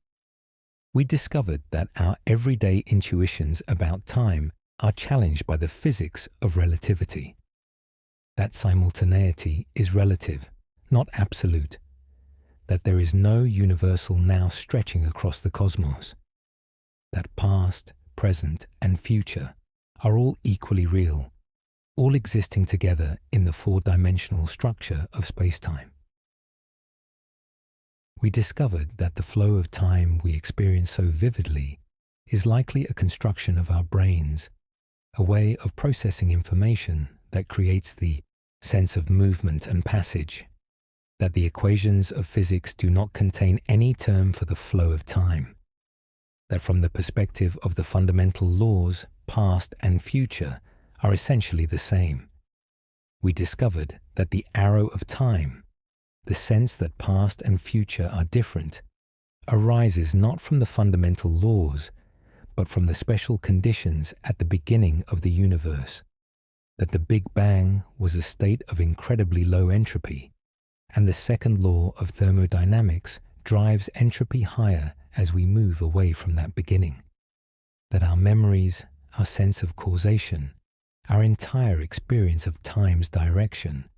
We discovered that our everyday intuitions about time are challenged by the physics of relativity. That simultaneity is relative, not absolute. That there is no universal now stretching across the cosmos. That past, present, and future are all equally real, all existing together in the four-dimensional structure of spacetime. We discovered that the flow of time we experience so vividly is likely a construction of our brains, a way of processing information that creates the sense of movement and passage, that the equations of physics do not contain any term for the flow of time, that from the perspective of the fundamental laws, past and future are essentially the same. We discovered that the arrow of time, the sense that past and future are different, arises not from the fundamental laws, but from the special conditions at the beginning of the universe, that the Big Bang was a state of incredibly low entropy, and the second law of thermodynamics drives entropy higher as we move away from that beginning, that our memories, our sense of causation, our entire experience of time's direction,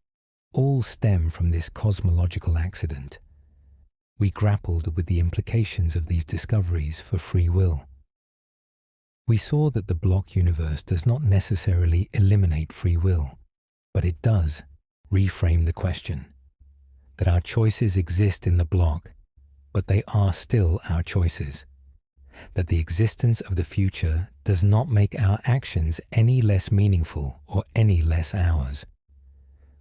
all stem from this cosmological accident. We grappled with the implications of these discoveries for free will. We saw that the block universe does not necessarily eliminate free will, but it does reframe the question, that our choices exist in the block, but they are still our choices, that the existence of the future does not make our actions any less meaningful or any less ours.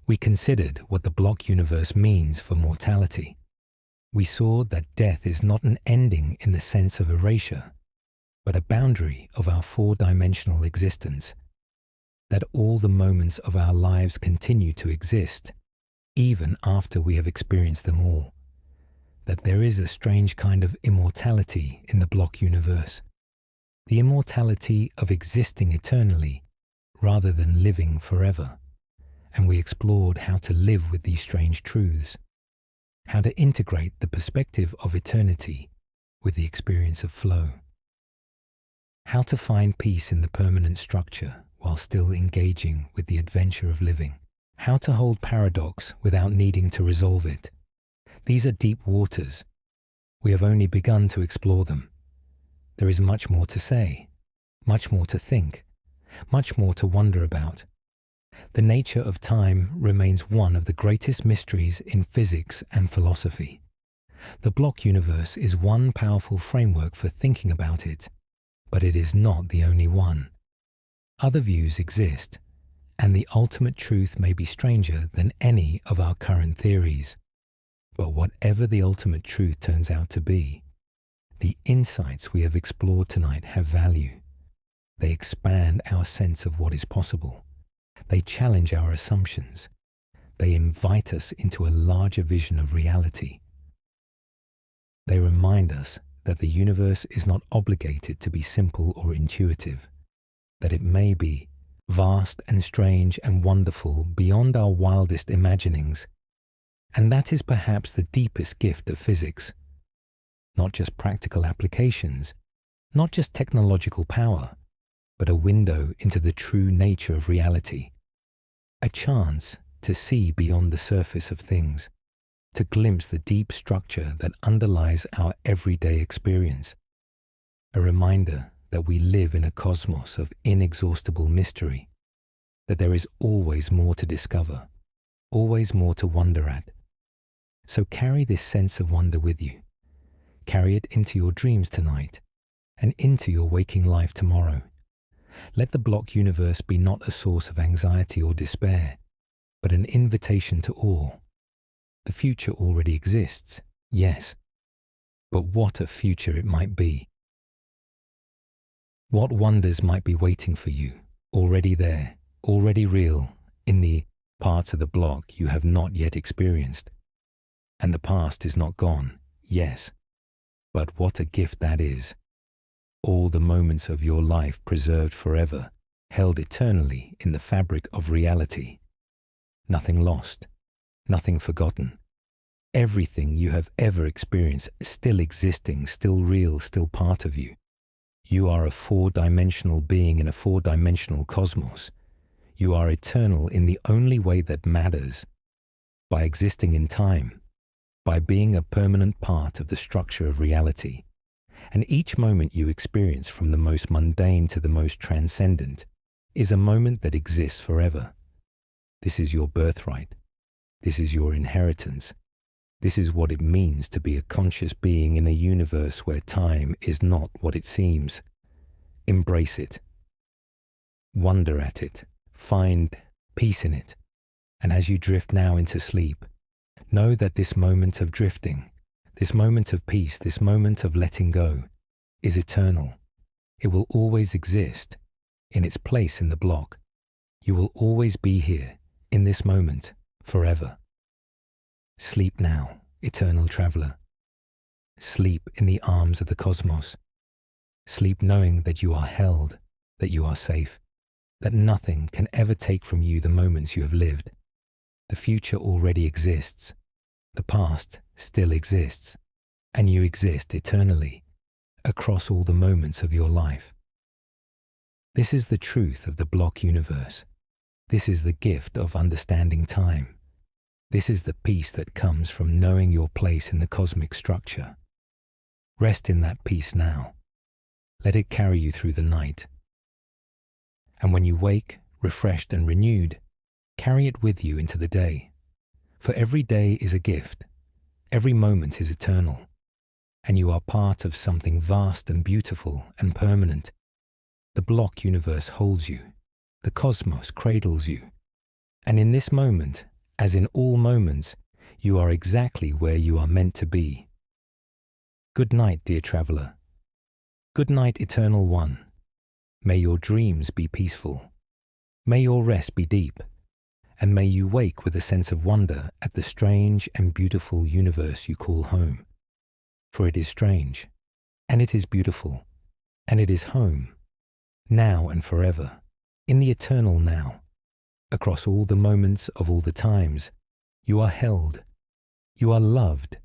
We considered what the block universe means for mortality. We saw that death is not an ending in the sense of erasure, but a boundary of our four-dimensional existence, that all the moments of our lives continue to exist, even after we have experienced them all, that there is a strange kind of immortality in the block universe, the immortality of existing eternally rather than living forever. And we explored how to live with these strange truths, how to integrate the perspective of eternity with the experience of flow, how to find peace in the permanent structure while still engaging with the adventure of living, how to hold paradox without needing to resolve it. These are deep waters. We have only begun to explore them. There is much more to say, much more to think, much more to wonder about. The nature of time remains one of the greatest mysteries in physics and philosophy. The block universe is one powerful framework for thinking about it, but it is not the only one. Other views exist, and the ultimate truth may be stranger than any of our current theories. But whatever the ultimate truth turns out to be, the insights we have explored tonight have value. They expand our sense of what is possible. They challenge our assumptions. They invite us into a larger vision of reality. They remind us that the universe is not obligated to be simple or intuitive, that it may be vast and strange and wonderful beyond our wildest imaginings. And that is perhaps the deepest gift of physics. Not just practical applications, not just technological power, but a window into the true nature of reality. A chance to see beyond the surface of things, to glimpse the deep structure that underlies our everyday experience. A reminder that we live in a cosmos of inexhaustible mystery, that there is always more to discover, always more to wonder at. So carry this sense of wonder with you. Carry it into your dreams tonight and into your waking life tomorrow. Let the block universe be not a source of anxiety or despair, but an invitation to awe. The future already exists, yes, but what a future it might be. What wonders might be waiting for you, already there, already real, in the parts of the block you have not yet experienced. And the past is not gone, yes, but what a gift that is. All the moments of your life preserved forever, held eternally in the fabric of reality. Nothing lost, nothing forgotten. Everything you have ever experienced still existing, still real, still part of you. You are a four-dimensional being in a four-dimensional cosmos. You are eternal in the only way that matters, by existing in time, by being a permanent part of the structure of reality. And each moment you experience, from the most mundane to the most transcendent, is a moment that exists forever. This is your birthright. This is your inheritance. This is what it means to be a conscious being in a universe where time is not what it seems. Embrace it. Wonder at it. Find peace in it. And as you drift now into sleep, know that this moment of drifting, this moment of peace, this moment of letting go, is eternal. It will always exist in its place in the block. You will always be here, in this moment, forever. Sleep now, eternal traveler. Sleep in the arms of the cosmos. Sleep knowing that you are held, that you are safe, that nothing can ever take from you the moments you have lived. The future already exists. The past still exists. And you exist eternally, across all the moments of your life. This is the truth of the block universe. This is the gift of understanding time. This is the peace that comes from knowing your place in the cosmic structure. Rest in that peace now. Let it carry you through the night. And when you wake, refreshed and renewed, carry it with you into the day. For every day is a gift. Every moment is eternal. And you are part of something vast and beautiful and permanent. The block universe holds you. The cosmos cradles you. And in this moment, as in all moments, you are exactly where you are meant to be. Good night, dear traveler. Good night, Eternal One. May your dreams be peaceful. May your rest be deep. And may you wake with a sense of wonder at the strange and beautiful universe you call home. For it is strange, and it is beautiful, and it is home, now and forever, in the eternal now. Across all the moments of all the times, you are held, you are loved,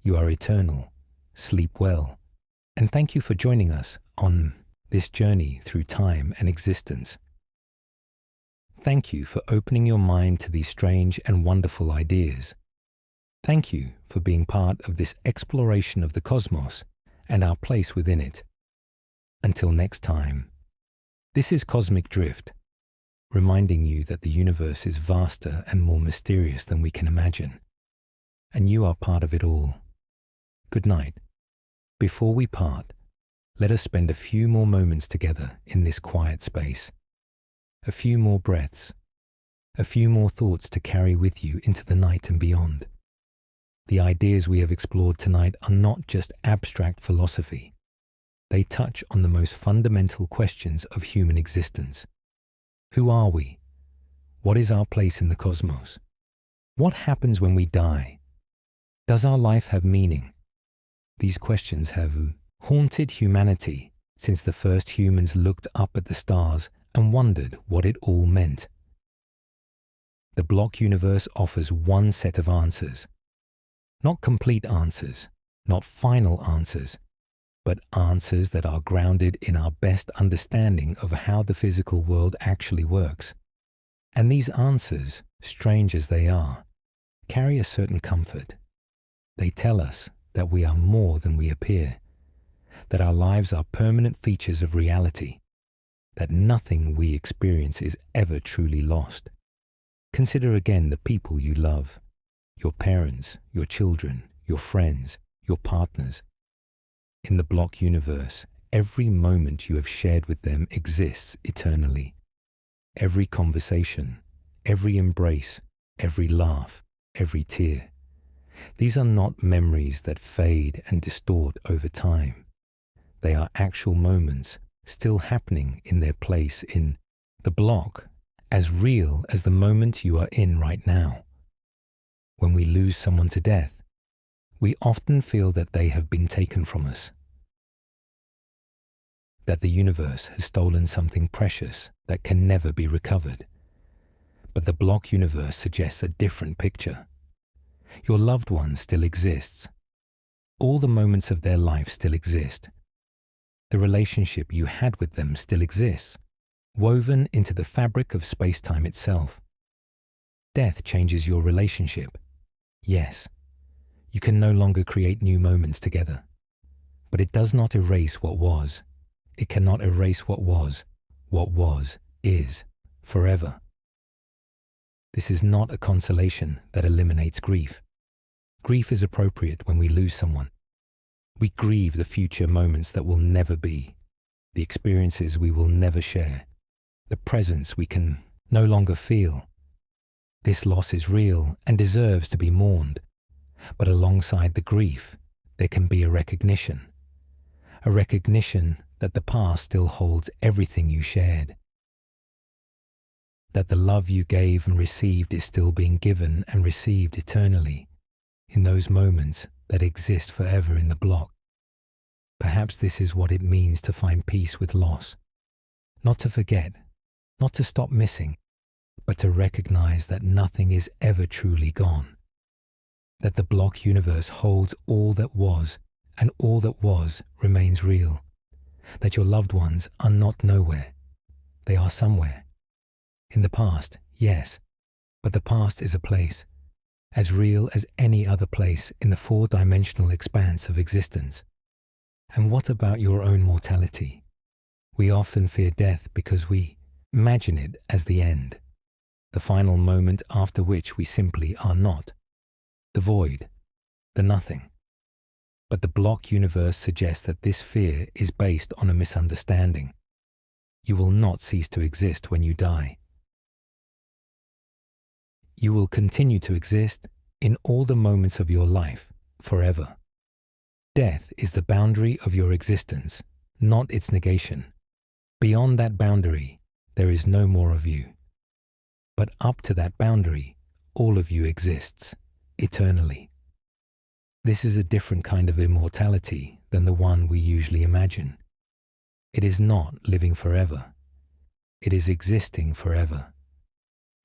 you are eternal. Sleep well, and thank you for joining us on this journey through time and existence. Thank you for opening your mind to these strange and wonderful ideas. Thank you for being part of this exploration of the cosmos and our place within it. Until next time, this is Cosmic Drift, reminding you that the universe is vaster and more mysterious than we can imagine, and you are part of it all. Good night. Before we part, let us spend a few more moments together in this quiet space. A few more breaths, a few more thoughts to carry with you into the night and beyond. The ideas we have explored tonight are not just abstract philosophy. They touch on the most fundamental questions of human existence. Who are we? What is our place in the cosmos? What happens when we die? Does our life have meaning? These questions have haunted humanity since the first humans looked up at the stars and wondered what it all meant. The block universe offers one set of answers. Not complete answers, not final answers, but answers that are grounded in our best understanding of how the physical world actually works. And these answers, strange as they are, carry a certain comfort. They tell us that we are more than we appear, that our lives are permanent features of reality, that nothing we experience is ever truly lost. Consider again the people you love, your parents, your children, your friends, your partners. In the block universe, every moment you have shared with them exists eternally. Every conversation, every embrace, every laugh, every tear. These are not memories that fade and distort over time. They are actual moments still happening in their place in the block, as real as the moment you are in right now. When we lose someone to death, we often feel that they have been taken from us, that the universe has stolen something precious that can never be recovered. But the block universe suggests a different picture. Your loved one still exists. All the moments of their life still exist. The relationship you had with them still exists, woven into the fabric of space-time itself. Death changes your relationship. Yes, you can no longer create new moments together. But it does not erase what was. It cannot erase what was. What was, is, forever. This is not a consolation that eliminates grief. Grief is appropriate when we lose someone. We grieve the future moments that will never be, the experiences we will never share, the presence we can no longer feel. This loss is real and deserves to be mourned. But alongside the grief, there can be a recognition that the past still holds everything you shared, that the love you gave and received is still being given and received eternally in those moments that exist forever in the block. Perhaps this is what it means to find peace with loss, not to forget, not to stop missing, but to recognize that nothing is ever truly gone, that the block universe holds all that was, and all that was remains real, that your loved ones are not nowhere, they are somewhere. In the past, yes, but the past is a place, as real as any other place in the four-dimensional expanse of existence. And what about your own mortality? We often fear death because we imagine it as the end, the final moment after which we simply are not, the void, the nothing. But the block universe suggests that this fear is based on a misunderstanding. You will not cease to exist when you die. You will continue to exist in all the moments of your life, forever. Death is the boundary of your existence, not its negation. Beyond that boundary, there is no more of you. But up to that boundary, all of you exists, eternally. This is a different kind of immortality than the one we usually imagine. It is not living forever. It is existing forever.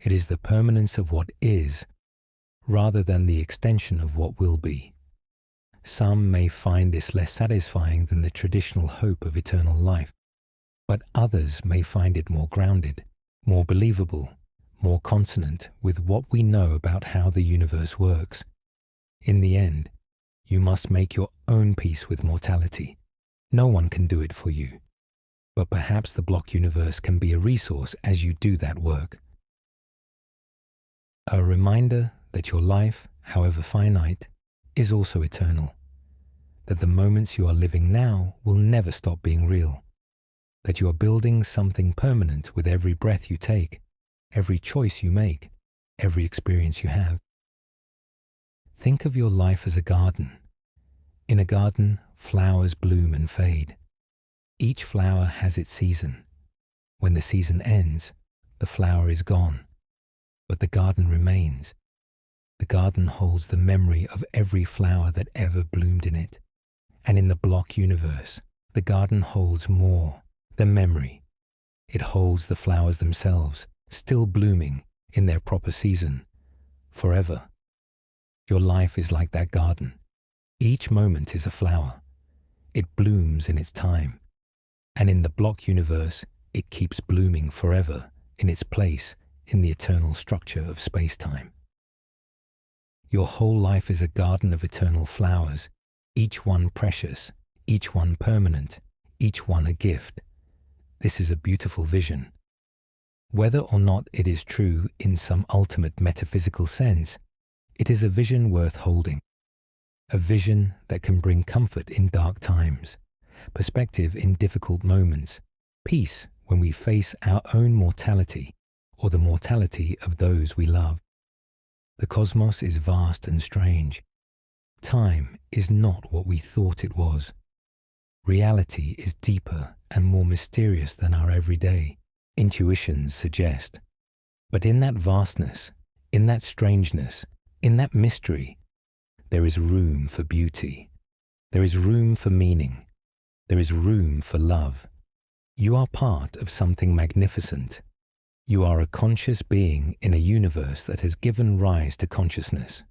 It is the permanence of what is, rather than the extension of what will be. Some may find this less satisfying than the traditional hope of eternal life, but others may find it more grounded, more believable, more consonant with what we know about how the universe works. In the end, you must make your own peace with mortality. No one can do it for you, but perhaps the block universe can be a resource as you do that work. A reminder that your life, however finite, is also eternal, that the moments you are living now will never stop being real, that you are building something permanent with every breath you take, every choice you make, every experience you have. Think of your life as a garden. In a garden, flowers bloom and fade. Each flower has its season. When the season ends, the flower is gone, but the garden remains. The garden holds the memory of every flower that ever bloomed in it. And in the block universe, the garden holds more than memory. It holds the flowers themselves, still blooming in their proper season, forever. Your life is like that garden. Each moment is a flower. It blooms in its time. And in the block universe, it keeps blooming forever in its place in the eternal structure of space-time. Your whole life is a garden of eternal flowers, each one precious, each one permanent, each one a gift. This is a beautiful vision. Whether or not it is true in some ultimate metaphysical sense, it is a vision worth holding. A vision that can bring comfort in dark times, perspective in difficult moments, peace when we face our own mortality or the mortality of those we love. The cosmos is vast and strange. Time is not what we thought it was. Reality is deeper and more mysterious than our everyday intuitions suggest. But in that vastness, in that strangeness, in that mystery, there is room for beauty. There is room for meaning. There is room for love. You are part of something magnificent. You are a conscious being in a universe that has given rise to consciousness.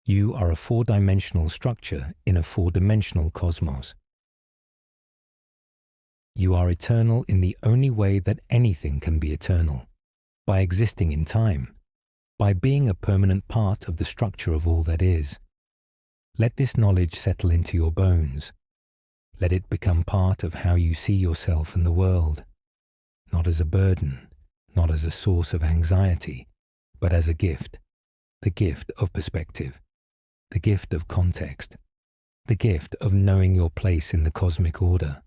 You are a four-dimensional structure in a four-dimensional cosmos. You are eternal in the only way that anything can be eternal, by existing in time, by being a permanent part of the structure of all that is. Let this knowledge settle into your bones. Let it become part of how you see yourself and the world, not as a burden, not as a source of anxiety, but as a gift, the gift of perspective, the gift of context, the gift of knowing your place in the cosmic order.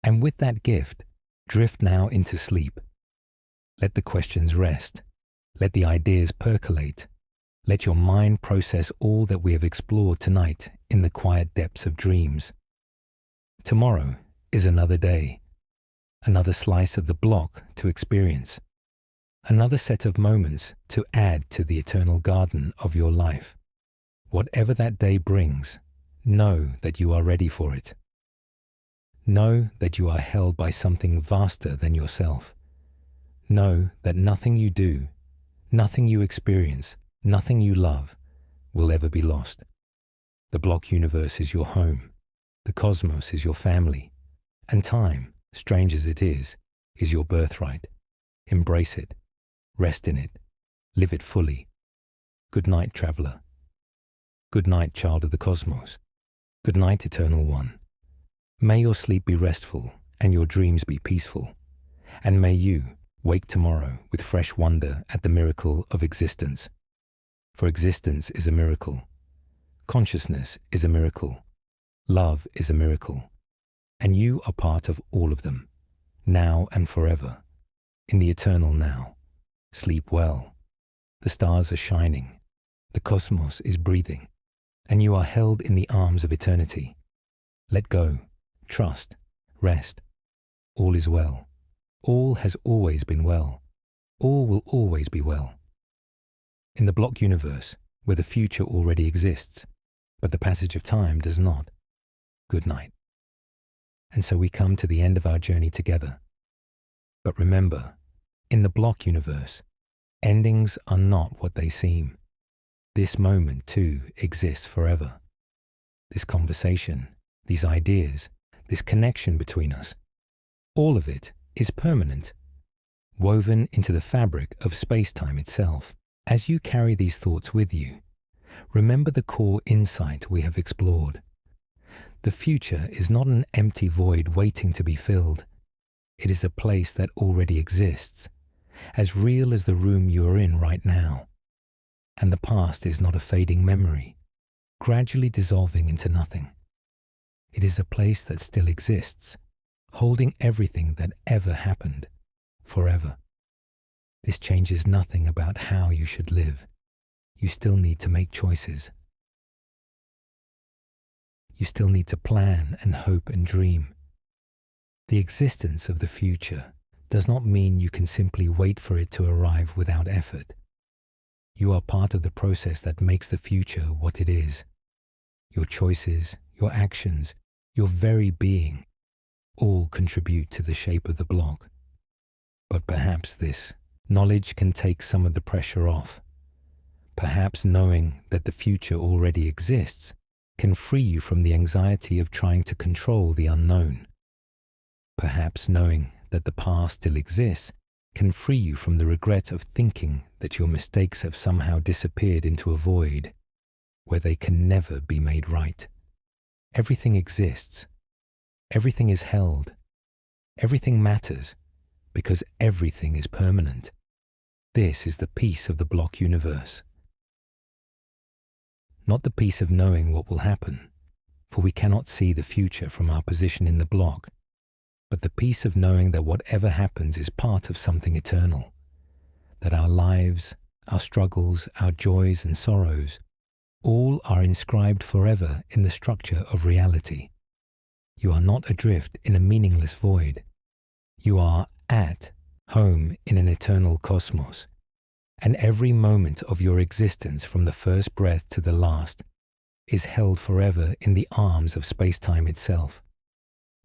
And with that gift, drift now into sleep. Let the questions rest. Let the ideas percolate. Let your mind process all that we have explored tonight in the quiet depths of dreams. Tomorrow is another day, another slice of the block to experience, another set of moments to add to the eternal garden of your life. Whatever that day brings, know that you are ready for it. Know that you are held by something vaster than yourself. Know that nothing you do, nothing you experience, nothing you love will ever be lost. The block universe is your home. The cosmos is your family. And time, strange as it is your birthright. Embrace it. Rest in it. Live it fully. Good night, traveler. Good night, child of the cosmos. Good night, eternal one. May your sleep be restful and your dreams be peaceful. And may you wake tomorrow with fresh wonder at the miracle of existence. For existence is a miracle. Consciousness is a miracle. Love is a miracle. And you are part of all of them, now and forever, in the eternal now. Sleep well. The stars are shining. The cosmos is breathing. And you are held in the arms of eternity. Let go. Trust, rest. All is well. All has always been well. All will always be well. In the block universe, where the future already exists, but the passage of time does not. Good night. And so we come to the end of our journey together. But remember, in the block universe, endings are not what they seem. This moment, too, exists forever. This conversation, these ideas, this connection between us, all of it is permanent, woven into the fabric of space-time itself. As you carry these thoughts with you, remember the core insight we have explored. The future is not an empty void waiting to be filled. It is a place that already exists, as real as the room you are in right now. And the past is not a fading memory, gradually dissolving into nothing. It is a place that still exists, holding everything that ever happened, forever. This changes nothing about how you should live. You still need to make choices. You still need to plan and hope and dream. The existence of the future does not mean you can simply wait for it to arrive without effort. You are part of the process that makes the future what it is. Your choices, your actions, your very being, all contribute to the shape of the block. But perhaps this knowledge can take some of the pressure off. Perhaps knowing that the future already exists can free you from the anxiety of trying to control the unknown. Perhaps knowing that the past still exists can free you from the regret of thinking that your mistakes have somehow disappeared into a void where they can never be made right. Everything exists. Everything is held. Everything matters because everything is permanent. This is the peace of the block universe. Not the peace of knowing what will happen, for we cannot see the future from our position in the block, but the peace of knowing that whatever happens is part of something eternal, that our lives, our struggles, our joys and sorrows, all are inscribed forever in the structure of reality. You are not adrift in a meaningless void. You are at home in an eternal cosmos, and every moment of your existence from the first breath to the last is held forever in the arms of spacetime itself.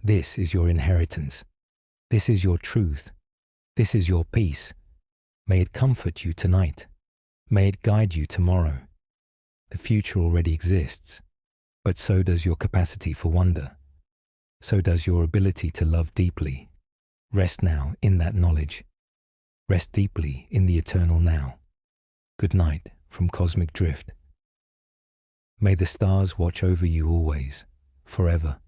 This is your inheritance. This is your truth. This is your peace. May it comfort you tonight. May it guide you tomorrow. The future already exists, but so does your capacity for wonder. So does your ability to love deeply. Rest now in that knowledge. Rest deeply in the eternal now. Good night from Cosmic Drift. May the stars watch over you always, forever.